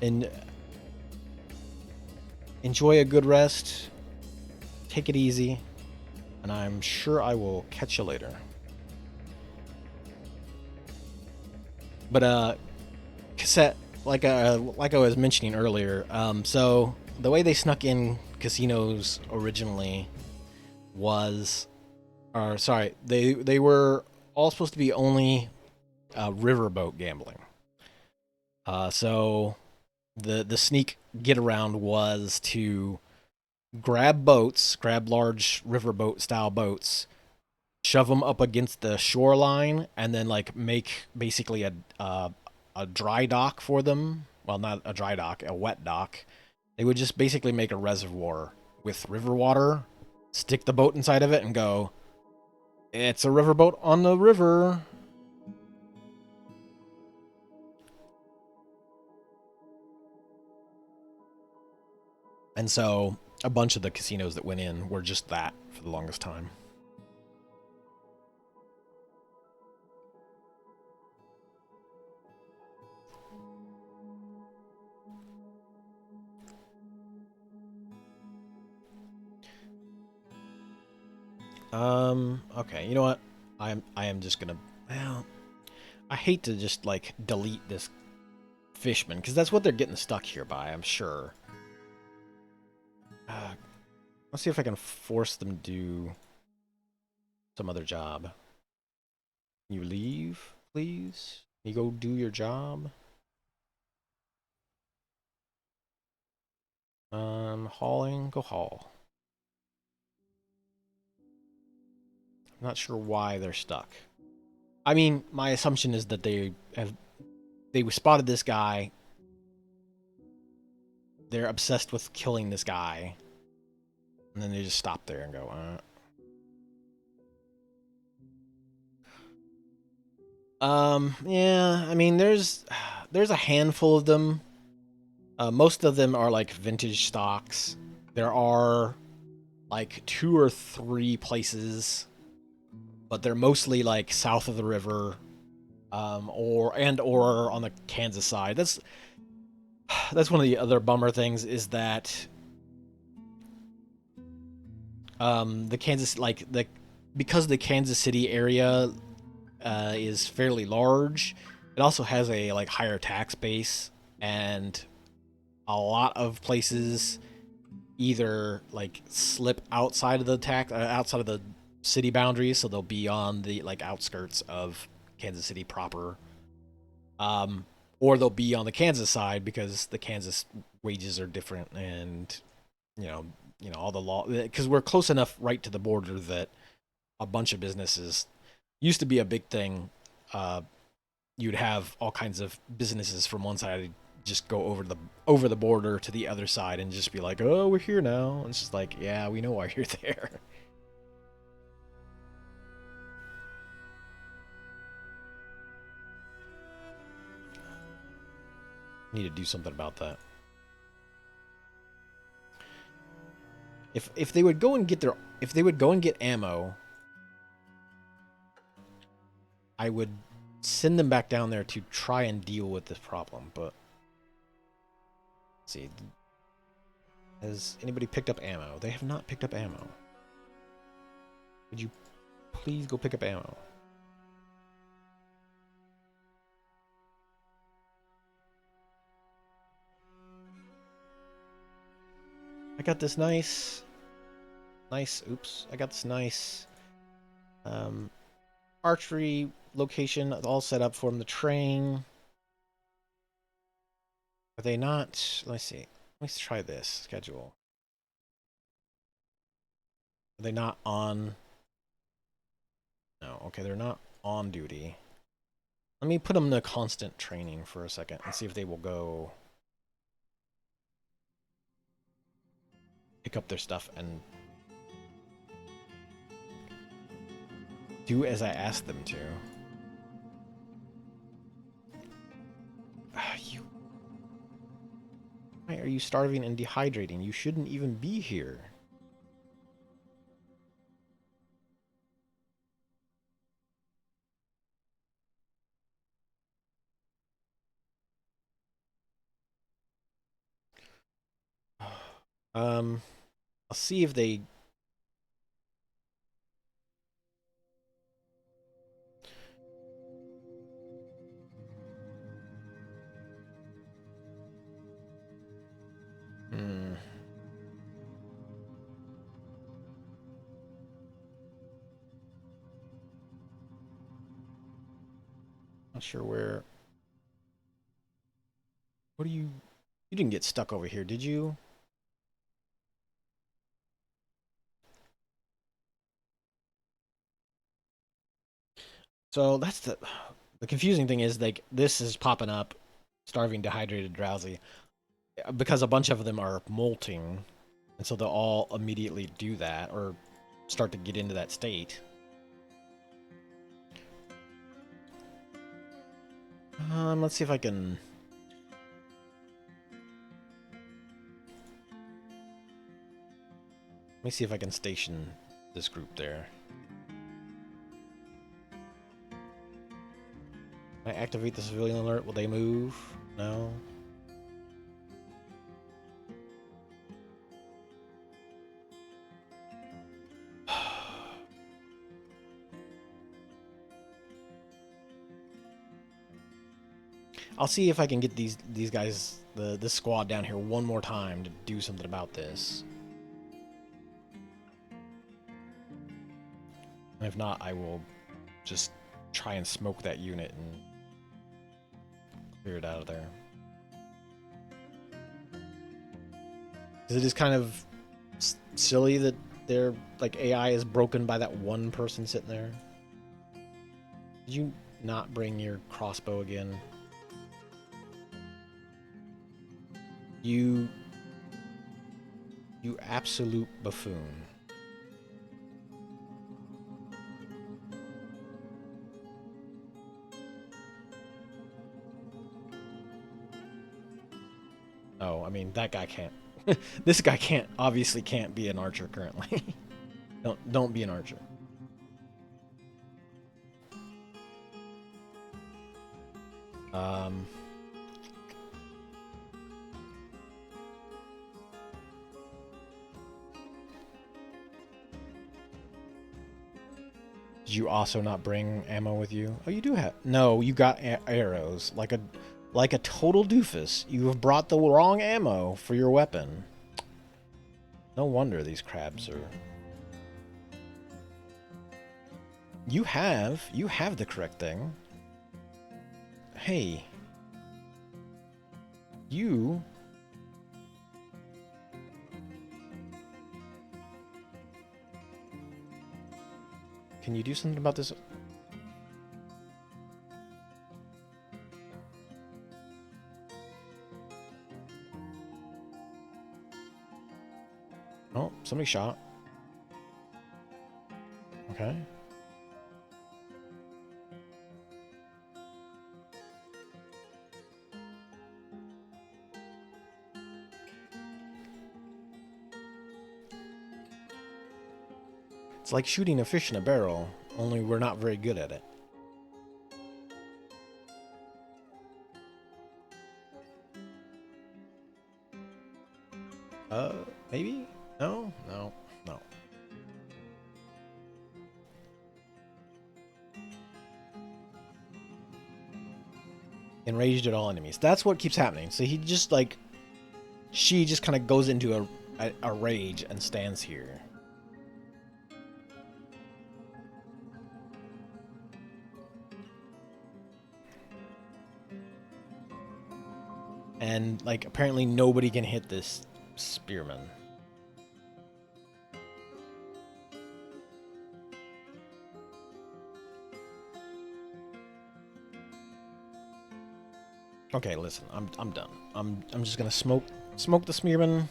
And enjoy a good rest. Take it easy. And I'm sure I will catch you later. But, Cassette, like I was mentioning earlier, so the way they snuck in casinos originally was, or sorry, they were all supposed to be only riverboat gambling. So the sneak get around was to grab large riverboat style boats, shove them up against the shoreline, and then like make basically a dry dock for them. Well, not a dry dock, a wet dock. They would just basically make a reservoir with river water, stick the boat inside of it, and go, it's a riverboat on the river. And so a bunch of the casinos that went in were just that for the longest time. Okay, you know what? I am just gonna, well, I hate to just like delete this fishman because that's what they're getting stuck here by, I'm sure. Let's see if I can force them to do some other job. Can you leave, please? Can you go do your job? Hauling, go haul. I'm not sure why they're stuck. I mean, my assumption is that they spotted this guy. They're obsessed with killing this guy, and then they just stop there and go, Yeah, I mean, there's a handful of them. Most of them are like vintage stocks. There are like 2 or 3 places, but they're mostly like south of the river, or on the Kansas side. That's one of the other bummer things is that the Kansas like the because the Kansas City area is fairly large. It also has a like higher tax base, and a lot of places either like slip outside of outside of the city boundaries, so they'll be on the like outskirts of Kansas City proper, or they'll be on the Kansas side because the Kansas wages are different, and you know, all the law, because we're close enough right to the border that a bunch of businesses used to be a big thing. You'd have all kinds of businesses from one side just go over the border to the other side and just be like, "Oh, we're here now." And it's just like, "Yeah, we know why you're there." Need to do something about that. If they would go and get ammo, I would send them back down there to try and deal with this problem. But let's see, has anybody picked up ammo? They have not picked up ammo. Would you please go pick up ammo? I got this nice, oops, I got this nice, archery location all set up for them to train. Are they not? Let's see. Let's try this schedule. They're not on. No, okay, they're not on duty. Let me put them to constant training for a second and see if they will go pick up their stuff and do as I asked them to. You. Why are you starving and dehydrating? You shouldn't even be here. I'll see if they. Hmm. Not sure where. What do you? You didn't get stuck over here, did you? So that's the confusing thing is like this is popping up, starving, dehydrated, drowsy, because a bunch of them are molting, and so they'll all immediately do that or start to get into that state. Let's see if I can. Let me see if I can station this group there. I activate the civilian alert. Will they move? No. I'll see if I can get these guys, this squad down here one more time to do something about this. And if not, I will just try and smoke that unit and clear it out of there. Because it is kind of silly that their like AI is broken by that one person sitting there. Did you not bring your crossbow again? You absolute buffoon. Oh, I mean that guy can't. This guy obviously can't be an archer currently. Don't be an archer. Um Did you also not bring ammo with you? Oh, you do have. No, you got arrows. Like a total doofus. You have brought the wrong ammo for your weapon. No wonder these crabs are. You have the correct thing. Hey. You. Can you do something about this? Oh, somebody shot. Okay. It's like shooting a fish in a barrel, only we're not very good at it. Maybe? No? No. No. Enraged at all enemies. That's what keeps happening. So he just like... She just kind of goes into a rage and stands here. And like apparently nobody can hit this spearman. Okay, listen, I'm done. I'm just gonna smoke the Smearman.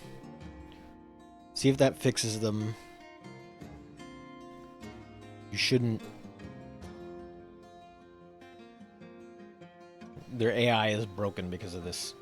See if that fixes them. You shouldn't. Their AI is broken because of this.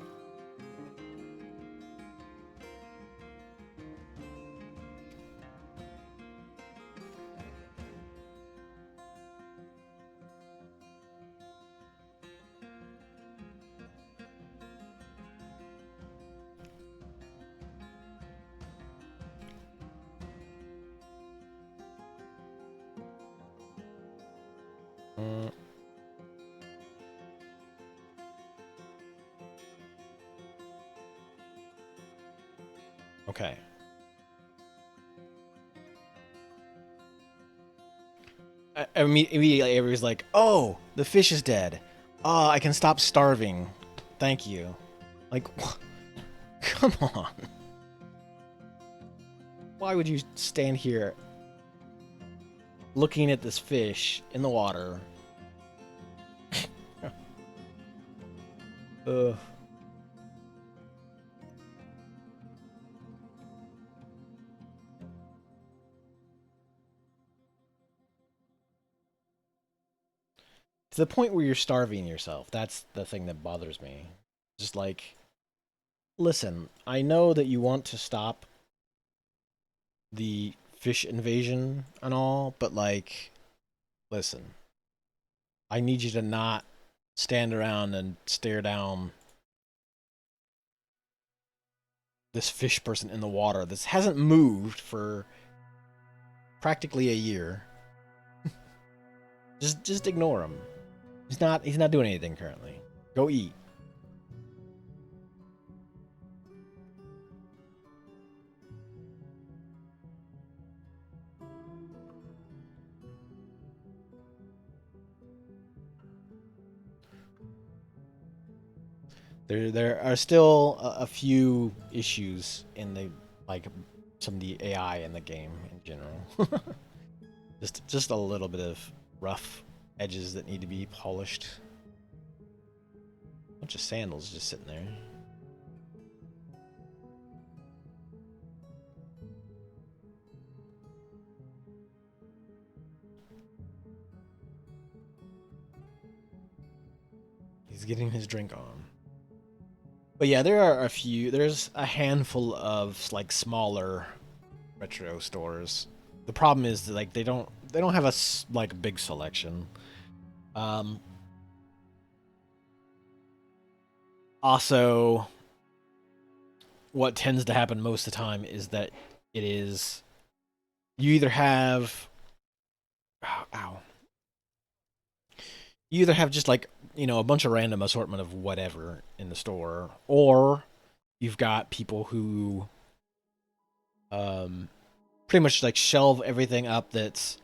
Okay. Immediately, everybody's like, "Oh, the fish is dead. Oh, I can stop starving. Thank you." Like, come on. Why would you stand here looking at this fish in the water? Ugh. To the point where you're starving yourself. That's the thing that bothers me. Just like, listen, I know that you want to stop the fish invasion and all, but like, listen, I need you to not stand around and stare down this fish person in the water. This hasn't moved for practically a year. Just ignore him. He's not doing anything currently. Go eat. There are still a few issues in the like some of the AI in the game in general. Just a little bit of rough edges that need to be polished. Bunch of sandals just sitting there. He's getting his drink on. But yeah, there are a few. There's a handful of like smaller retro stores. The problem is that, like they don't have a like big selection. Um, Also, what tends to happen most of the time is that it is you either have ow, you either have just like a bunch of random assortment of whatever in the store, or you've got people who pretty much like shelve everything up that's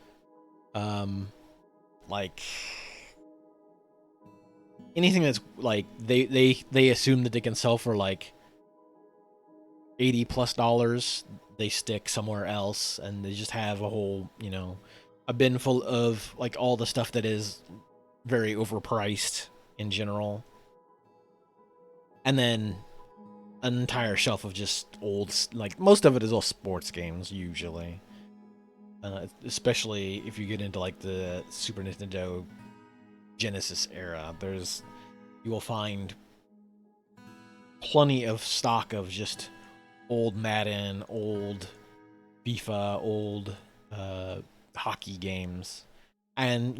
like anything that's like they assume that they can sell for like $80+ they stick somewhere else, and they just have a whole a bin full of like all the stuff that is very overpriced in general, and then an entire shelf of just old, like most of it is all sports games usually, especially if you get into like the Super Nintendo Genesis era. You will find plenty of stock of just old Madden, old FIFA, old hockey games. And,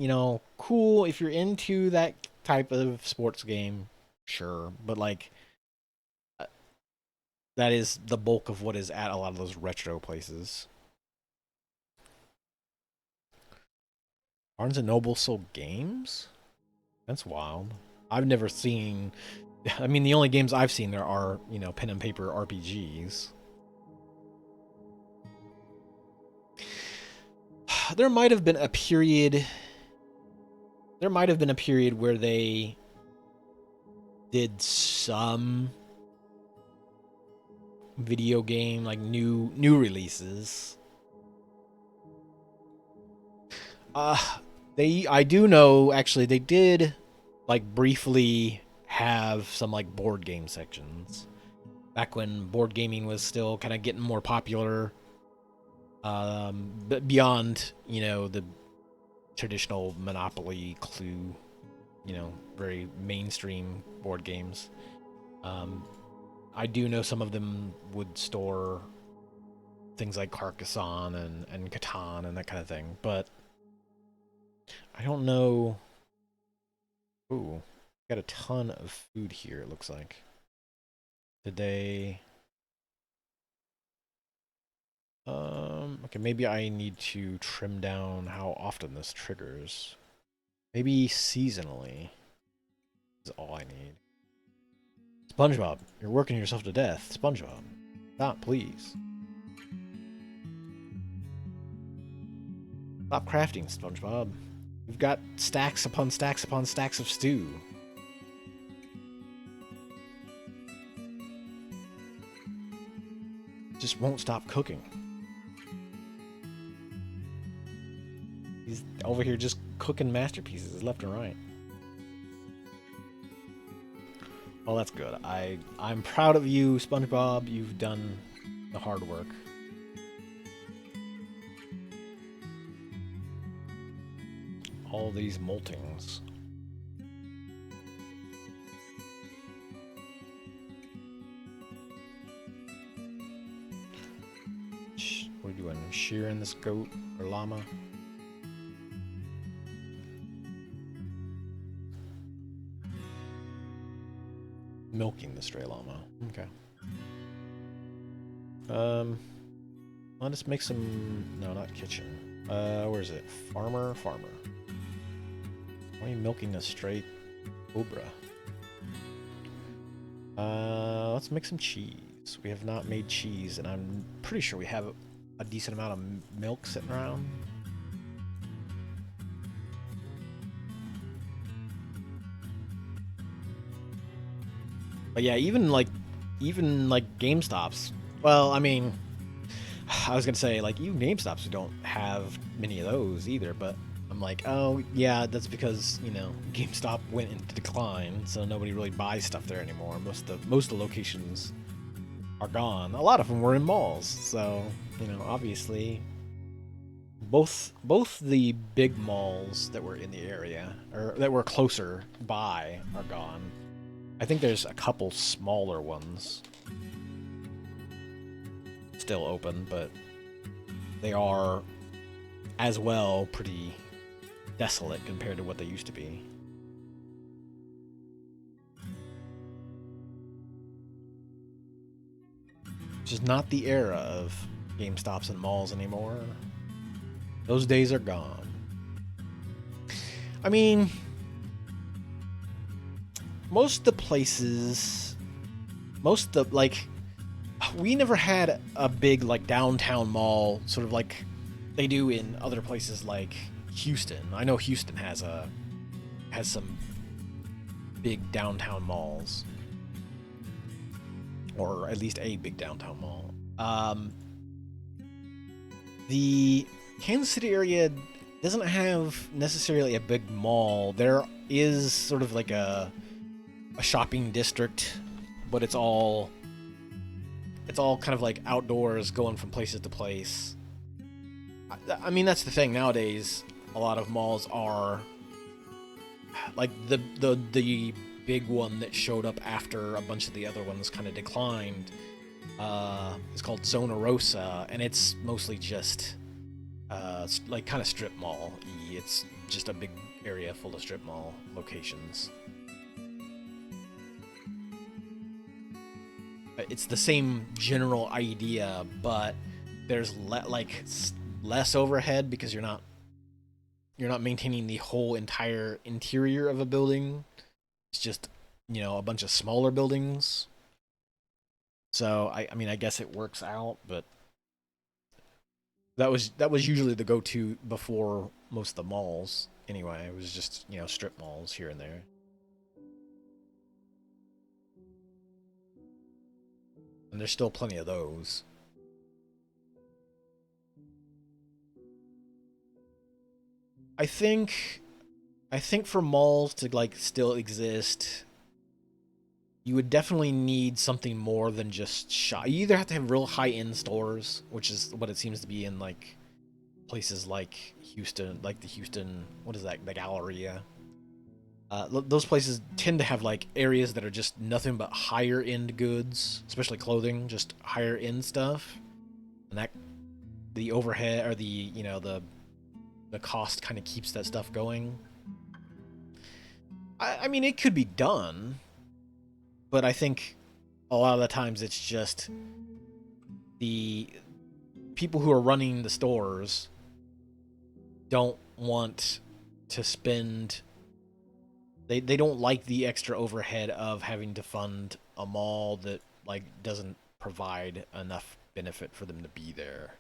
cool if you're into that type of sports game, sure. But, like, that is the bulk of what is at a lot of those retro places. Barnes and Noble sold games? That's wild. I've never seen. I mean, the only games I've seen there are, pen and paper RPGs. There might have been a period. There might have been a period where they did some video game, like new releases. I do know actually they did like briefly have some like board game sections. Back when board gaming was still kind of getting more popular, but beyond, you know, the traditional Monopoly, Clue, you know, very mainstream board games. Um, I do know some of them would store things like Carcassonne and Catan and that kind of thing, but I don't know. Ooh, got a ton of food here, it looks like. Did they... okay, maybe I need to trim down how often this triggers. Maybe seasonally is all I need. SpongeBob, you're working yourself to death. SpongeBob, stop, please. Stop crafting, SpongeBob. You've got stacks upon stacks upon stacks of stew. Just won't stop cooking. He's over here just cooking masterpieces left and right. Well, that's good. I'm proud of you, SpongeBob. You've done the hard work. All these moltings. What are you doing? Shearing this goat or llama? Milking the stray llama. Okay. I'll just make some... No, not kitchen. Where is it? Farmer? Farmer. Why are you milking a stray cobra? Let's make some cheese. We have not made cheese, and I'm pretty sure we have a decent amount of milk sitting around. But yeah, even like GameStops. Well, I mean, I was gonna say like even GameStops don't have many of those either. But I'm like, oh yeah, that's because you know GameStop went into decline, so nobody really buys stuff there anymore. Most of the locations are gone. A lot of them were in malls, so you know obviously both the big malls that were in the area or that were closer by are gone. I think there's a couple smaller ones still open, but they are as well pretty desolate compared to what they used to be. Which is not the era of GameStops and malls anymore. Those days are gone. I mean, most of the places, like, we never had a big, like, downtown mall, sort of like they do in other places like Houston. I know Houston has some big downtown malls. Or at least a big downtown mall. The Kansas City area doesn't have necessarily a big mall. There is sort of like a shopping district, but it's all kind of like outdoors, going from places to place. I mean, that's the thing nowadays. A lot of malls are like the big one that showed up after a bunch of the other ones kind of declined. It's called Zona Rosa, and it's mostly just like kind of strip mall. It's just a big area full of strip mall locations. It's the same general idea, but there's less overhead because you're not maintaining the whole entire interior of a building. It's just, you know, a bunch of smaller buildings. So I mean, I guess it works out, but that was usually the go-to before most of the malls. Anyway, it was just, you know, strip malls here and there. And there's still plenty of those. I think for malls to like still exist, you would definitely need something more than just shop. You either have to have real high-end stores, which is what it seems to be in like places like Houston, like the Houston, what is that, the Galleria. Those places tend to have like areas that are just nothing but higher end goods, especially clothing, just higher end stuff, and that the overhead or the the cost kind of keeps that stuff going. I mean, it could be done, but I think a lot of the times it's just the people who are running the stores don't want to spend. They don't like the extra overhead of having to fund a mall that like doesn't provide enough benefit for them to be there.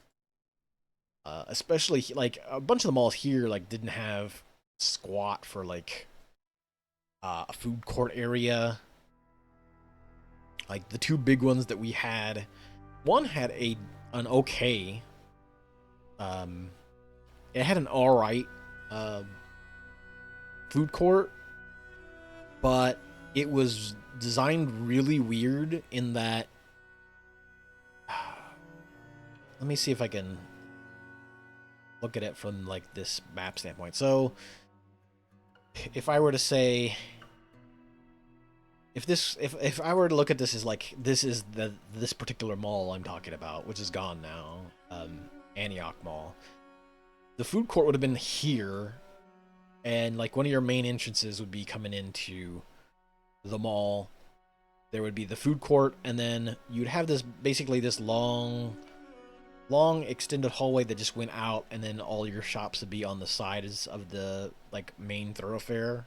Especially like a bunch of the malls here like didn't have squat for like a food court area. Like the two big ones that we had, one had an okay, um, it had an all right uh, food court, but it was designed really weird in that. Let me see if I can look at it from like this map standpoint. So, if I were to say, if I were to look at this as like this is this particular mall I'm talking about, which is gone now, Antioch Mall, the food court would have been here, and like one of your main entrances would be coming into the mall. There would be the food court, and then you'd have this basically this long extended hallway that just went out, and then all your shops would be on the sides of the like main thoroughfare.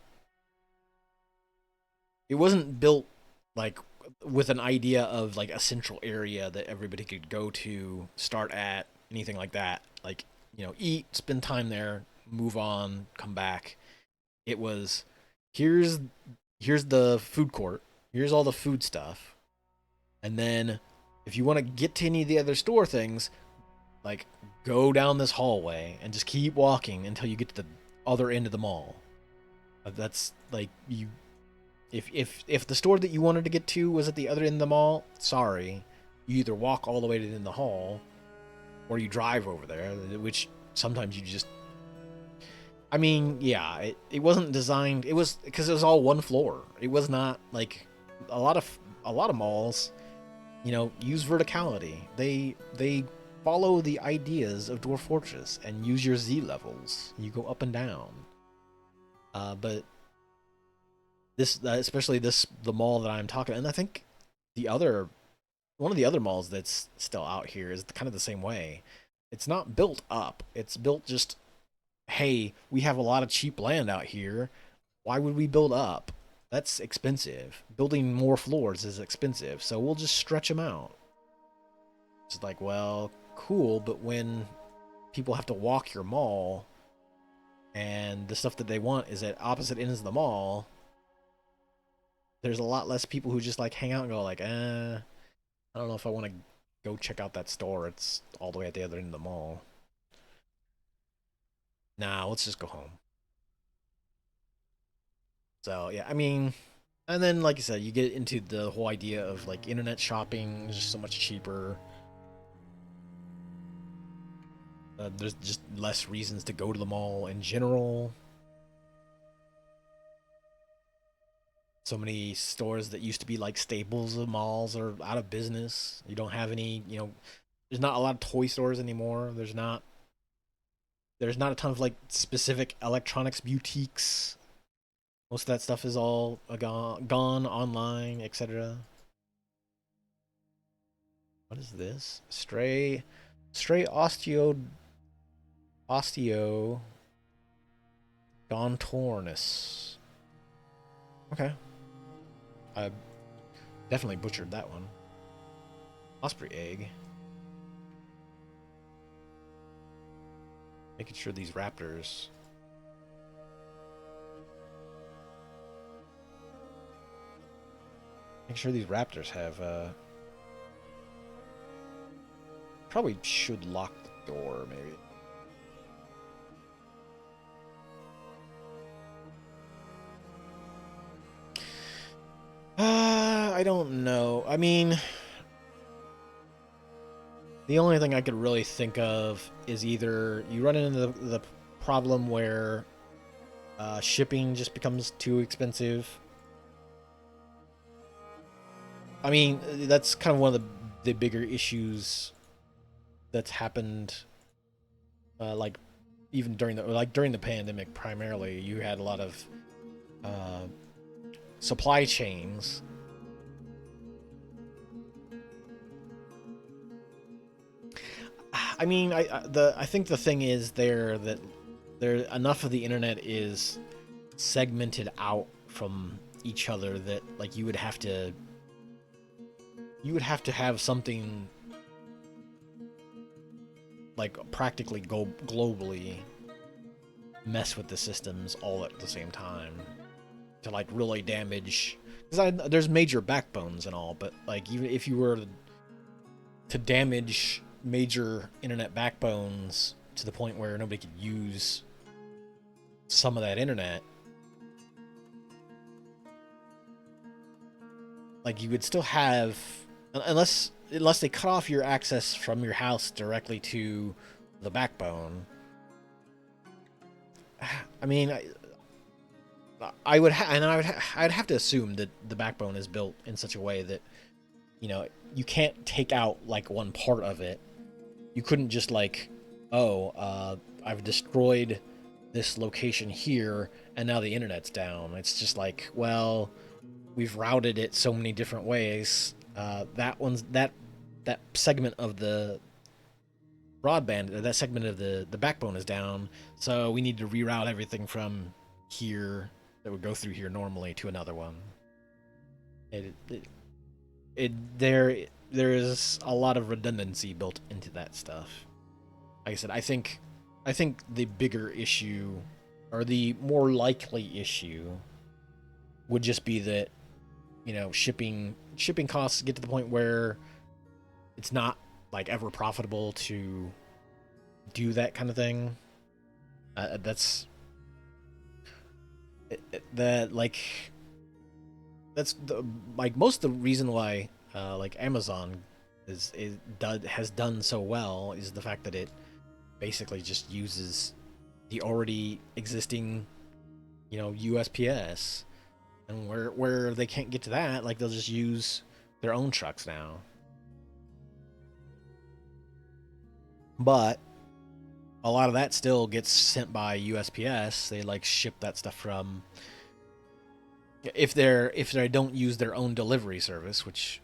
It wasn't built like with an idea of like a central area that everybody could go to, start at, anything like that. Like, eat, spend time there, move on, come back. It was here's here's the food court, here's all the food stuff, and then if you want to get to any of the other store things, like go down this hallway and just keep walking until you get to the other end of the mall. That's like you if the store that you wanted to get to was at the other end of the mall, sorry, you either walk all the way to the end of the hall or you drive over there, which sometimes you just. I mean, yeah, it wasn't designed. It was because it was all one floor. It was not like a lot of malls, use verticality. They follow the ideas of Dwarf Fortress and use your Z levels. You go up and down. But this, especially the mall that I'm talking, and I think one of the other malls that's still out here is kind of the same way. It's not built up. It's built just, hey, we have a lot of cheap land out here. Why would we build up? That's expensive. Building more floors is expensive, so we'll just stretch them out. It's like, well, cool, but when people have to walk your mall and the stuff that they want is at opposite ends of the mall, there's a lot less people who just like hang out and go like, I don't know if I want to go check out that store. It's all the way at the other end of the mall. Nah, let's just go home. So yeah, I mean, and then like I said, you get into the whole idea of like internet shopping is just so much cheaper. There's just less reasons to go to the mall in general. So many stores that used to be like staples of malls are out of business. You don't have any, there's not a lot of toy stores anymore. There's not a ton of like specific electronics boutiques. Most of that stuff is all gone online, etc. What is this? Stray osteo gontornis. Okay. I definitely butchered that one. Osprey egg. Making sure these raptors. Make sure these raptors have. Probably should lock the door, maybe. I don't know. I mean, the only thing I could really think of is either you run into the problem where shipping just becomes too expensive. I mean, that's kind of one of the bigger issues that's happened, like even during the pandemic. Primarily, you had a lot of uh, supply chains. I mean, I think the thing is that there enough of the internet is segmented out from each other that like you would have to have something like practically go globally mess with the systems all at the same time to like really damage, because there's major backbones and all, but like even if you were to damage major internet backbones to the point where nobody could use some of that internet, like you would still have, unless they cut off your access from your house directly to the backbone. I mean, I would and I'd have to assume that the backbone is built in such a way that you can't take out like one part of it. You couldn't just like, oh, I've destroyed this location here and now the internet's down. It's just like, well, we've routed it so many different ways. That segment of the broadband, that segment of the backbone is down, so we need to reroute everything from here that would go through here normally to another one. There is a lot of redundancy built into that stuff. Like I said, I think the bigger issue, or the more likely issue, would just be that shipping costs get to the point where it's not like ever profitable to do that kind of thing. That's that like that's the like most of the reason why like Amazon has done so well is the fact that it basically just uses the already existing USPS, and where they can't get to that, like they'll just use their own trucks now. But a lot of that still gets sent by USPS. They like ship that stuff from, if they don't use their own delivery service, which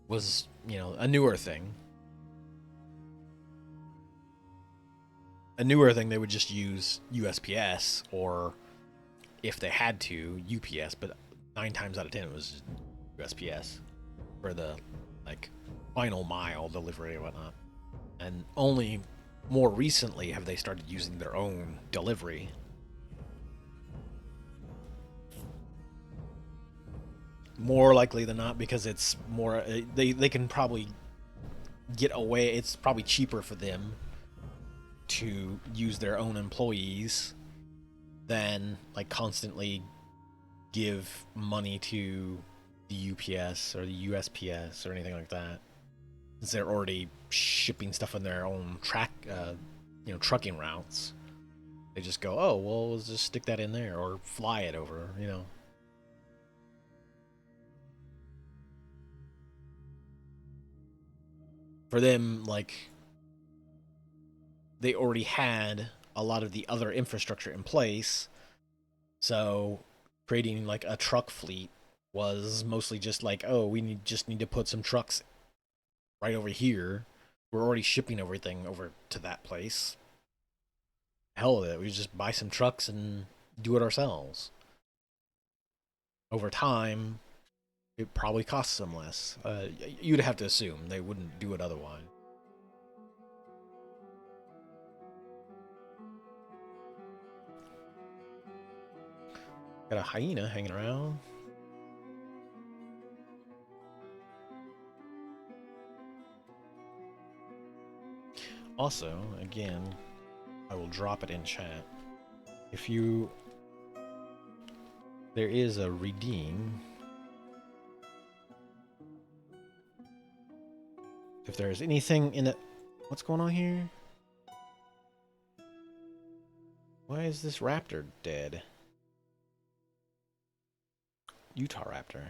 was a newer thing. A newer thing, they would just use USPS, or if they had to, UPS. But 9 times out of 10, it was USPS for the like final mile delivery and whatnot. And only more recently have they started using their own delivery. More likely than not, because it's more, they can probably get away. It's probably cheaper for them to use their own employees than like constantly give money to the UPS or the USPS or anything like that, since they're already shipping stuff on their own trucking routes. They just go, oh well, let's just stick that in there or fly it over. For them, like, they already had a lot of the other infrastructure in place, so creating like a truck fleet was mostly just like, oh, we just need to put some trucks right over here. We're already shipping everything over to that place. Hell with it. We just buy some trucks and do it ourselves. Over time, it probably costs them less. You'd have to assume they wouldn't do it otherwise. Got a hyena hanging around. Also, again, I will drop it in chat. If you... There is a redeem if there's anything in it. What's going on here? Why is this raptor dead? Utah raptor.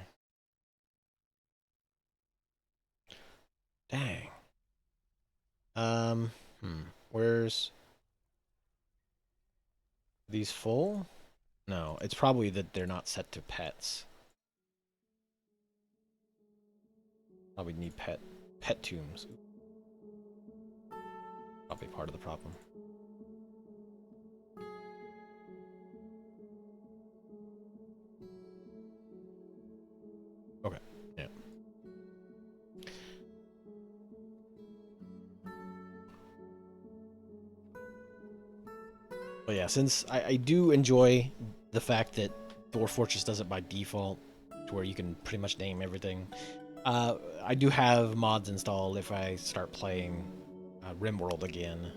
Dang. Where's these full? No, it's probably that they're not set to pets. Probably need pet tombs. Probably part of the problem. Okay, yeah. But yeah, since I do enjoy the fact that Dwarf Fortress does it by default, to where you can pretty much name everything. I do have mods installed if I start playing RimWorld again.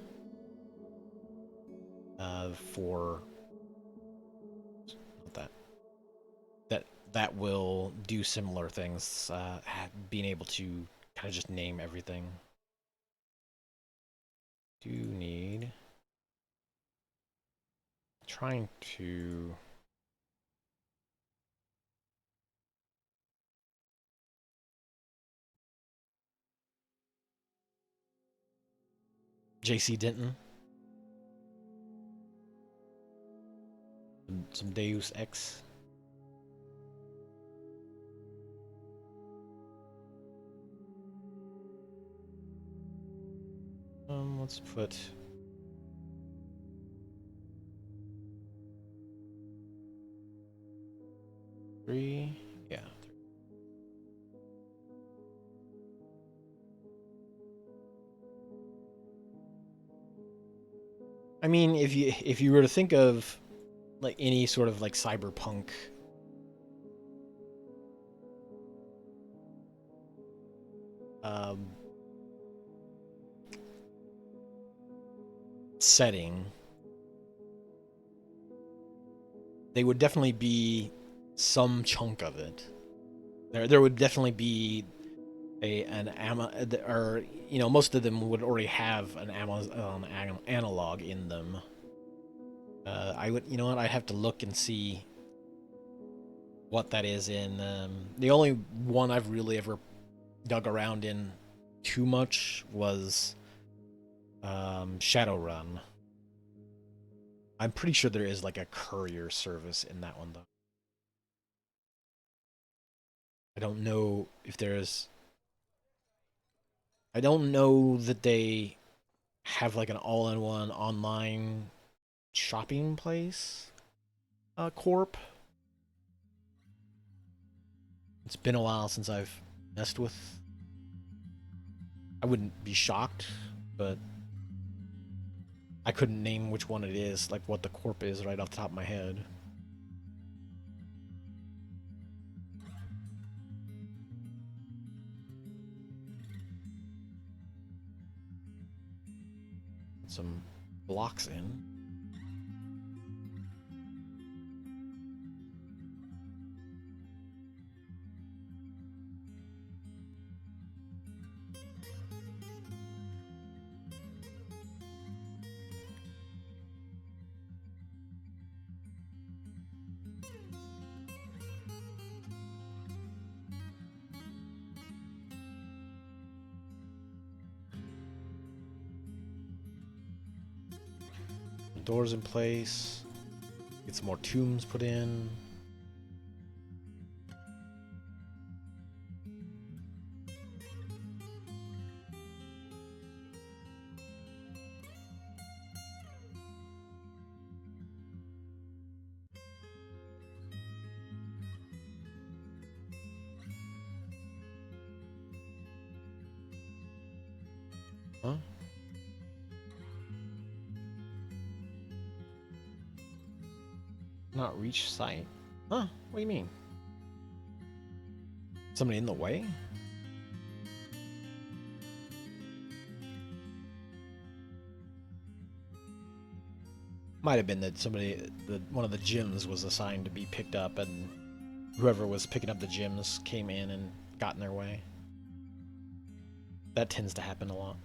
For not that will do similar things. Being able to kind of just name everything. Do need trying to. JC Denton. Some Deus Ex. Let's put. Three. Yeah. I mean, if you were to think of like any sort of like cyberpunk setting, they would definitely be some chunk of it. There would definitely be an or most of them would already have an Amazon analog in them. I would, you know what? I'd have to look and see what that is in. The only one I've really ever dug around in too much was Shadowrun. I'm pretty sure there is like a courier service in that one though. I don't know if there's. I don't know that they have like an all-in-one online shopping place. Corp. It's been a while since I've messed with. I wouldn't be shocked, but I couldn't name which one it is, like what the corp is right off the top of my head. Some blocks in. Doors in place. Get some more tombs put in. Huh? Not reach site. Huh? What do you mean? Somebody in the way? Might have been that one of the gyms was assigned to be picked up, and whoever was picking up the gyms came in and got in their way. That tends to happen a lot.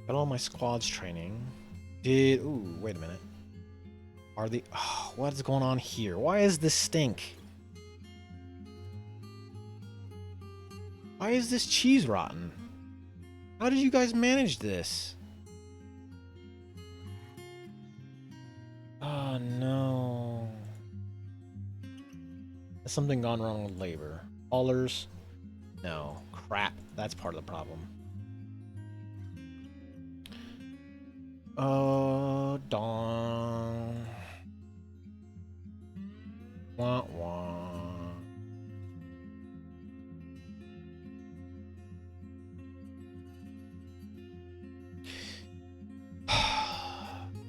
Got all my squads training. Ooh, wait a minute. Are the... Oh, what is going on here? Why is this stink? Why is this cheese rotten? How did you guys manage this? Oh, no. Has something gone wrong with labor? Haulers? No. Crap. That's part of the problem. Darn. Wah, wah.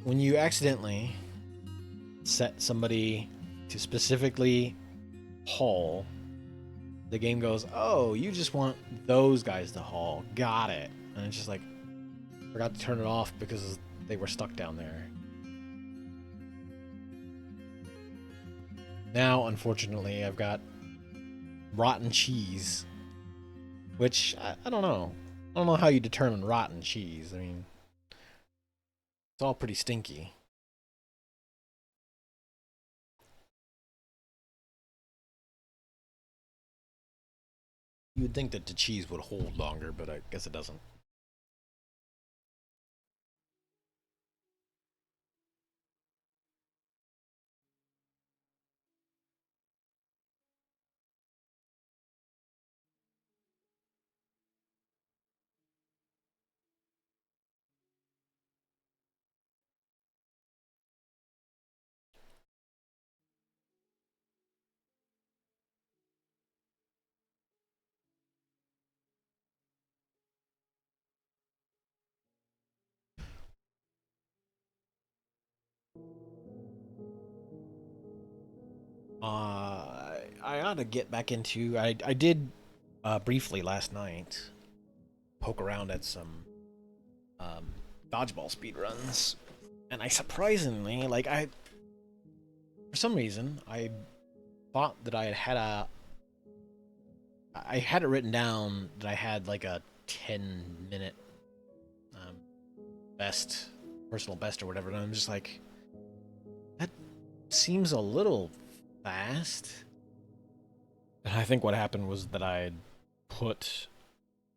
When you accidentally set somebody to specifically haul, the game goes, oh, you just want those guys to haul. Got it. And it's just like, forgot to turn it off because they were stuck down there. Now, unfortunately, I've got rotten cheese, which I don't know. I don't know how you determine rotten cheese. I mean, it's all pretty stinky. You would think that the cheese would hold longer, but I guess it doesn't. I ought to get back into. I did briefly last night poke around at some um, dodgeball speed runs, and I surprisingly for some reason I thought that I had it written down that I had like a 10-minute um, personal best or whatever, and I'm just like, that seems a little fast. And I think what happened was that I'd put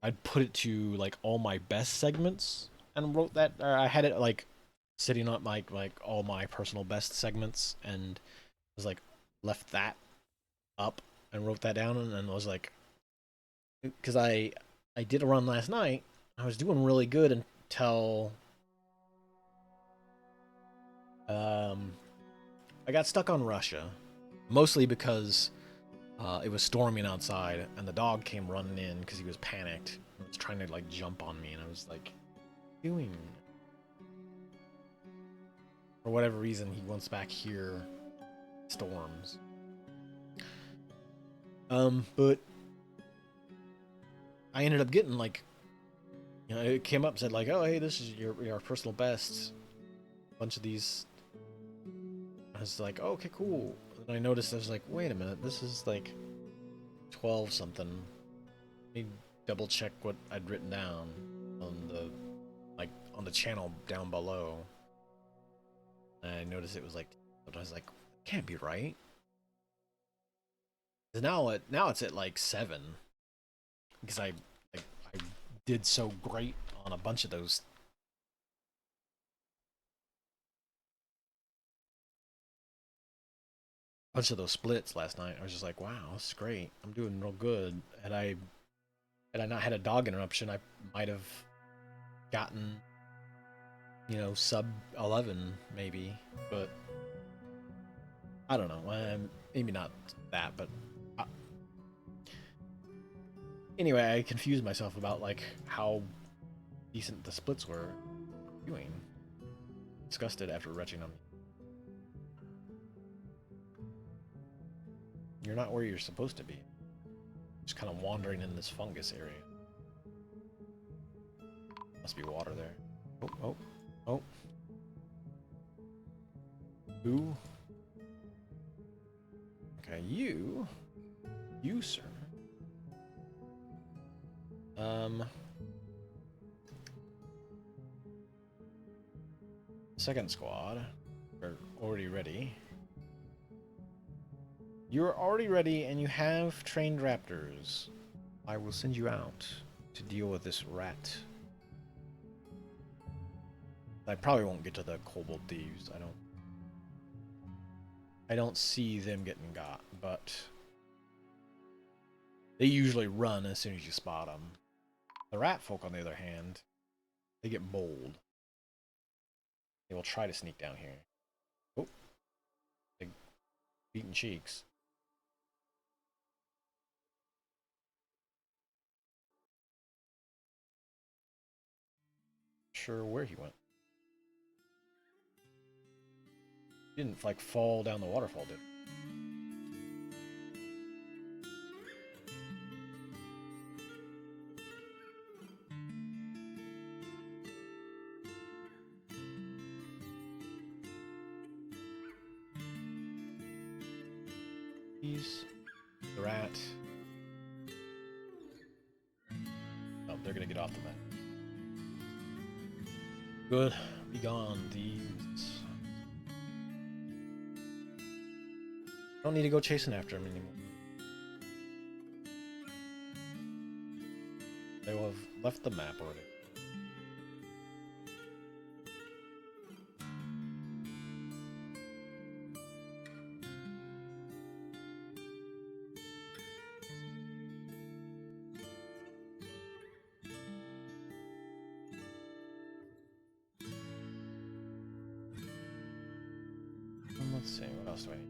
it to like all my best segments and wrote that, or I had it like sitting on like all my personal best segments, and was like left that up and wrote that down, and then was like, because I did a run last night. I was doing really good until um I got stuck on Russia, mostly because it was storming outside, and the dog came running in because he was panicked and was trying to like jump on me, and I was like, doing for whatever reason he wants back here. Storms. But I ended up getting like, it came up, said like, oh hey, this is your personal best. A bunch of these. I was like, oh, okay, cool. And I noticed, I was like, wait a minute, this is like 12 something. Let me double check what I'd written down on the channel down below. And I noticed it was like, but I was like, can't be right. Now it's at like 7 because I did so great on a bunch of those splits last night. I was just like, wow, this is great. I'm doing real good. Had I not had a dog interruption, I might have gotten, you know, sub 11 maybe, but I don't know. Maybe not that, but uh, anyway, I confused myself about like how decent the splits were doing. Disgusted after retching them. You're not where you're supposed to be. Just kind of wandering in this fungus area. Must be water there. Oh, oh, oh. Who? Okay, you, sir. Second squad are already ready. You're already ready, and you have trained raptors. I will send you out to deal with this rat. I probably won't get to the kobold thieves. I don't see them getting got, but they usually run as soon as you spot them. The rat folk, on the other hand, they get bold. They will try to sneak down here. Oh, big beaten cheeks. Sure where he went. He didn't like fall down the waterfall, did he? He's the rat. Oh, they're gonna get off the map. Good. Be gone, thieves. Don't need to go chasing after him anymore. They will have left the map already. Let's see, what else do I need?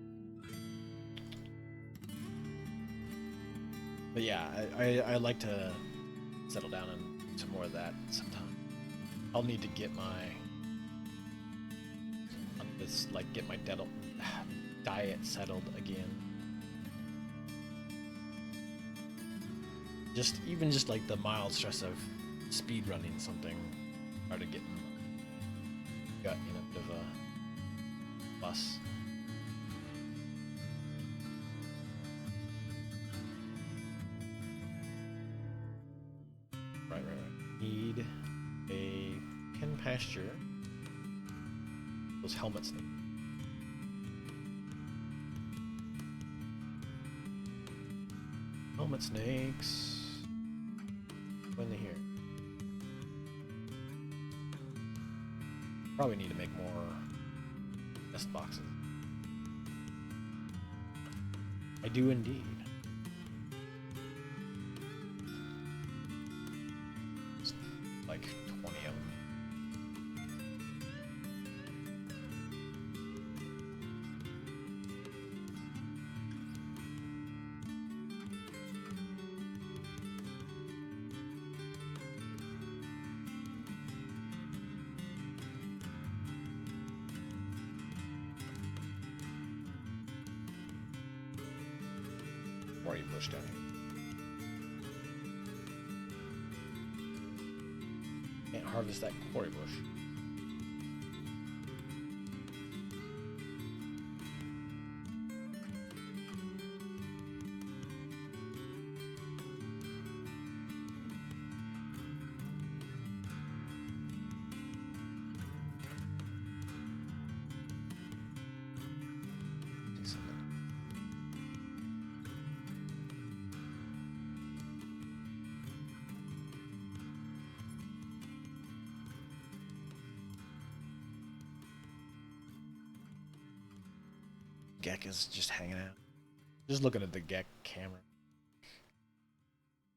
But yeah, I like to settle down and some more of that sometime. I'll need to get my get my diet settled again. Even just like the mild stress of speed running something started getting gut in a bit of a bus. Right. Need a pin pasture. Those helmets need. Helmet snakes. When they're here. Probably need to make more nest boxes. I do indeed. Just like 20 of them. Quarry bush down here. Can't harvest that quarry bush. Gek is just hanging out. Just looking at the Gek camera.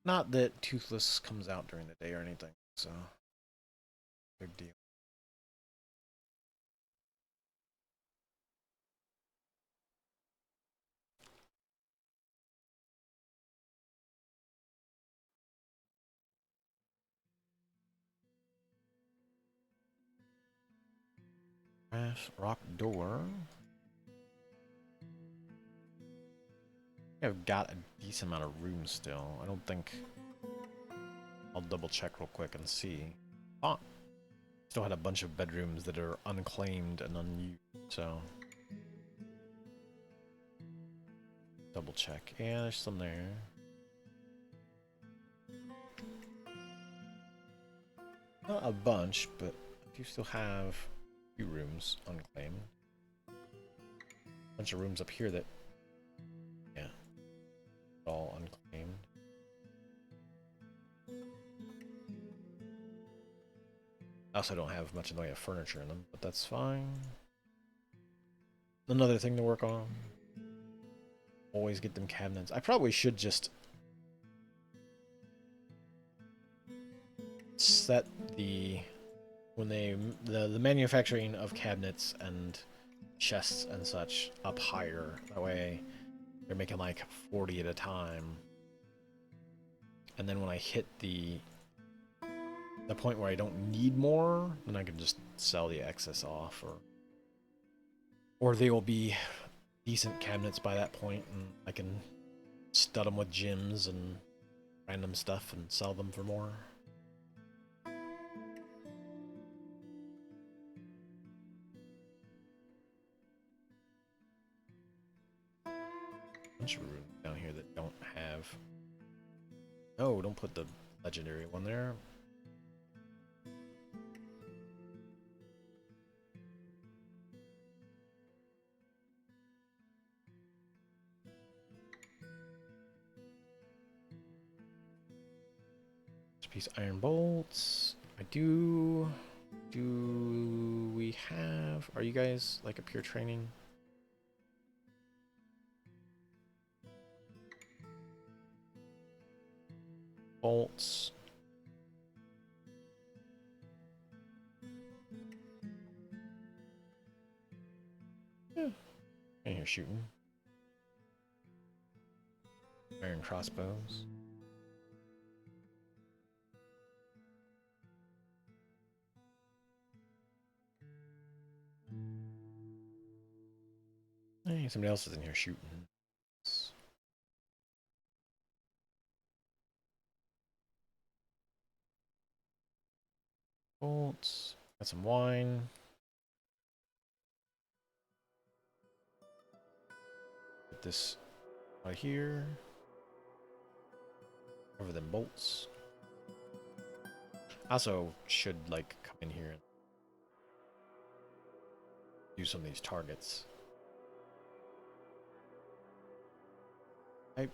Not that Toothless comes out during the day or anything, so big deal. Rock door. I've got a decent amount of room still. I don't think... I'll double check real quick and see. Ah! Still had a bunch of bedrooms that are unclaimed and unused, so... Double check. Yeah, there's some there. Not a bunch, but I do still have a few rooms unclaimed. A bunch of rooms up here that... Yeah. All unclaimed. I also don't have much in the way of furniture in them, but that's fine. Another thing to work on. Always get them cabinets. I probably should just set the the manufacturing of cabinets and chests and such up higher. That way they're making like 40 at a time. And then when I hit the point where I don't need more, then I can just sell the excess off, or they will be decent cabinets by that point, and I can stud them with gems and random stuff and sell them for more. Bunch of rooms down here that don't have... No, don't put the legendary one there. Piece of iron bolts. I do... Do we have... Are you guys like up here training? Bolts. Yeah. In here shooting. Iron crossbows. Hey, somebody else is in here shooting. Bolts. Got some wine. Put this right here. Over them bolts. Also should like come in here and do some of these targets. I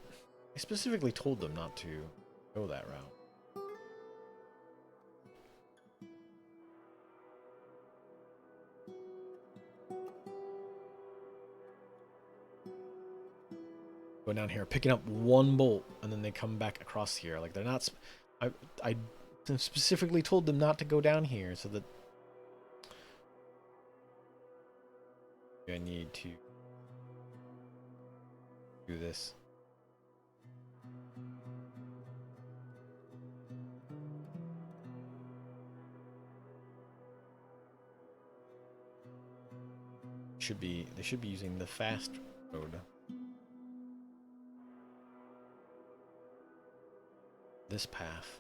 specifically told them not to go that route. Going down here, picking up one bolt, and then they come back across here. Like they're not. I specifically told them not to go down here, so that I need to do this. They should be using the fast road. This path.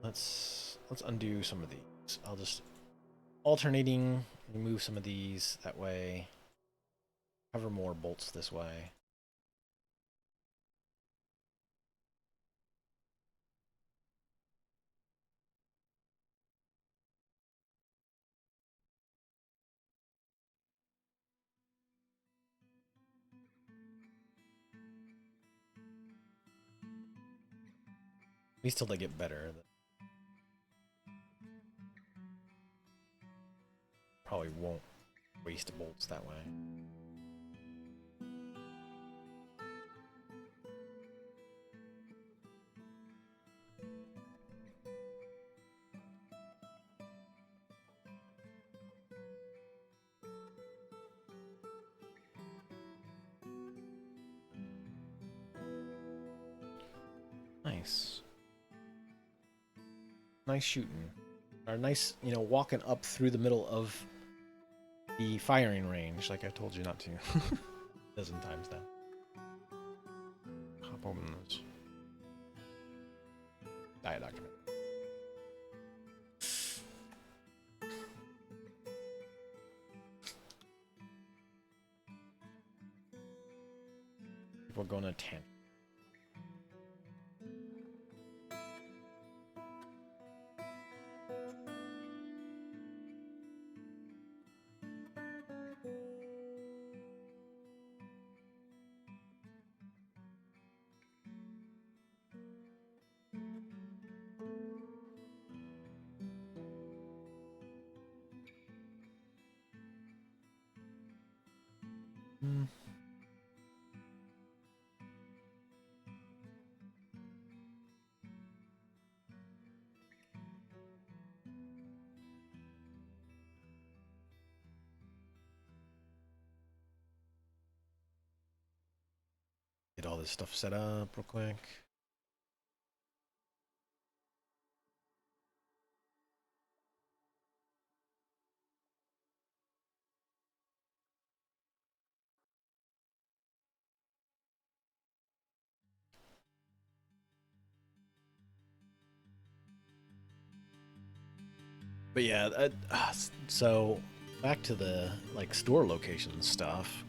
Let's undo some of these. I'll just alternating remove some of these, that way cover more bolts this way. At least till they get better. Probably won't waste bolts that way. nice. Nice shooting. Or nice, you know, walking up through the middle of the firing range, like I told you not to. A dozen times now. Hop open this. Diet document. People are going to 10. Get all this stuff set up real quick. But yeah, so back to the like store location stuff.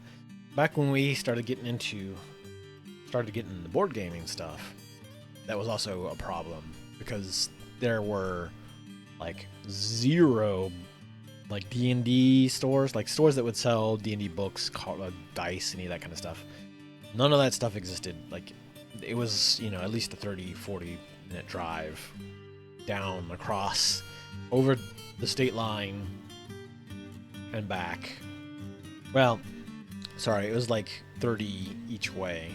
Back when we started getting into the board gaming stuff, that was also a problem because there were like zero like D&D stores, like stores that would sell D&D books, dice, any of that kind of stuff. None of that stuff existed. Like it was, you know, at least a 30-40 minute drive down across over the state line and back. Well, sorry, it was like 30 each way.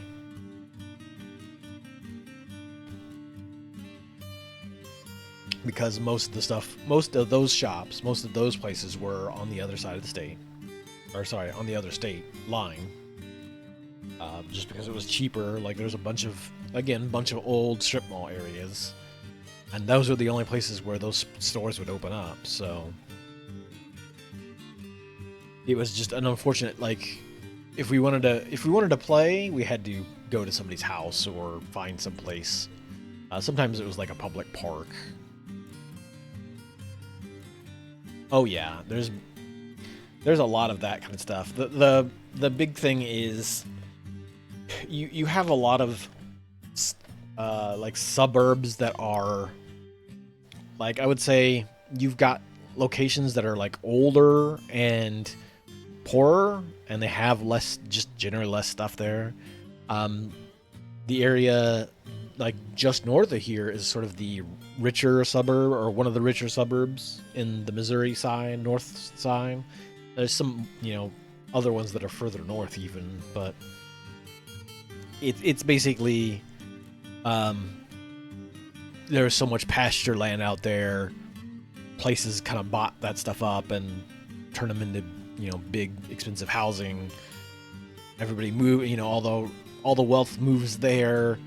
Because most of those shops, most of those places were on the other side of the state. Or sorry, on the other state line. Just because it was cheaper. Like there's a bunch of old strip mall areas. And those were the only places where those stores would open up, so it was just an unfortunate, like, if we wanted to play, we had to go to somebody's house or find some place. Sometimes it was like a public park. Oh yeah, there's a lot of that kind of stuff. The big thing is you have a lot of like suburbs that are, like, I would say you've got locations that are like older and poorer, and they have less, just generally less stuff there. The area like just north of here is sort of the richer suburb, or one of the richer suburbs in the Missouri side, north side. There's some, you know, other ones that are further north even, but it's basically there's so much pasture land out there. Places kind of bought that stuff up and turned them into, you know, big expensive housing. Everybody moved, you know, although all the wealth moves there,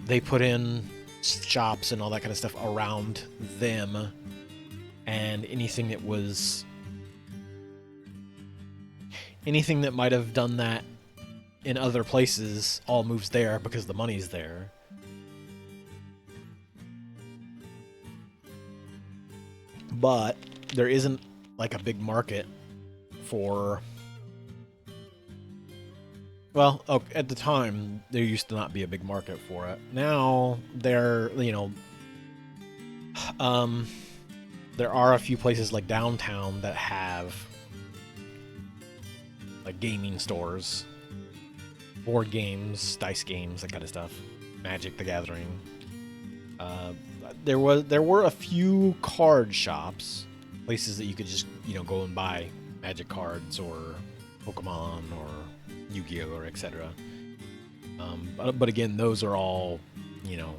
they put in shops and all that kind of stuff around them, and anything that might have done that in other places all moves there because the money's there. But there isn't like a big market for, well, at the time there used to not be a big market for it. Now there, you know, there are a few places like downtown that have like gaming stores, board games, dice games, that kind of stuff. Magic the Gathering. There were a few card shops, places that you could just, you know, go and buy Magic cards or Pokemon or Yu-Gi-Oh or etc. But again, those are all, you know,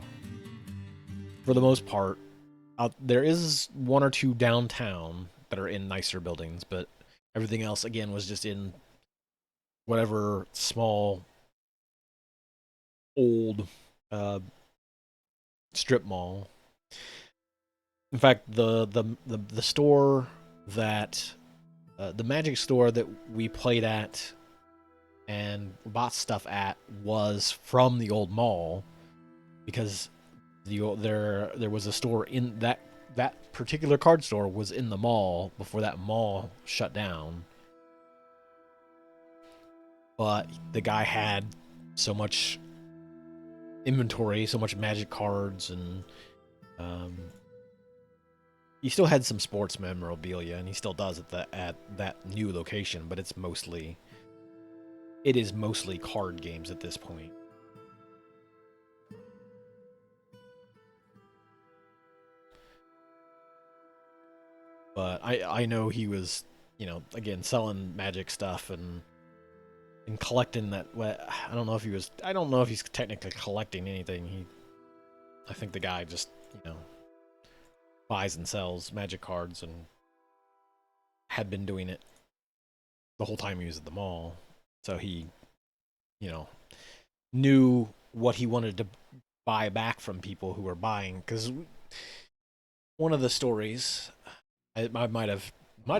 for the most part, there is one or two downtown that are in nicer buildings, but everything else again was just in whatever small old strip mall. In fact, the store that the magic store that we played at and bought stuff at was from the old mall because there was a store in that particular card store was in the mall before that mall shut down. But the guy had so much inventory, so much magic cards, and he still had some sports memorabilia, and he still does at that new location. But it is mostly card games at this point. But I know he was, again, selling magic stuff and collecting that. I don't know if he's technically collecting anything. I think the guy just, buys and sells magic cards and had been doing it the whole time he was at the mall. So he, knew what he wanted to buy back from people who were buying. Because one of the stories, I might have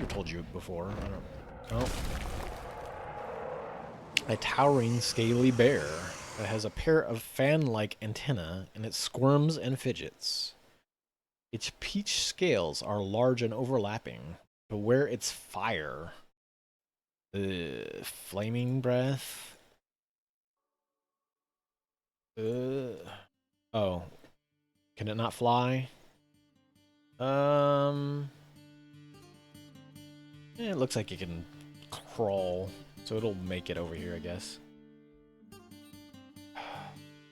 told you before. I don't know. A towering scaly bear that has a pair of fan-like antennae and it squirms and fidgets. Its peach scales are large and overlapping. Beware its fire. Flaming breath. Oh. Can it not fly? It looks like it can crawl. So it'll make it over here, I guess.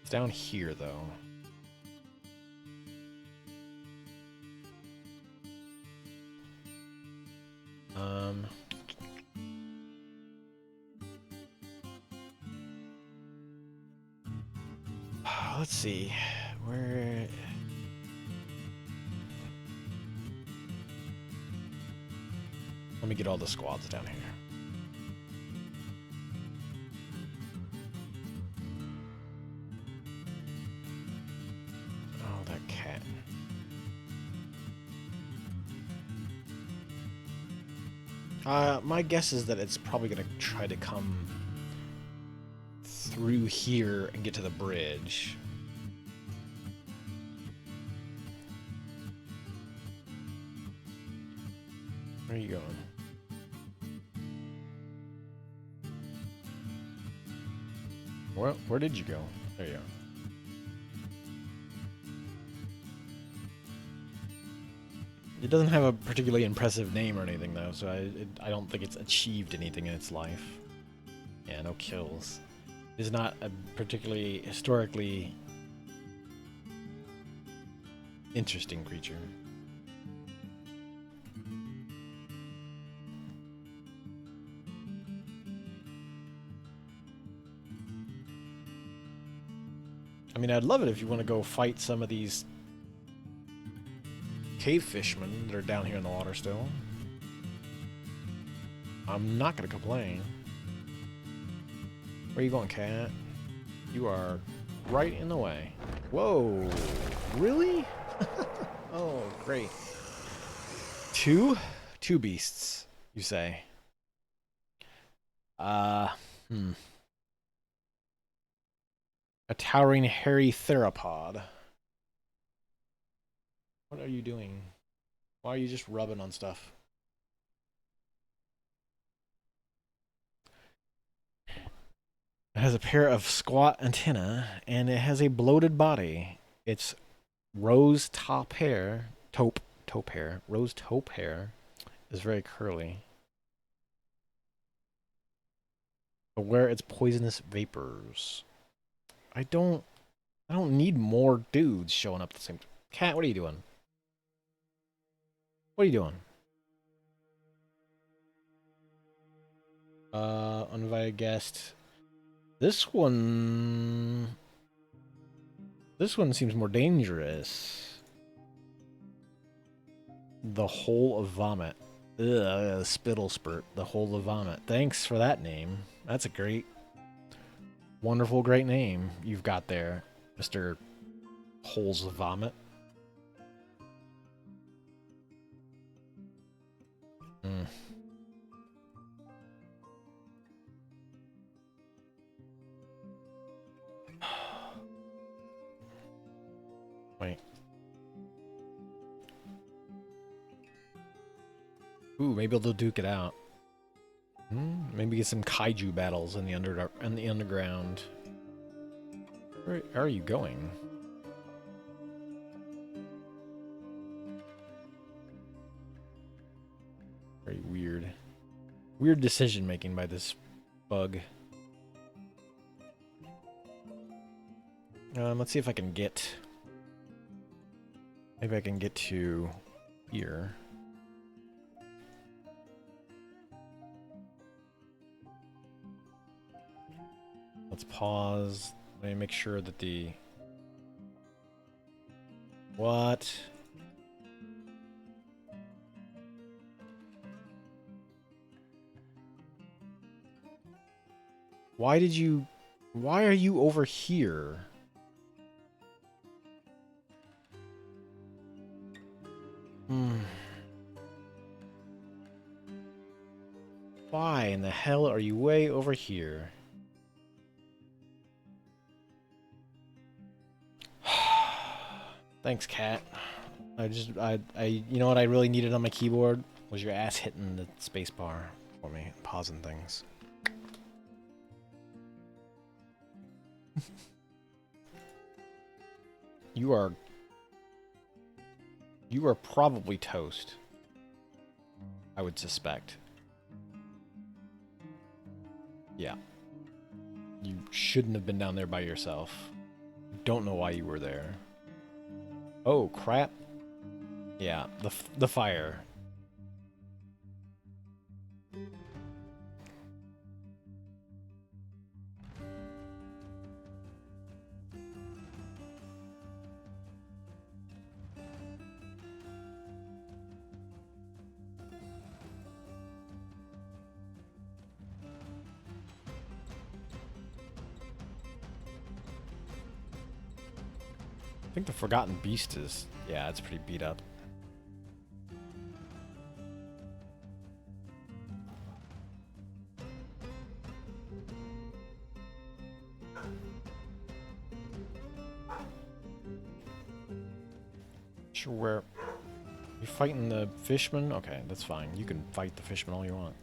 It's down here, though. Let's see. Where... Let me get all the squads down here. Oh, that cat. My guess is that it's probably going to try to come through here and get to the bridge. Where are you going? Where did you go? There you are. It doesn't have a particularly impressive name or anything, though, so I don't think it's achieved anything in its life. Yeah, no kills. It's not a particularly historically interesting creature. I mean, I'd love it if you want to go fight some of these cave fishmen that are down here in the water still. I'm not going to complain. Where are you going, cat? You are right in the way. Whoa. Really? Oh, great. Two beasts, you say? A towering hairy theropod. What are you doing? Why are you just rubbing on stuff? It has a pair of squat antennae, and it has a bloated body. Its rose taupe hair is very curly. Beware its poisonous vapors. I don't need more dudes showing up at the same time. Cat, what are you doing? What are you doing? Uninvited guest. This one seems more dangerous. The Hole of Vomit. Ugh, Spittle Spurt. The Hole of Vomit. Thanks for that name. That's a great, wonderful, great name you've got there, Mr. Holes of vomit. Mm. Wait. Ooh, maybe they'll duke it out. Maybe get some kaiju battles in the underground. Where are you going? Very weird. Weird decision making by this bug. Let's see if I can get... Maybe I can get to here. Let's pause. Let me make sure that the... What? Why did you... Why are you over here? Why in the hell are you way over here? Thanks, cat. You know what I really needed on my keyboard? Was your ass hitting the spacebar for me, pausing things. You are probably toast. I would suspect. Yeah. You shouldn't have been down there by yourself. Don't know why you were there. Oh, crap. Yeah, the fire. I think the Forgotten Beast is... Yeah, it's pretty beat up. Sure, where... You fighting the fishman? Okay, that's fine. You can fight the fishman all you want.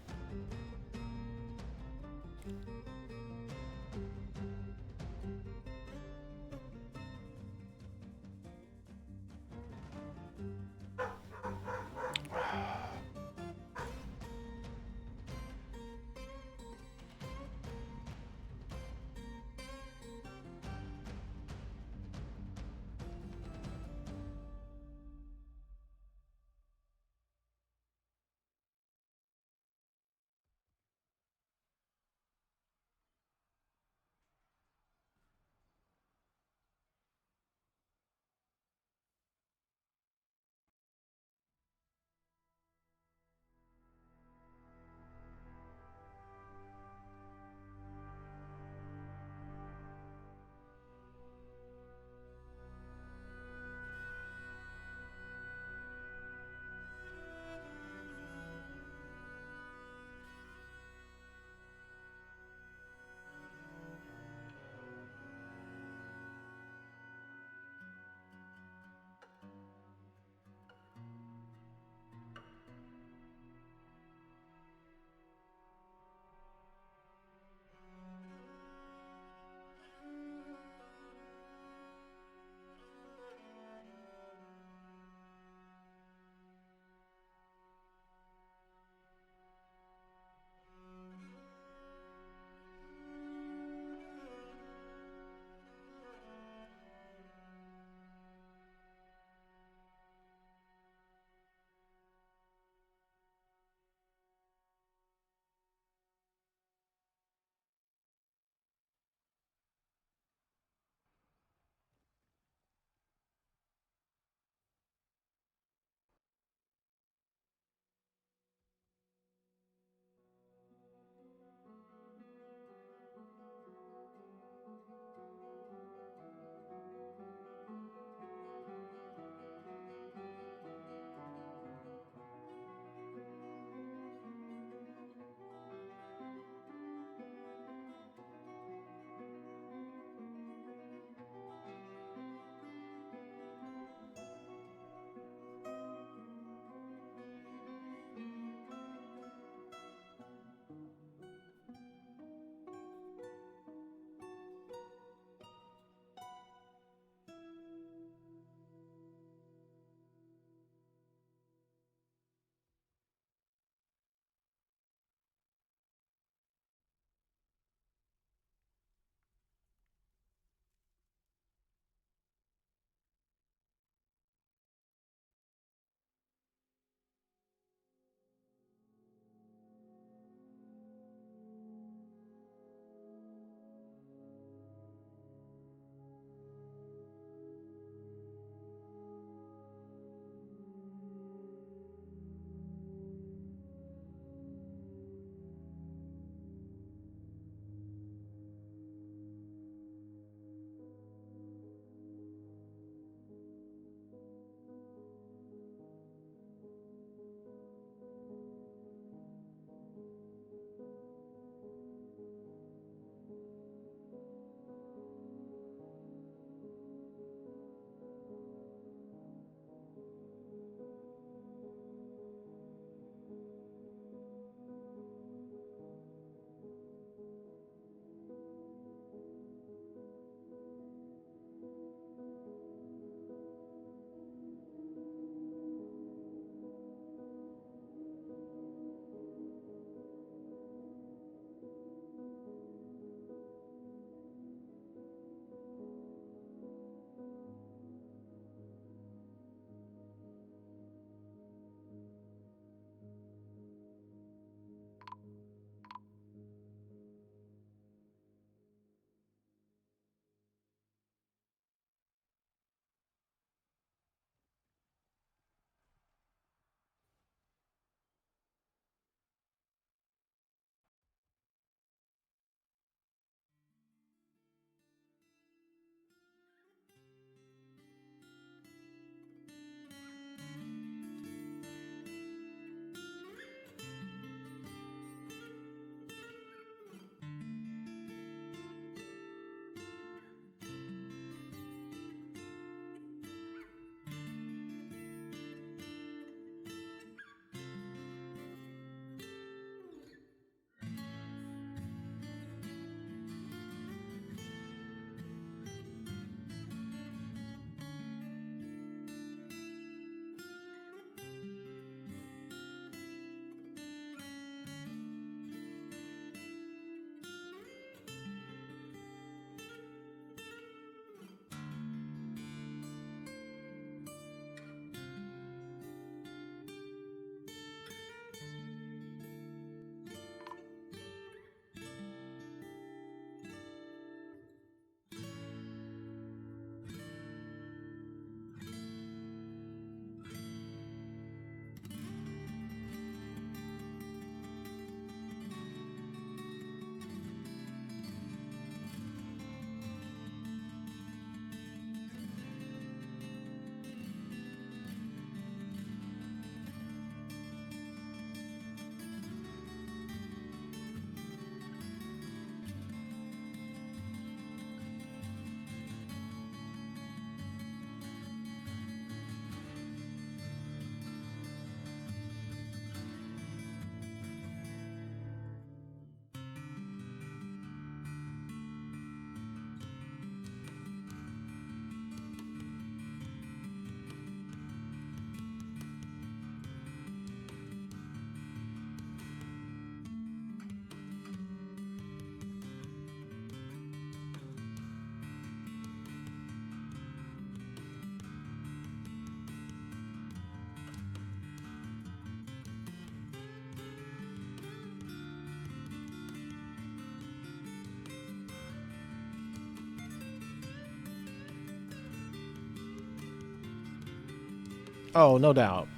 Oh, no doubt,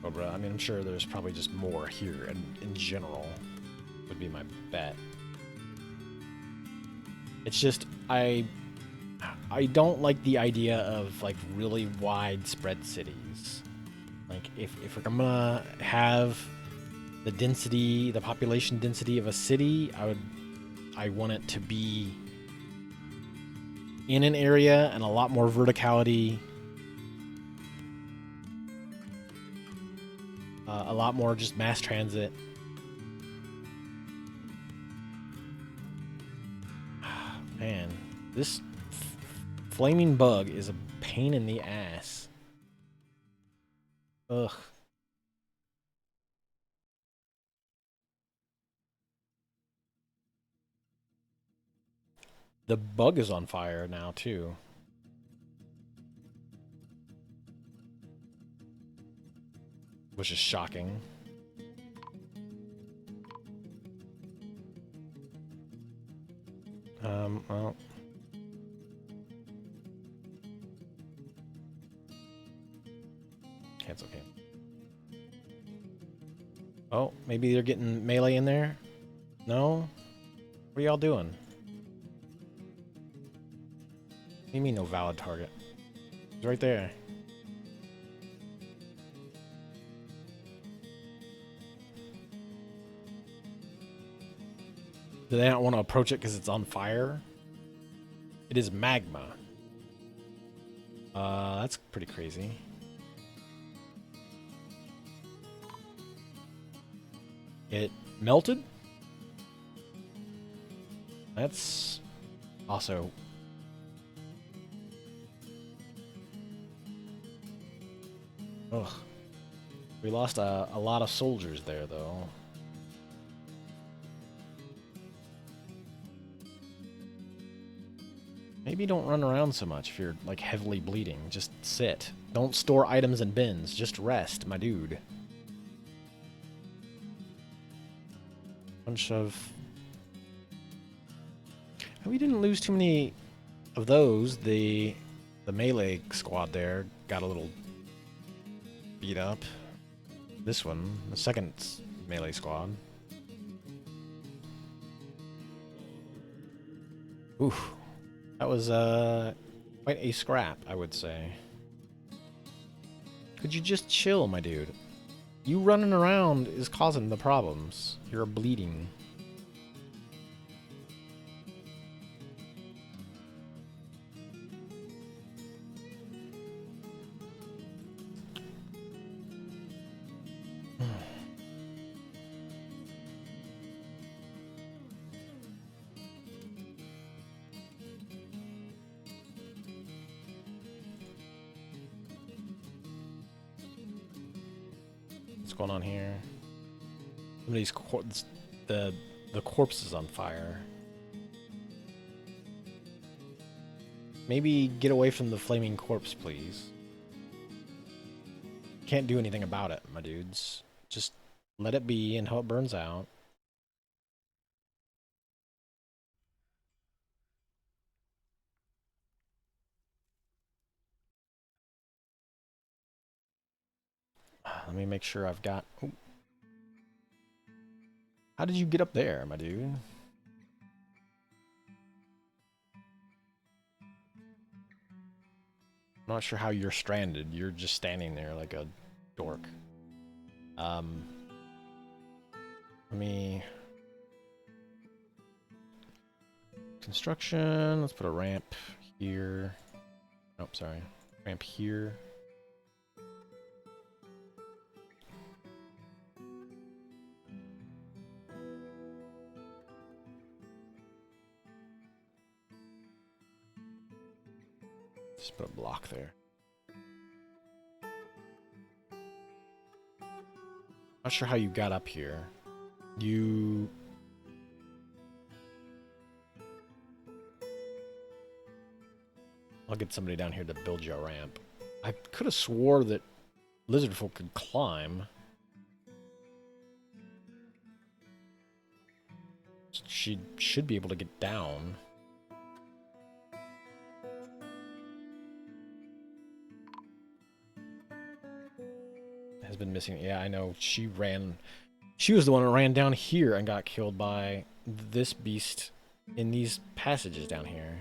Cobra. I mean, I'm sure there's probably just more here, and in general, would be my bet. It's just I don't like the idea of like really widespread cities. Like if we're gonna have the density, the population density of a city, I want it to be in an area and a lot more verticality, a lot more just mass transit. Man, this flaming bug is a pain in the ass. Ugh. The bug is on fire now too, which is shocking. Well, cancel. Oh, maybe they're getting melee in there? No? What are y'all doing? What do you mean no valid target? It's right there. Do they not want to approach it because it's on fire? It is magma. That's pretty crazy. It melted? That's also... Ugh. We lost a lot of soldiers there, though. Maybe don't run around so much if you're, like, heavily bleeding. Just sit. Don't store items in bins. Just rest, my dude. Bunch of... We didn't lose too many of those. The melee squad there got a little beat up. This one, the second melee squad. Oof. That was quite a scrap, I would say. Could you just chill, my dude? You running around is causing the problems. You're bleeding. What's going on here? Somebody's the corpse is on fire. Maybe get away from the flaming corpse, please. Can't do anything about it, my dudes. Just let it be and how it burns out. Let me make sure I've got... Oh. How did you get up there, my dude? I'm not sure how you're stranded. You're just standing there like a dork. Let me... Construction. Let's put a ramp here. Oh, sorry. Ramp here. Just put a block there. Not sure how you got up here. You... I'll get somebody down here to build you a ramp. I could have swore that lizard folk could climb. She should be able to get down. has been missing. Yeah, I know. She was the one that ran down here and got killed by this beast in these passages down here.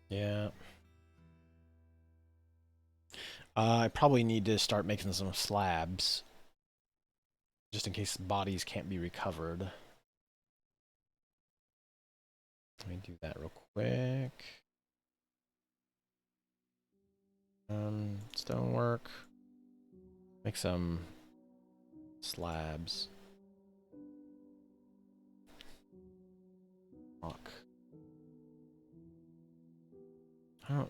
Yeah. I probably need to start making some slabs. Just in case bodies can't be recovered. Let me do that real quick. Stonework. Make some slabs. Rock.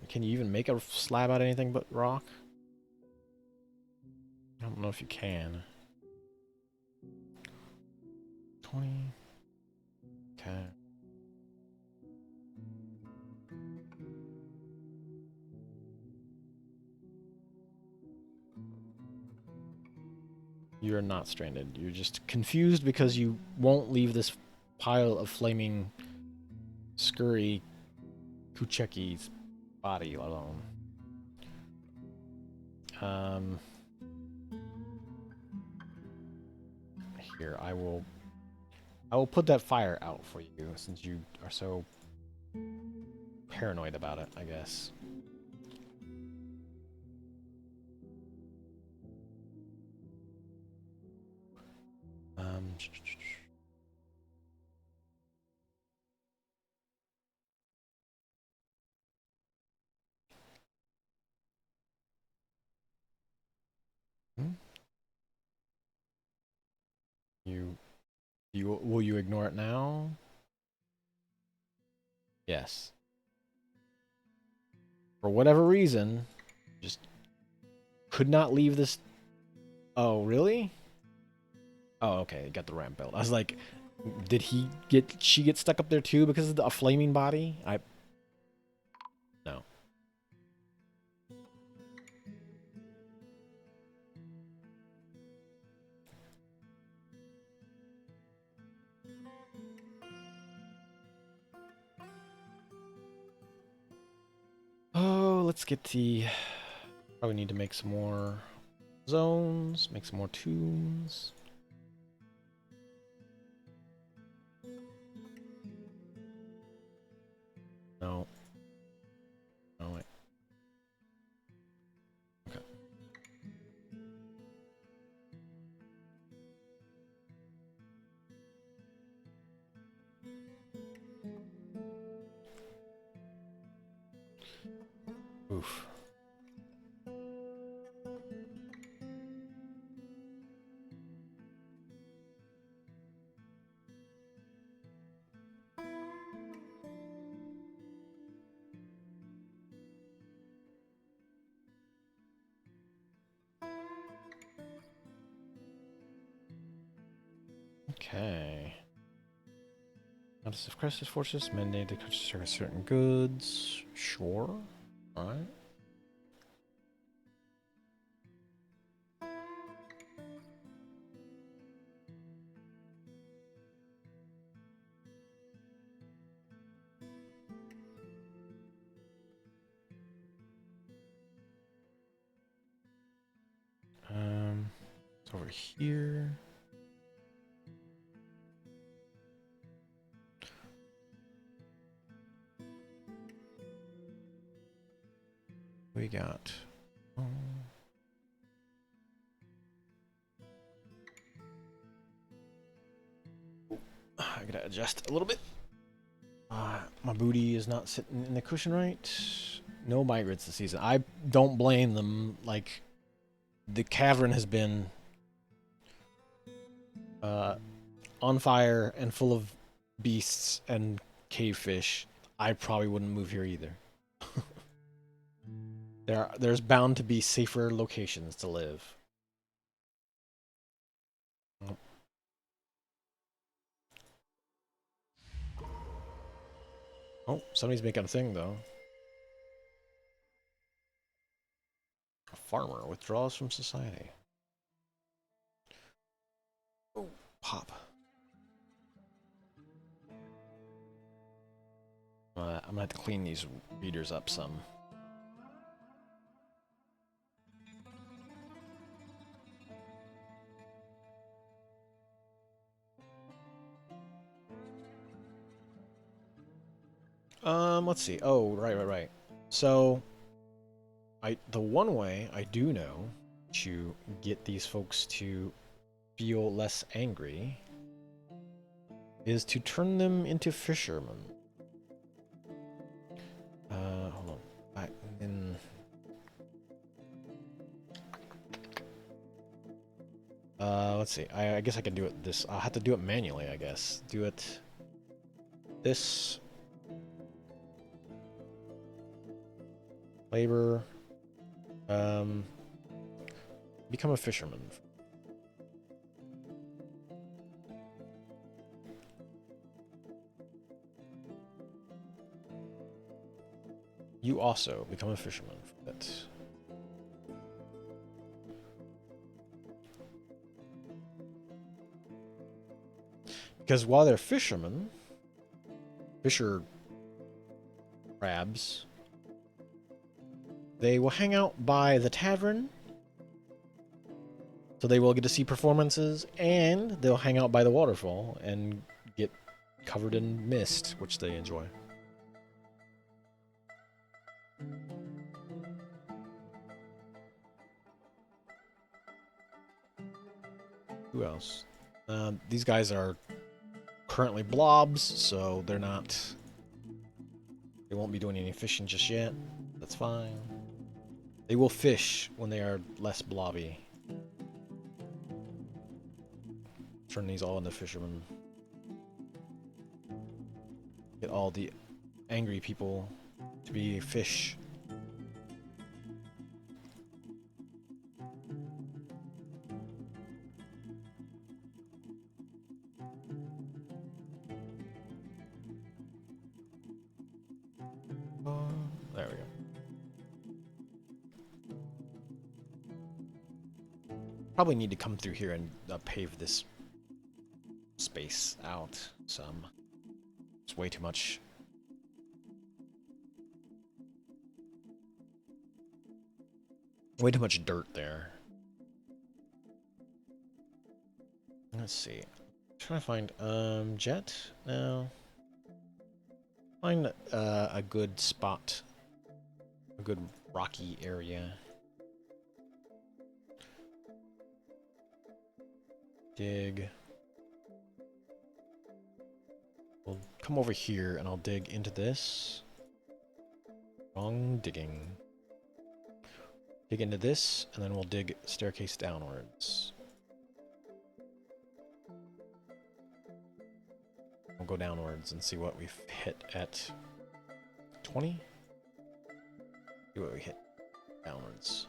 Can you even make a slab out of anything but rock? I don't know if you can. 20. Okay. You're not stranded. You're just confused because you won't leave this pile of flaming scurry Kucheki's body alone. Here, I will put that fire out for you since you are so paranoid about it, I guess. Um, will you ignore it now? Yes. For whatever reason, just could not leave this. Oh, really? Oh, okay. Got the ramp belt. I was like, did she get stuck up there too because of a flaming body? No. Oh, let's get the. Probably need to make some more zones, make some more tombs. No. No, wait. Okay. Oof. Okay. Notice of Crisis Fortress, mandate to purchase certain goods. Sure. Alright. It's over here. We got. I gotta adjust a little bit. My booty is not sitting in the cushion right. No migrants this season. I don't blame them. Like, the cavern has been on fire and full of beasts and cave fish. I probably wouldn't move here either. There's bound to be safer locations to live. Oh, somebody's making a thing though. farmer withdraws from society. Oh, pop. I'm gonna have to clean these readers up some. Let's see. Oh, right. So, the one way I do know to get these folks to feel less angry is to turn them into fishermen. Hold on. Let's see. I guess I can do it this. I'll have to do it manually, I guess. Do it this. Labor. Become a fisherman. You also become a fisherman. That's... Because while they're fishermen, fisher crabs, they will hang out by the tavern. So they will get to see performances, and they'll hang out by the waterfall and get covered in mist, which they enjoy. Who else? These guys are currently blobs, so they're not... They won't be doing any fishing just yet. That's fine. They will fish when they are less blobby. Turn these all into fishermen. Get all the angry people to be fish. There we go. Probably need to come through here and pave this space out some. It's way too much. Way too much dirt there. Let's see. I'm trying to find jet? No. Find a good spot. A good rocky area. Dig. We'll come over here and I'll dig into this. Wrong digging. Dig into this, and then we'll dig staircase downwards. We'll go downwards and see what we've hit at 20. See what we hit downwards.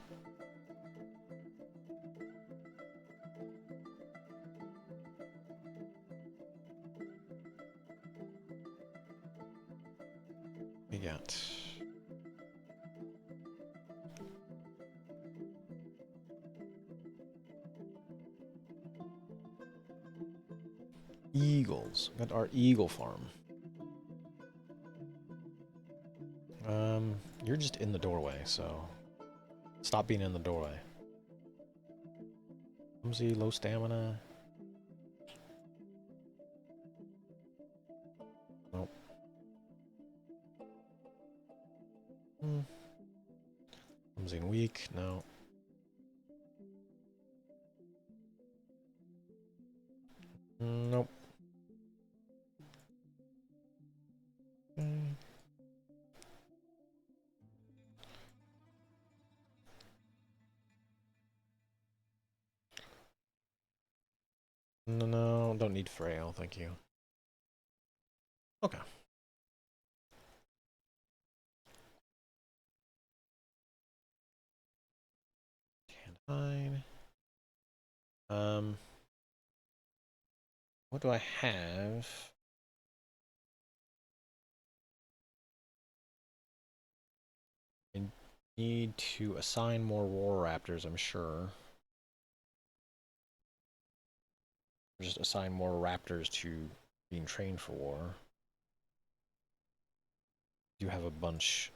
We got... Eagles. We got our eagle farm. You're just in the doorway, so stop being in the doorway. Clumsy, low stamina. Nope. Clumsy and weak. No. Nope. No, don't need frail, thank you. Okay. Can't hide. What do I have? Need to assign more war raptors, I'm sure. Just assign more raptors to being trained for war. Do have a bunch.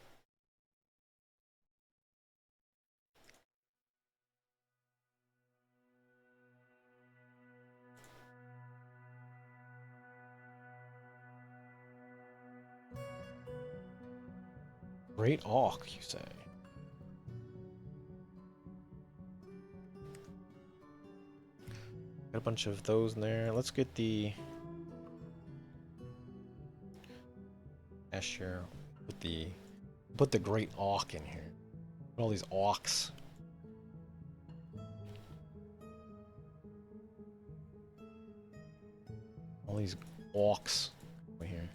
Great Auk, you say? Got a bunch of those in there. Let's get the Escher. Put the Great Auk in here. Put all these Auks. All these Auks over here.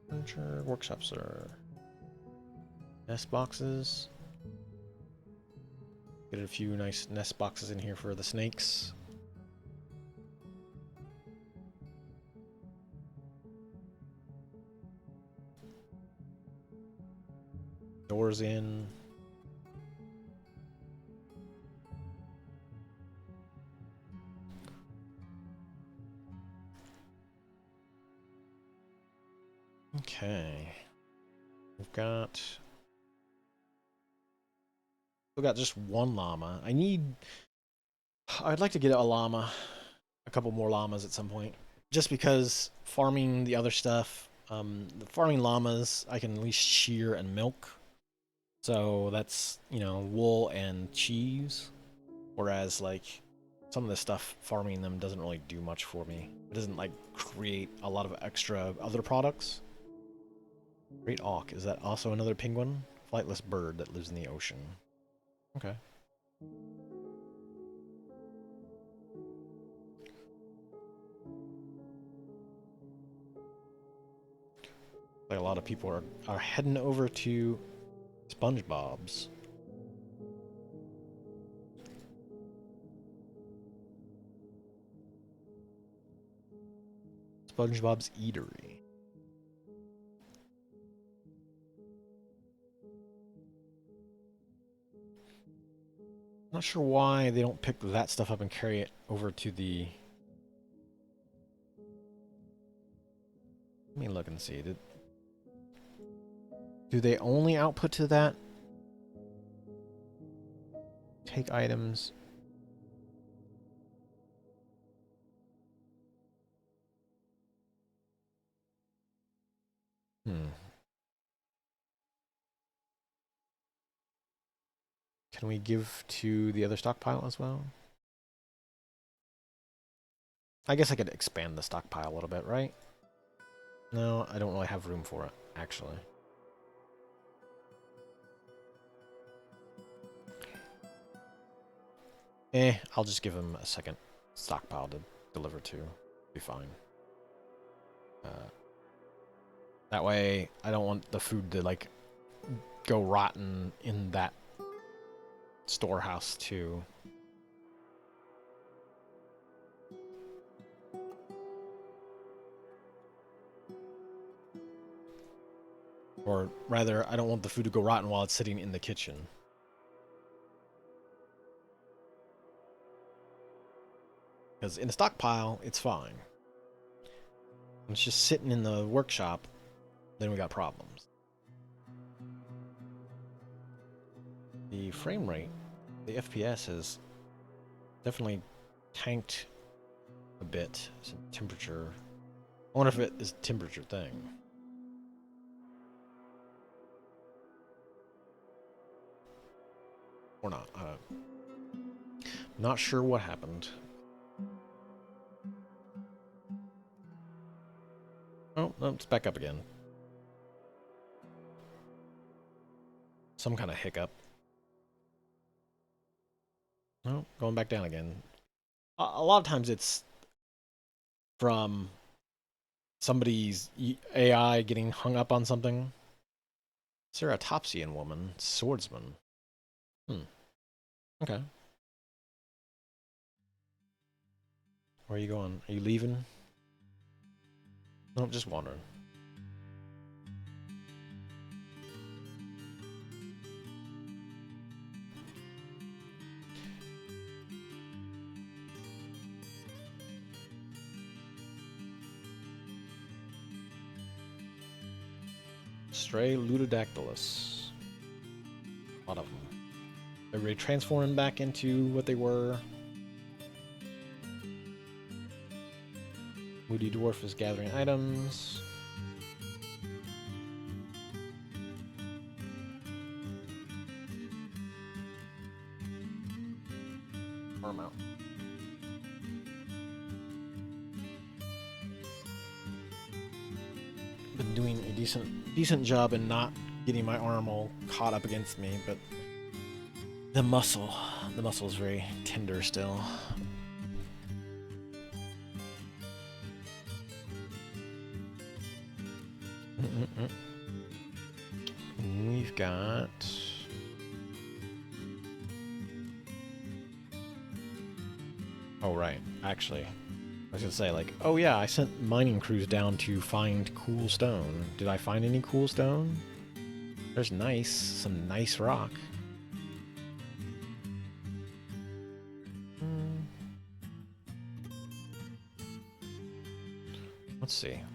Furniture workshops are nest boxes. Get a few nice nest boxes in here for the snakes. Doors in. Okay. We've got just one llama. I'd like to get a llama, a couple more llamas at some point. Just because farming the other stuff, farming llamas, I can at least shear and milk. So that's, wool and cheese. Whereas, like, some of the stuff, farming them doesn't really do much for me. It doesn't, like, create a lot of extra other products. Great Auk, is that also another penguin? Flightless bird that lives in the ocean. Okay. Like a lot of people are heading over to SpongeBob's. SpongeBob's Eatery. I'm not sure why they don't pick that stuff up and carry it over to the... Let me look and see. Do they only output to that? Take items. Can we give to the other stockpile as well? I guess I could expand the stockpile a little bit, right? No, I don't really have room for it, actually. I'll just give him a second stockpile to deliver to. Be fine. That way, I don't want the food to, like, go rotten in that storehouse, too. Or rather, I don't want the food to go rotten while it's sitting in the kitchen. Because in a stockpile, it's fine. When it's just sitting in the workshop, then we got problems. The frame rate, the FPS has definitely tanked a bit. Temperature. I wonder if it is a temperature thing. Or not. Not sure what happened. Oh, no, it's back up again. Some kind of hiccup. No, going back down again. A lot of times it's from somebody's AI getting hung up on something. Ceratopsian woman, swordsman. Okay. Where are you going? Are you leaving? No, just wandering. Stray Ludodactylus. A lot of them. Everybody transforming back into what they were. Moody Dwarf is gathering items. Arm out. Been doing a decent job in not getting my arm all caught up against me, but the muscle is very tender still. We've got oh right, actually, I was gonna say like, oh yeah, I sent mining crews down to find cool stone. Did I find any cool stone? There's some nice rock.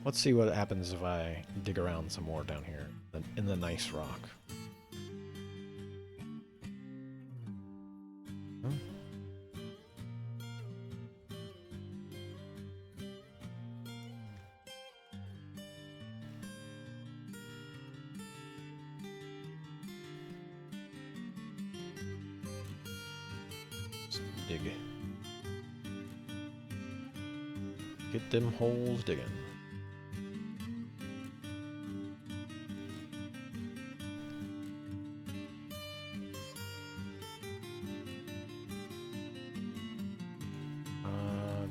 Let's see what happens if I dig around some more down here in the nice rock. Huh? Let's dig. Get them holes digging.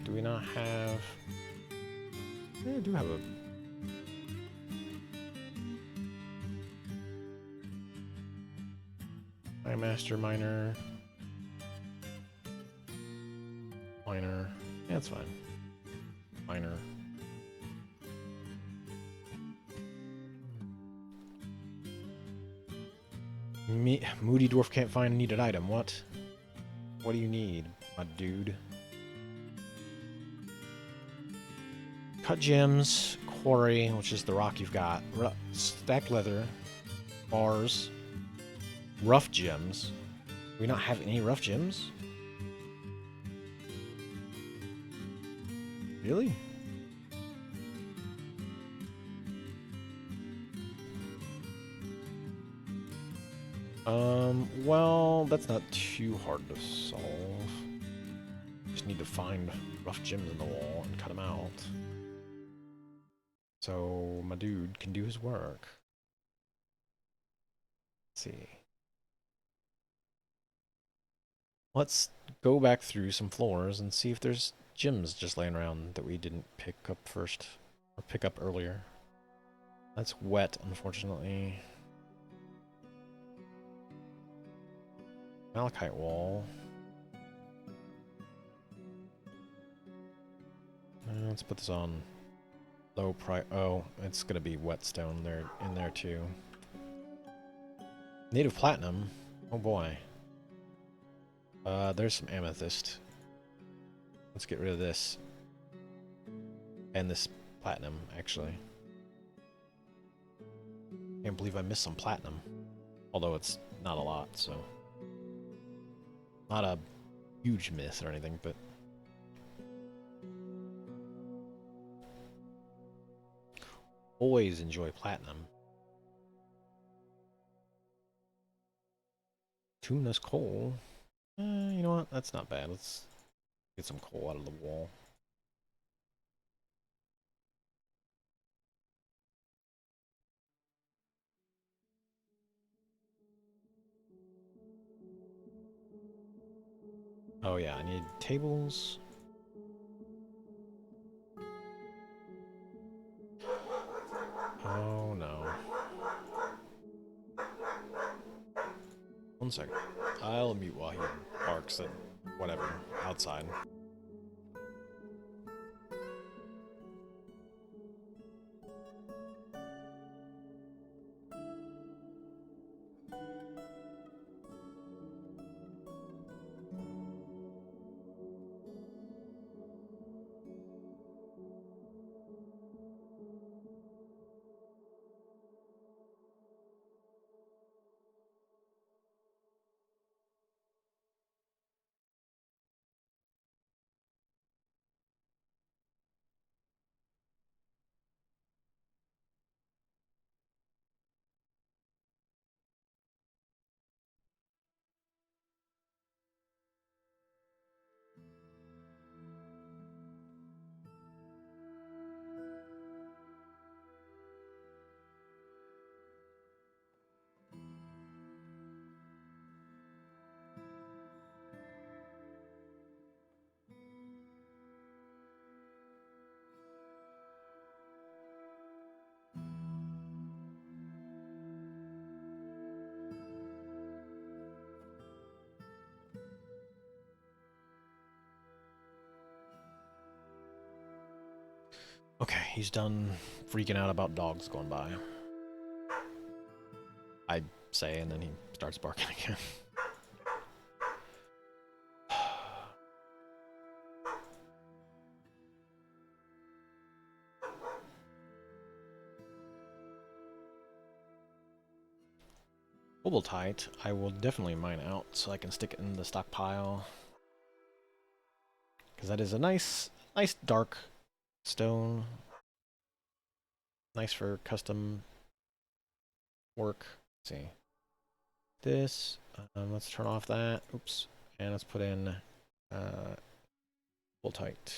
Do we not have... Yeah, I do have a... Master Miner. Miner. Yeah, that's fine. Miner. Moody Dwarf can't find a needed item. What? What do you need, my dude? Cut gems, quarry, which is the rock you've got. Stacked leather, bars, rough gems. Do we not have any rough gems? Really? Well, that's not too hard to solve. Just need to find rough gems in the wall and cut them out. So my dude can do his work. Let's see. Let's go back through some floors and see if there's gems just laying around that we didn't pick up first, or pick up earlier. That's wet, unfortunately. Malachite wall. Let's put this on low price. Oh, it's gonna be whetstone there in there too. Native platinum. Oh boy. There's some amethyst. Let's get rid of this. And this platinum, actually. Can't believe I missed some platinum. Although it's not a lot, so. Not a huge miss or anything, but. Always enjoy platinum. Tuna's coal. You know what? That's not bad. Let's get some coal out of the wall. Oh yeah, I need tables. Oh no. One second. I'll mute while he barks at whatever outside. he's done freaking out about dogs going by. I'd say, and then he starts barking again. Cobaltite, I will definitely mine out so I can stick it in the stockpile. Because that is a nice dark stone. Nice for custom work. Let's see. This, let's turn off that. Oops. And let's put in cobaltite.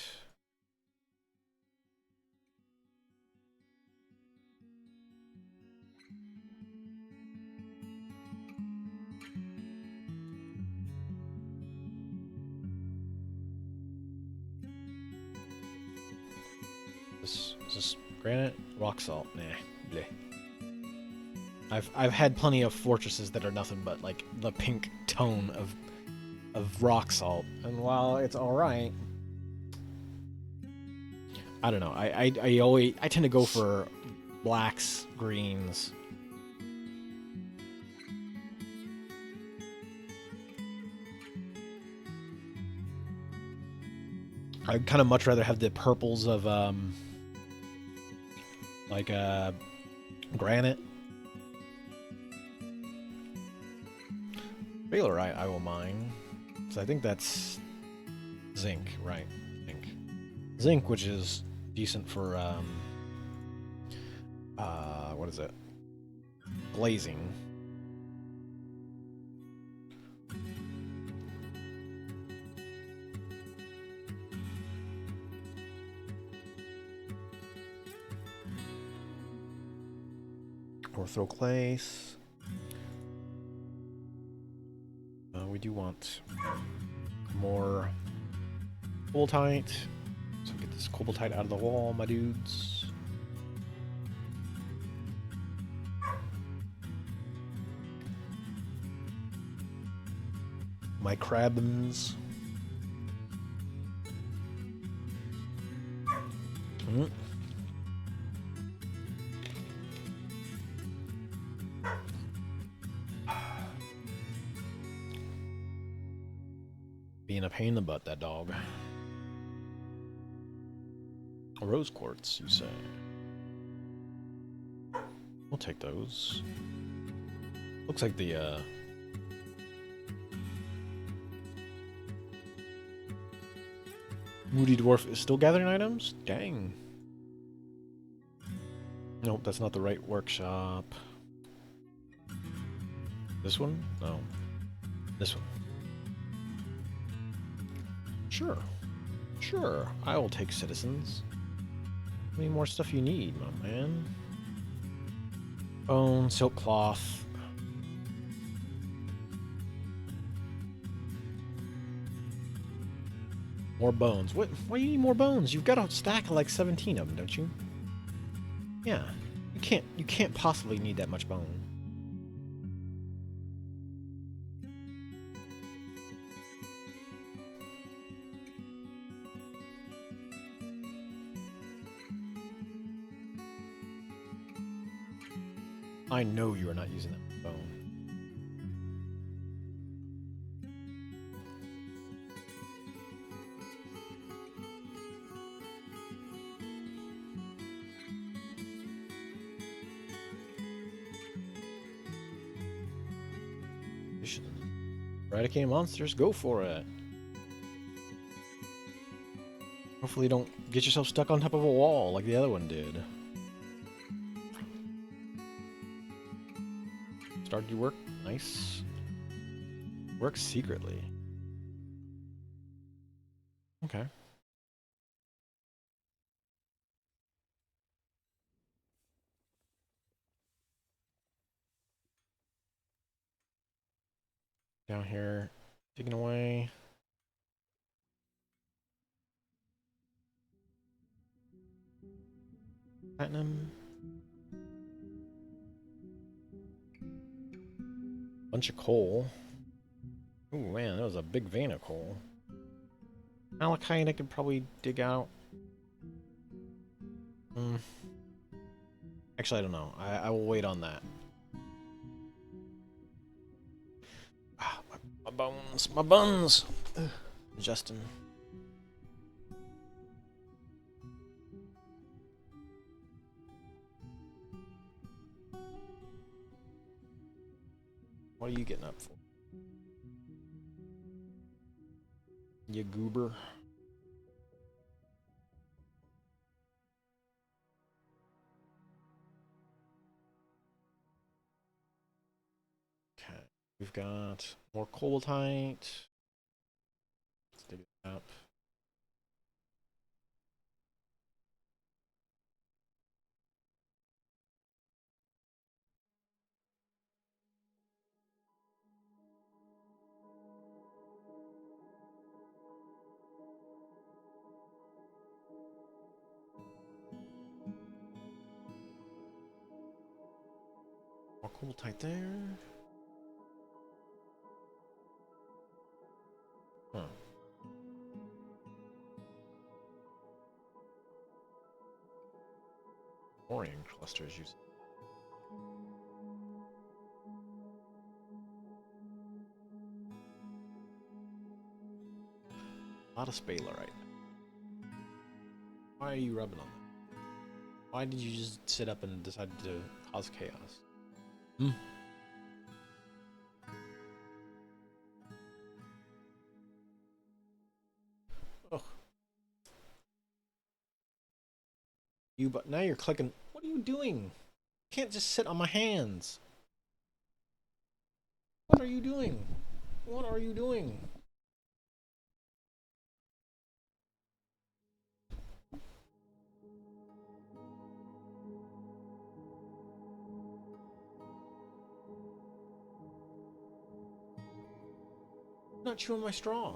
Is this granite? Rock salt? Nah. Bleh. I've had plenty of fortresses that are nothing but like the pink tone of rock salt, and while it's all right, I don't know. I tend to go for blacks, greens. I'd kind of much rather have the purples of like granite. Balerite I will mine. So I think that's zinc, right? Zinc, which is decent for what is it? Glazing. Orthoclase. We do want more cobaltite. So get this cobaltite out of the wall, my dudes. My crabs. Being a pain in the butt, that dog. Rose quartz, you say? We'll take those. Looks like the Moody Dwarf is still gathering items? Dang. Nope, that's not the right workshop. This one? No. This one. Sure. Sure, I will take citizens. How many more stuff you need, my man? Bone, silk cloth. More bones. What? Why do you need more bones? You've got a stack of like 17 of them, don't you? Yeah. You can't possibly need that much bone. I know you are not using that bone. Eradicate monsters, go for it. Hopefully don't get yourself stuck on top of a wall like the other one did. Started your work, nice. Work secretly. Okay. Down here, digging away. Platinum. Bunch of coal. Ooh, man, that was a big vein of coal. Malachite I could probably dig out. Actually, I don't know. I will wait on that. Ah, my bones, my buns. Ugh. Justin. What are you getting up for? You goober. Okay. We've got more Cobaltite. Let's dig it up. More Cobaltite there. Huh. Orion clusters use. A lot of spalerite. Why are you rubbing on that? Why did you just sit up and decide to cause chaos? Hmm? Ugh. But now you're clicking. What are you doing? You can't just sit on my hands. What are you doing? What are you doing? I'm not chewing my straw.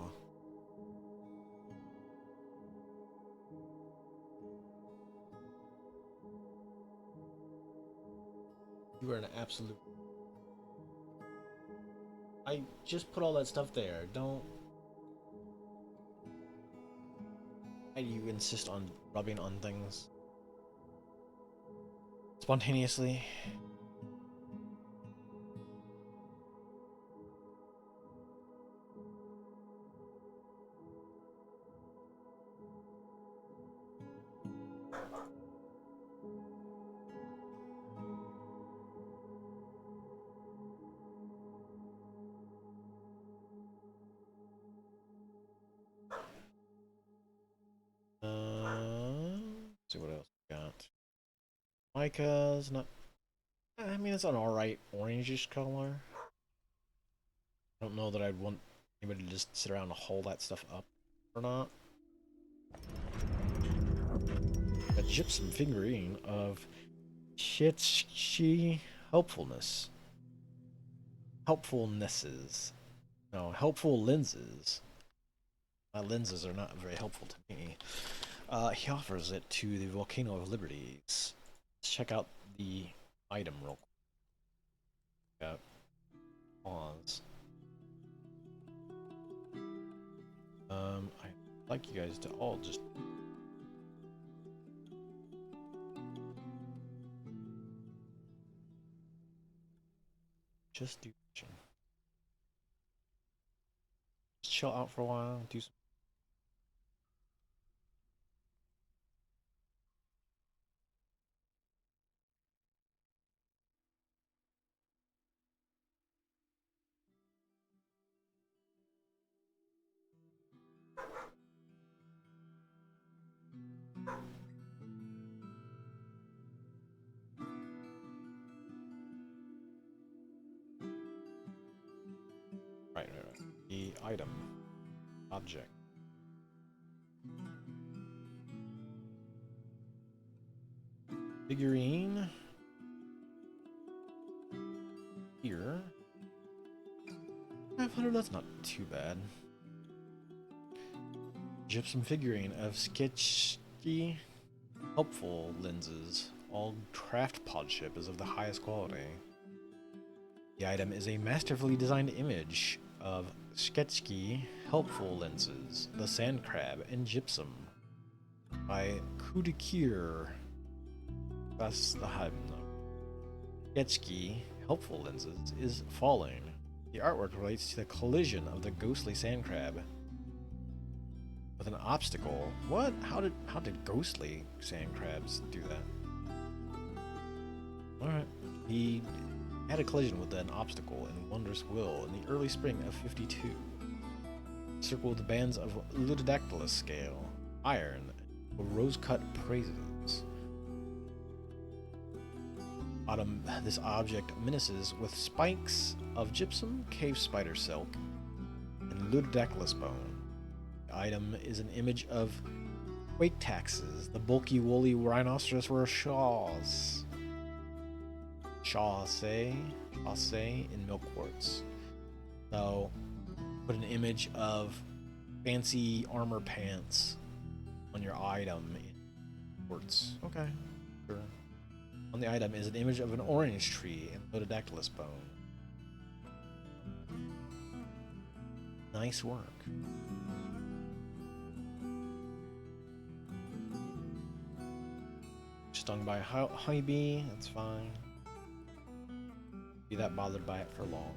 You are an absolute. I just put all that stuff there. Don't. Why do you insist on rubbing on things spontaneously? Let's see what else we got. Mica's not. I mean, it's an alright orangish color. I don't know that I'd want anybody to just sit around and hold that stuff up or not. A gypsum figurine of Shitchi helpfulness. Helpfulnesses. No, helpful lenses. My lenses are not very helpful to me. He offers it to the Volcano of Liberties. Let's check out the item real quick. Pause. I'd like you guys to all just do just chill out for a while, do some. Right. The item. Object. Figurine. Here. 500, that's not too bad. Gypsum figurine of sketchy, helpful lenses. All craft podship is of the highest quality. The item is a masterfully designed image of sketchy, helpful lenses, the sand crab, and gypsum by Kudikir. That's the hype. Getski, helpful lenses, is falling. The artwork relates to the collision of the ghostly sand crab with an obstacle. What? How did ghostly sand crabs do that? Alright. He had a collision with an obstacle in Wondrous Will in the early spring of 52. Circled the bands of Ludodactylus scale, iron, rose-cut praises. This object menaces with spikes of gypsum, cave spider silk, and Ludodactylus bone. The item is an image of quake taxes, the bulky woolly rhinoceros were Shaws. Chaussee in milk quartz. So, put an image of fancy armor pants on your item in quartz. Okay, sure. On the item is an image of an orange tree and Ludodactylus bone. Nice work. Stung by a honeybee, that's fine. Be that bothered by it for long.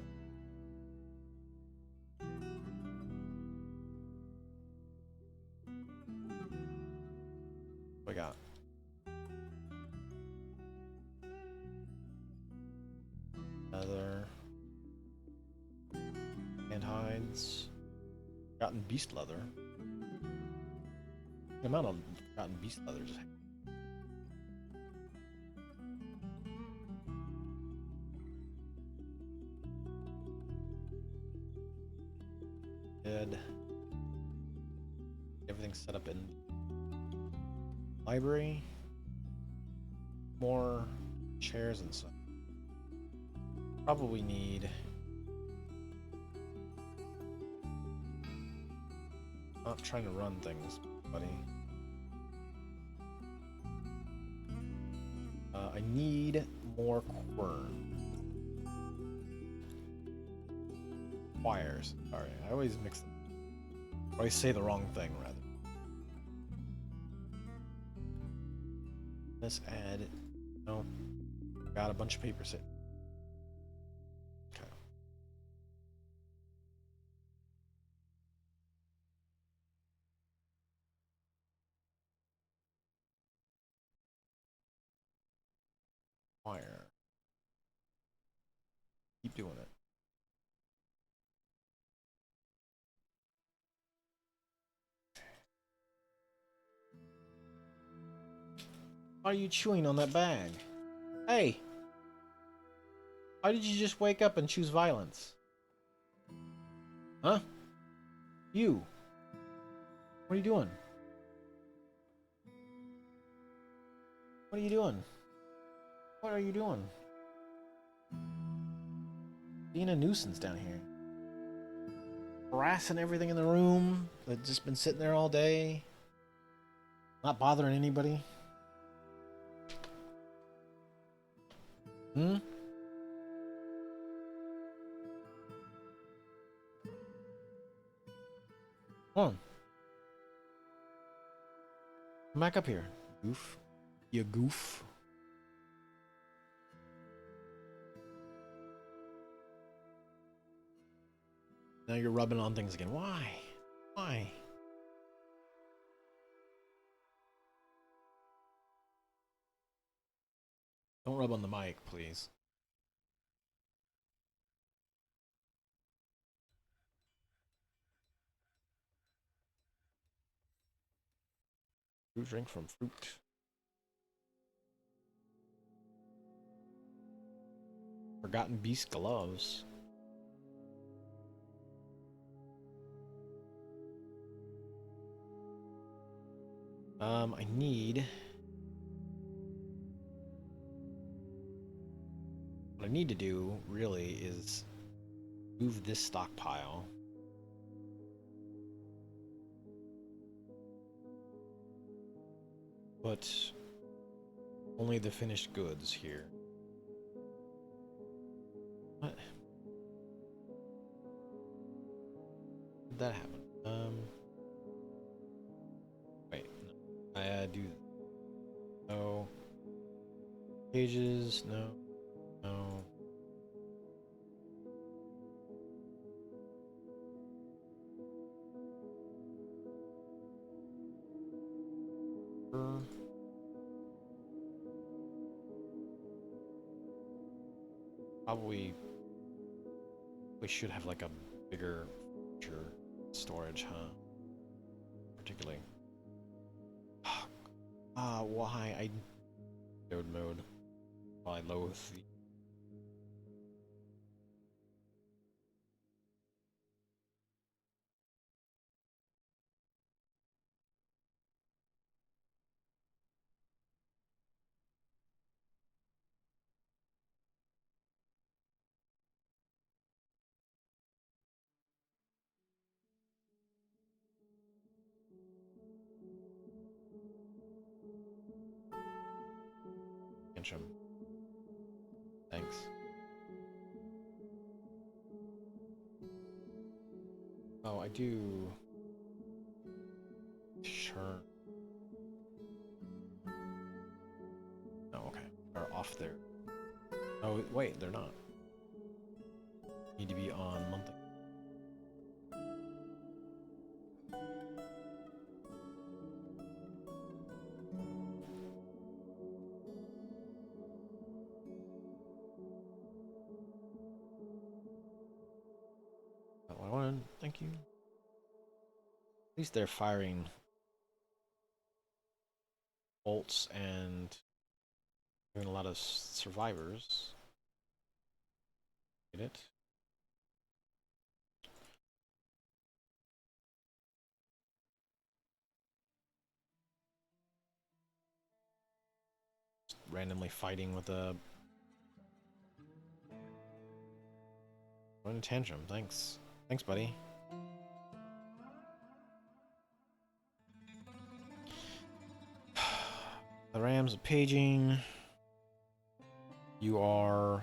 What we got? Leather. And hides. Forgotten beast leather. The amount of forgotten beast leather just dead. Everything's set up in library. More chairs and stuff. Probably need not trying to run things, buddy. I need more quern. Wires. Sorry, I always mix them. I always say the wrong thing, rather. Let's add. No. Got a bunch of paper sitting. Okay. Wire. Keep doing it. Why are you chewing on that bag? Hey! Why did you just wake up and choose violence? Huh? You! What are you doing? What are you doing? What are you doing? Being a nuisance down here. Harassing everything in the room. They've just been sitting there all day. Not bothering anybody. Hmm? Come on. Come back up here. Goof. You goof. Now you're rubbing on things again. Why? Why? Don't rub on the mic, please. Fruit drink from fruit. Forgotten Beast gloves. I need... What I need to do, really, is move this stockpile. But only the finished goods here. What? Did that happen? Wait. No. I do. No. pages. No. No. Probably we should have like a bigger feature storage, huh? Particularly. Why? I node mode. While I loathe the tantrum. Thanks. Oh, I do. Sure. Oh, okay. Are off there. Oh, wait, they're not. Need to be on monthly. Not what I wanted. Thank you. At least they're firing bolts and doing a lot of survivors. Get it? Just randomly fighting with a tantrum. Thanks. Thanks, buddy. The Rams are paging. You are.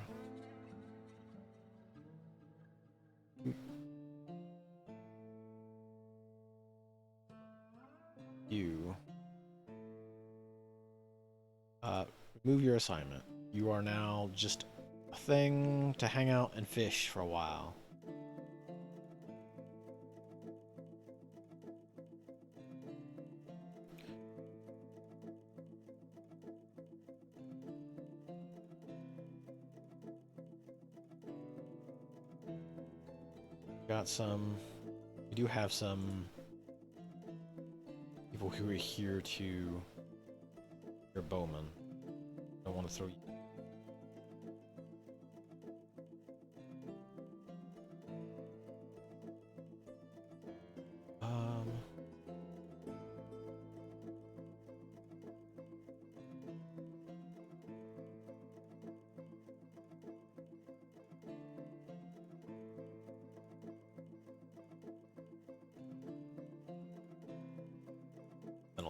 You. Remove your assignment. You are now just a thing to hang out and fish for a while. Got some. We do have some people who are here to. Your bowman. I don't want to throw you.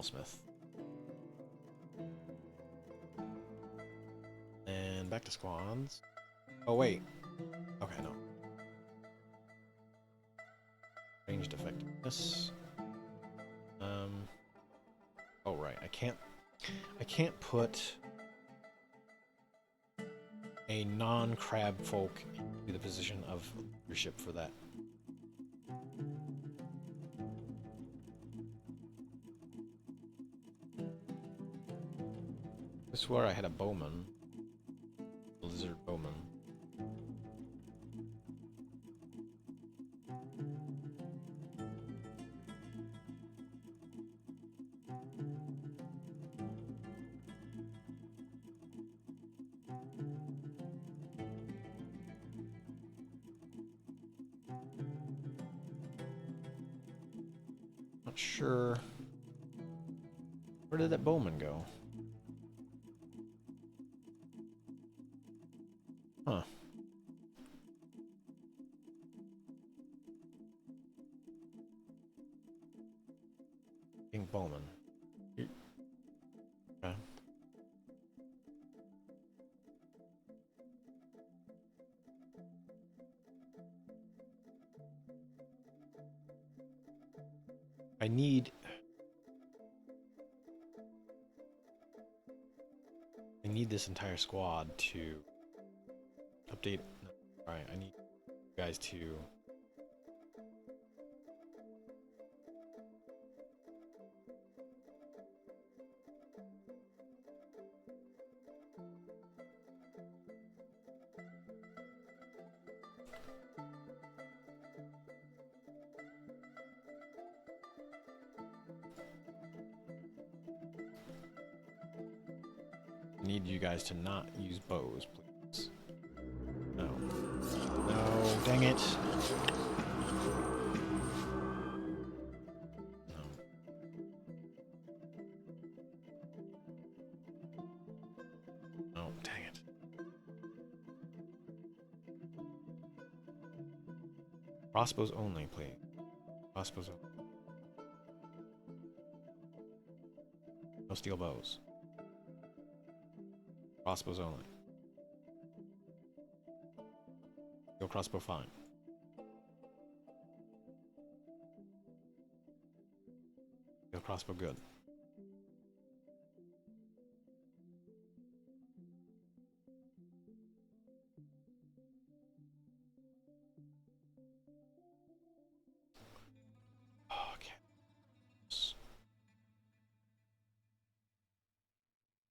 Smith. And back to squads. Oh wait. Okay, no. Ranged effectiveness. Oh right, I can't put a non-crab folk into the position of leadership for that. I swear I had a bowman. A lizard bowman. Not sure. Where did that bowman go? Huh. King bowman. Okay. I need need this entire squad to update. Alright, I need you guys to... I need you guys to not use bows, please. No. No, dang it. No. No, dang it. Crossbows only, please. Crossbows only. No steel bows. Crossbows only. Steel crossbow fine. Steel crossbow good. Okay.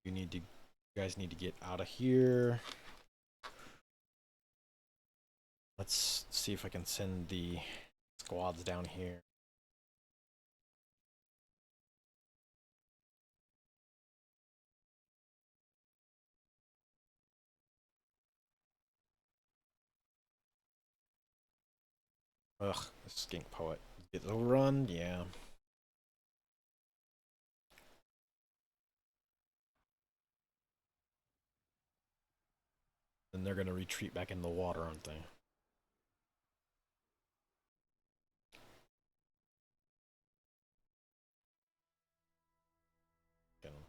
You guys need to get out of here. Let's see if I can send the squads down here. Ugh, this skink poet. Get overrun? Yeah. Then they're gonna retreat back in the water, aren't they? Get 'em.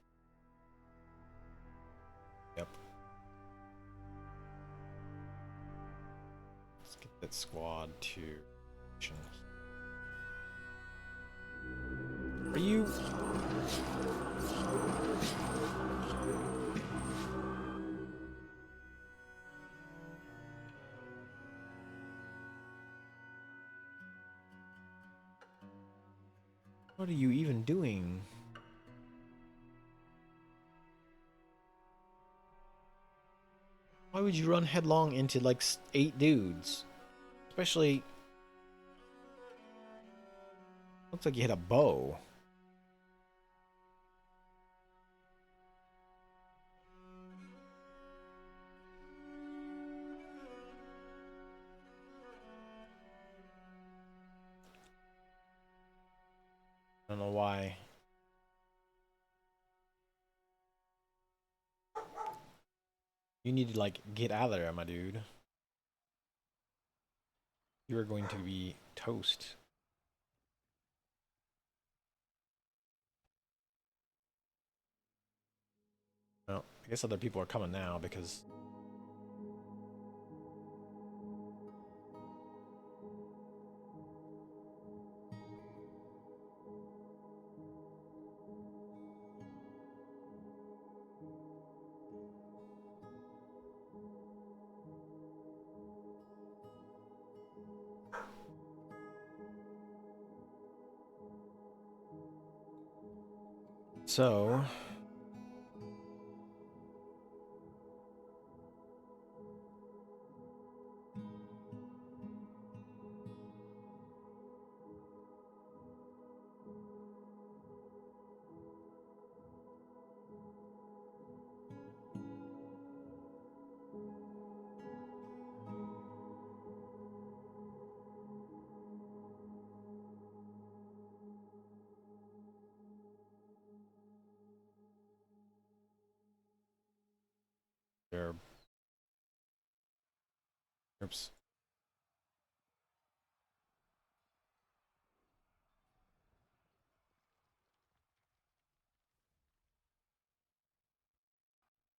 Yep. Let's get that squad to... Are you... What are you even doing? Why would you run headlong into like 8 dudes? Especially... Looks like you hit a bow. I don't know why. You need to like get out of there, my dude. You are going to be toast. Well, I guess other people are coming now because... So... They're... Oops.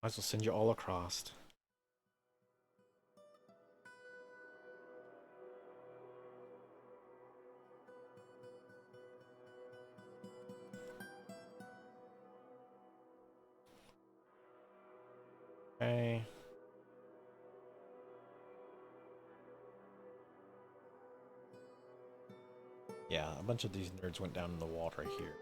Might as well send you all across. Yeah, a bunch of these nerds went down in the water here.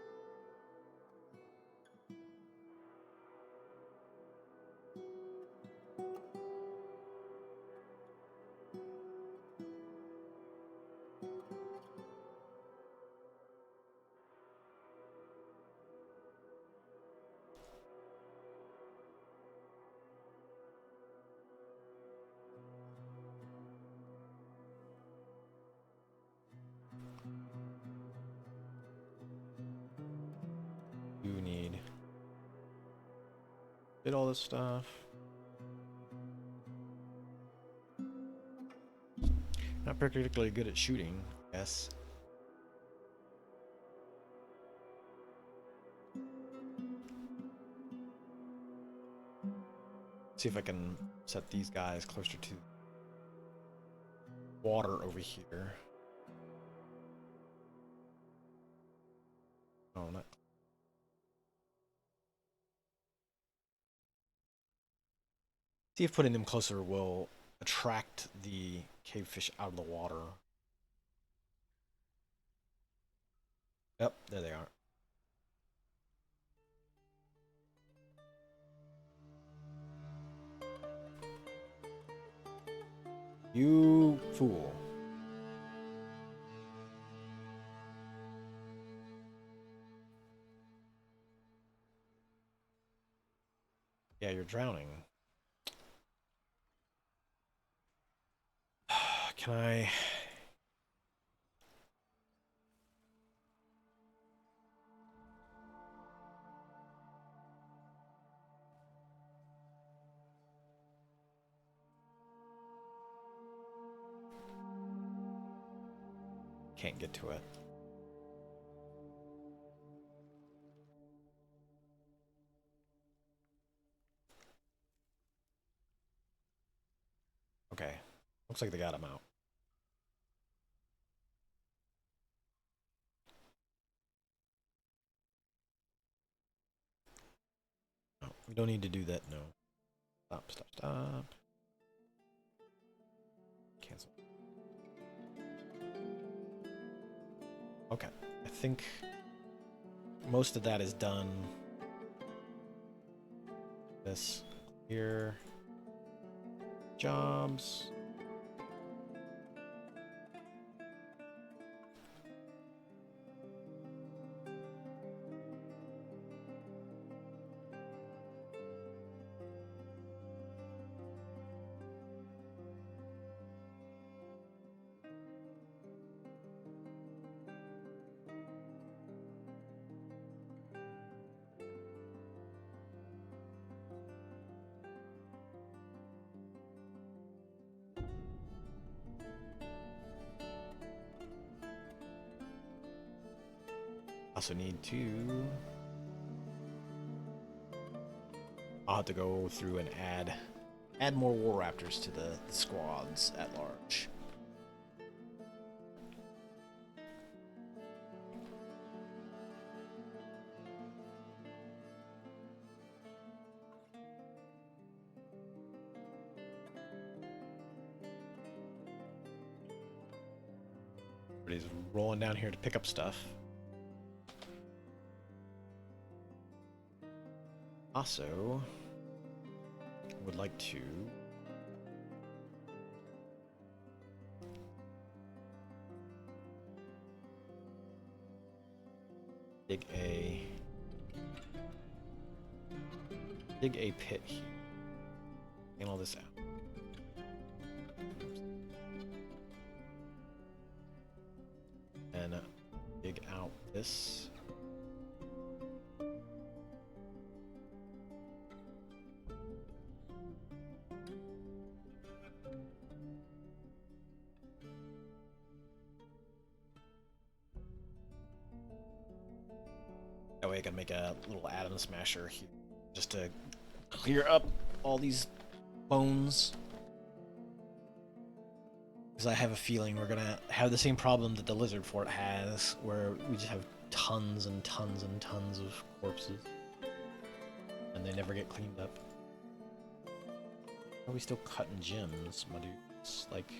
You need... Did all this stuff. Not particularly good at shooting, yes. See if I can set these guys closer to water over here. Oh, not. See if putting them closer will attract the cave fish out of the water. Yep, there they are. You fool. Yeah, you're drowning. Can I... Can't get to it. Okay. Looks like they got him out. Oh, we don't need to do that, no. Stop, stop, stop. Cancel. Okay. I think most of that is done. This here. Jobs. Also need to... I'll have to go through and add more war raptors to the squads at large. Everybody's rolling down here to pick up stuff. Also, would like to dig a pit here. And all this out. And dig out this. That way I can make a little atom smasher here, just to clear up all these bones. Because I have a feeling we're gonna have the same problem that the lizard fort has, where we just have tons and tons and tons of corpses. And they never get cleaned up. Are we still cutting gems, my dudes? Like...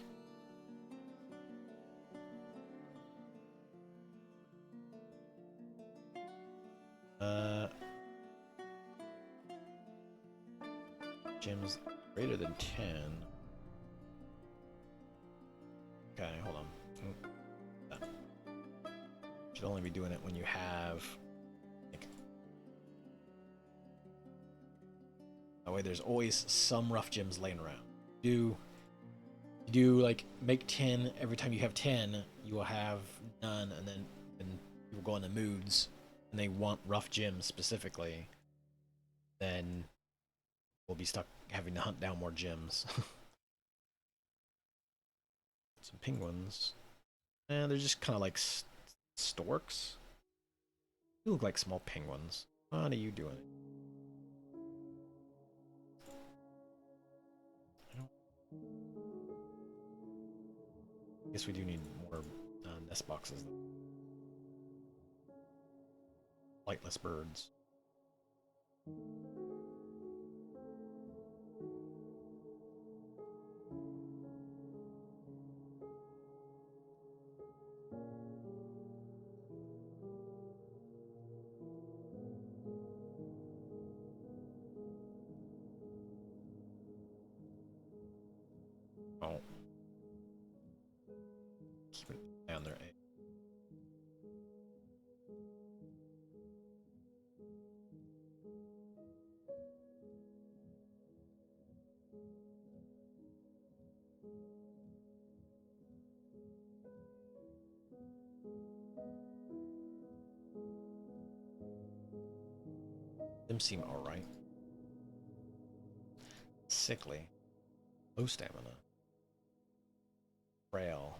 Gems greater than 10. Okay, hold on. Should only be doing it when you have. That way, there's always some rough gems laying around. You do like make 10 every time you have 10, you will have none, and then you will go into moods, and they want rough gems specifically. Then we'll be stuck having to hunt down more gems. Some penguins. And they're just kind of like storks. You look like small penguins. What are you doing? I guess we do need more nest boxes. Flightless birds. Oh. Keep it down there. Them seem alright. Sickly. Low stamina. Frail.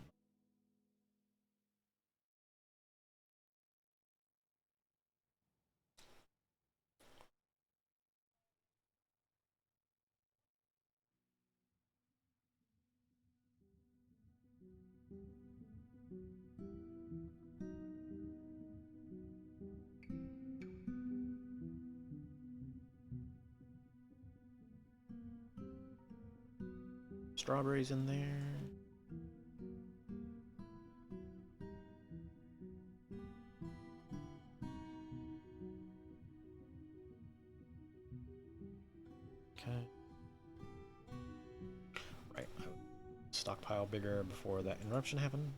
Strawberries in there. Okay. Right. Stockpile bigger before that interruption happened.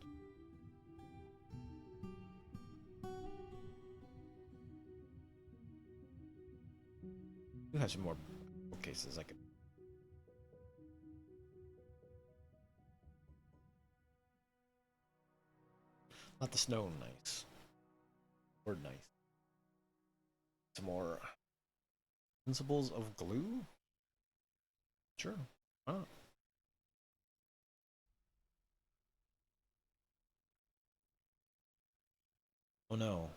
You have some more bookcases I could. Not the snow nice. Word nice. Some more principles of glue? Sure. Oh. Oh no.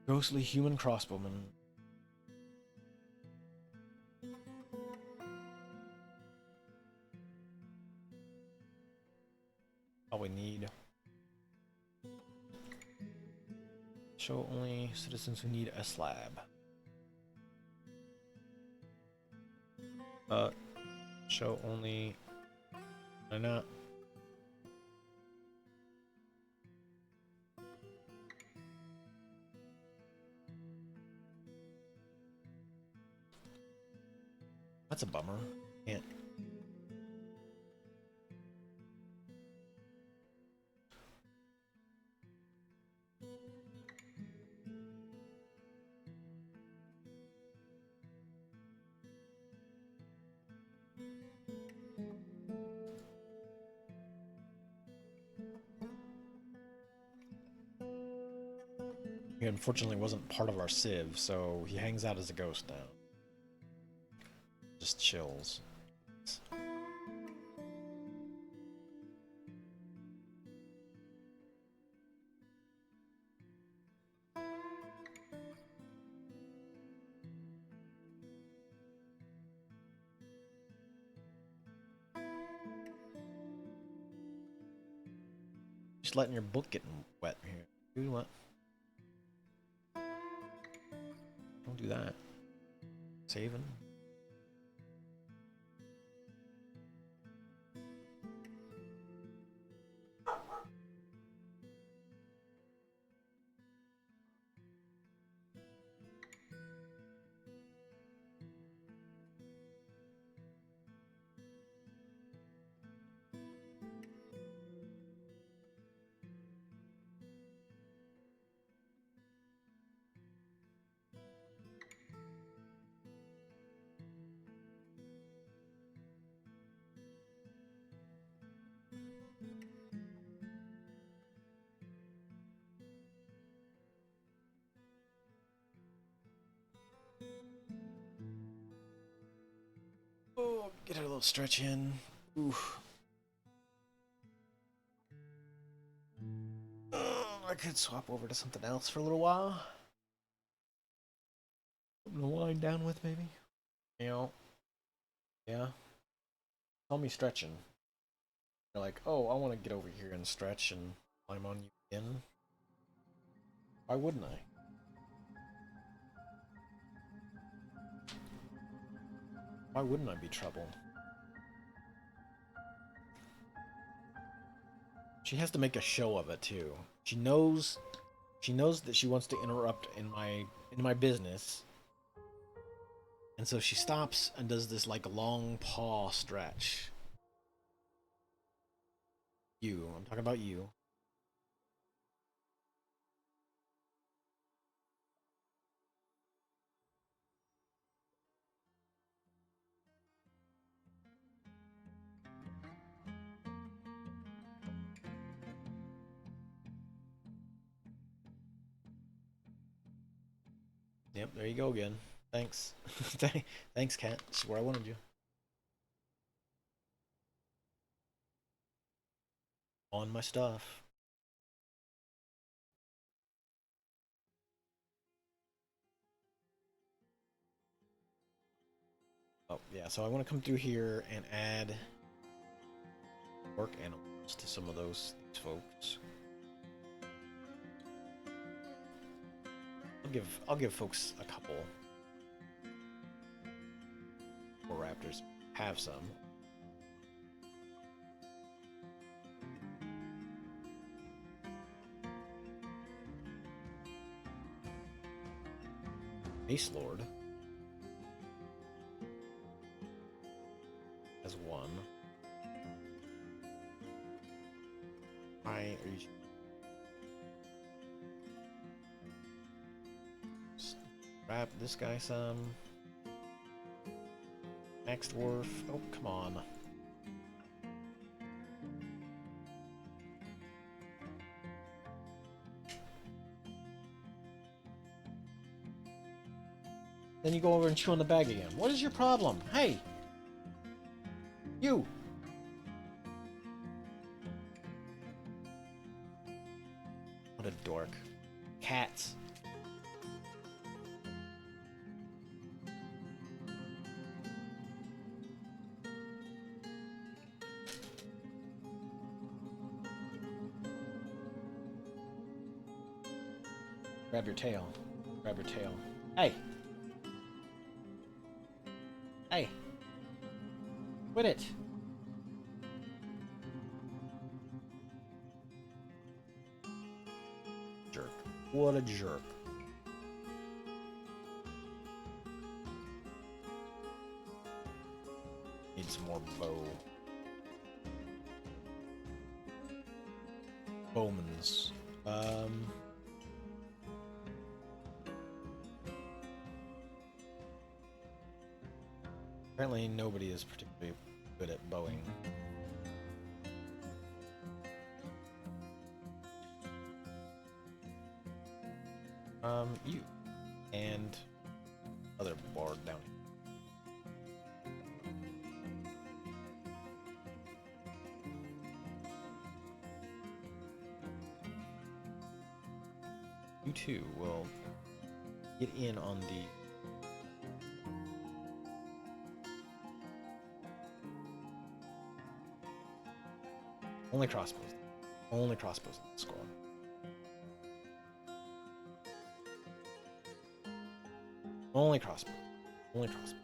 Ghostly human crossbowman. All we need. Show only citizens who need a slab. Show only. Why not? That's a bummer. Can't. He unfortunately wasn't part of our civ, so he hangs out as a ghost now. Just chills. Just letting your book get wet here. Do what? Don't do that. Saving. get her a little stretch in. Oof. I could swap over to something else for a little while. Something to wind down with, maybe. You know. Yeah. Tell me stretching. You're like, oh, I want to get over here and stretch and climb on you again. Why wouldn't I? Why wouldn't I be trouble? She has to make a show of it too. She knows that she wants to interrupt in my business. And so she stops and does this like long paw stretch. I'm talking about you. Yep, there you go again. Thanks. Thanks, cat. This is where I wanted you. On my stuff. Oh, yeah, so I want to come through here and add work animals to some of these folks. I'll give folks a couple. Or raptors have some. Ace Lord has one. Why are you? Wrap this guy some. Next Dwarf. Oh, come on. Then you go over and chew on the bag again. What is your problem? Hey! You! What a dork. Cats. Grab your tail. Grab your tail. Hey! Hey! Quit it! Jerk. What a jerk. Need some more bow. Bowmans. Apparently nobody is particularly good at bowing. You. And other bard down here. You two will get in on the only crossbows. Only crossbows in the squad. Only crossbow. Only crossbow.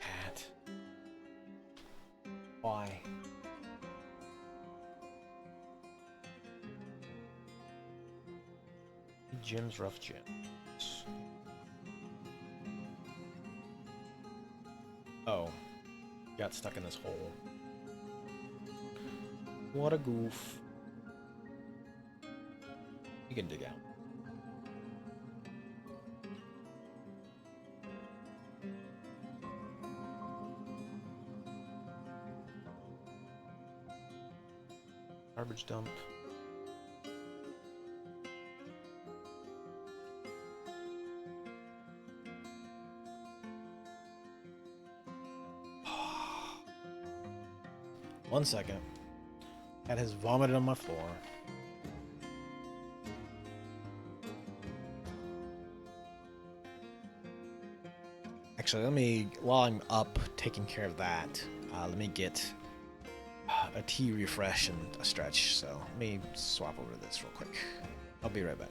Pat. Why? Jim's rough gems. Oh. Got stuck in this hole. What a goof. You can dig out. Garbage dump. One second. Cat has vomited on my floor. Actually, let me, while I'm up taking care of that, let me get a tea refresh and a stretch. So let me swap over to this real quick. I'll be right back.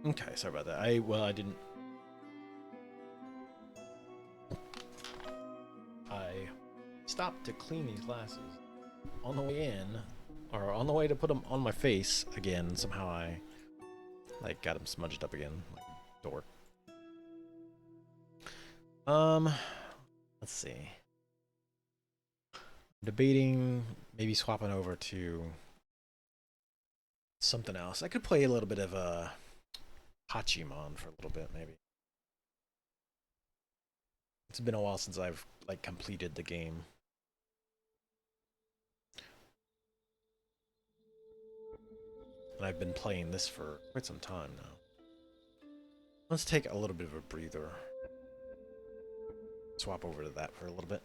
Okay, sorry about that. I didn't. I stopped to clean these glasses on the way in, or on the way to put them on my face again. Somehow I like got them smudged up again, like dork. Let's see. Debating maybe swapping over to something else. I could play a little bit of Hachimon for a little bit, maybe. It's been a while since I've like completed the game. And I've been playing this for quite some time now. Let's take a little bit of a breather. Swap over to that for a little bit.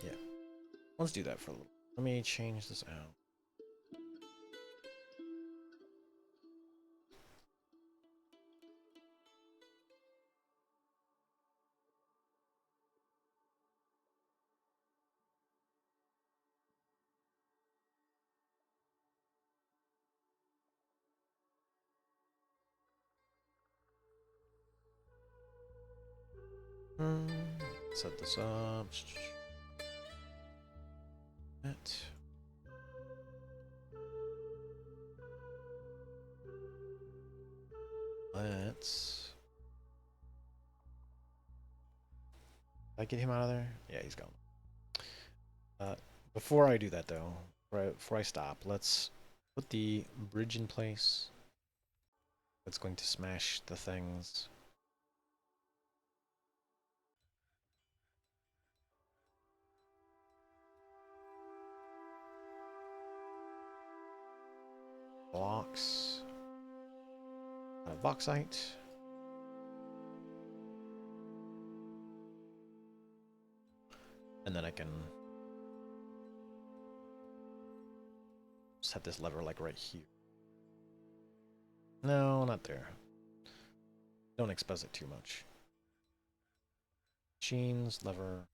Yeah. Let's do that for a little. Let me change this out. Set this up. That. Let's. Did I get him out of there? Yeah, he's gone. Before I do that though, before I stop, let's put the bridge in place. That's going to smash the things. Blocks. Bauxite. And then I can set this lever like right here. No, not there. Don't expose it too much. Machines, lever.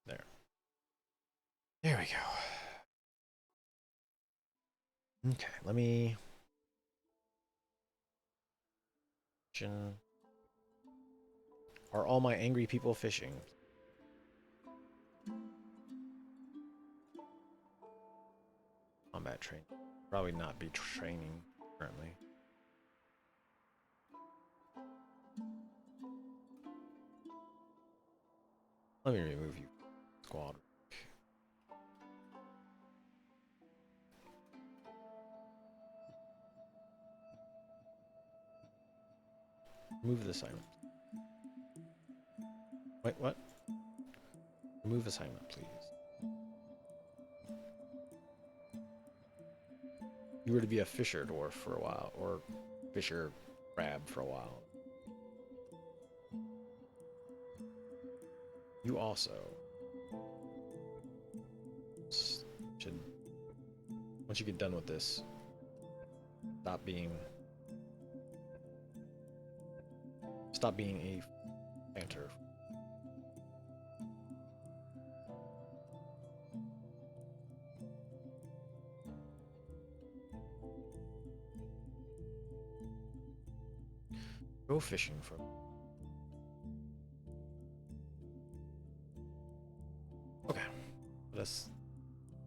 There. There we go. Okay, let me... Are all my angry people fishing? Combat training. Probably not be training currently. Let me remove you, squad. Remove the assignment. Wait, what? Remove assignment, please. You were to be a fisher dwarf for a while, or fisher crab for a while. You also should, once you get done with this, stop being a planter. Go fishing for. Okay, let's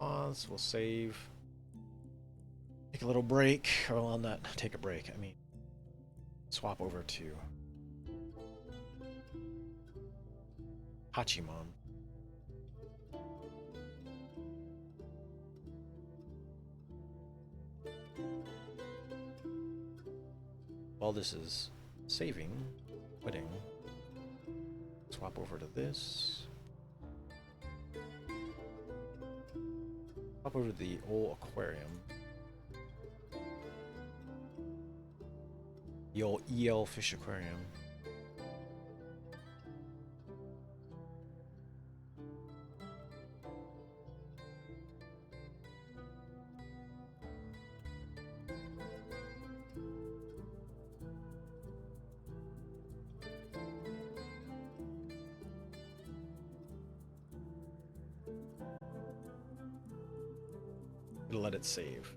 pause. We'll save. Take a little break. Well, not take a break. I mean, swap over to Hachimon. While this is saving, quitting, swap over to this. Swap over to the old aquarium. The old EL Fish Aquarium. It'll let it save.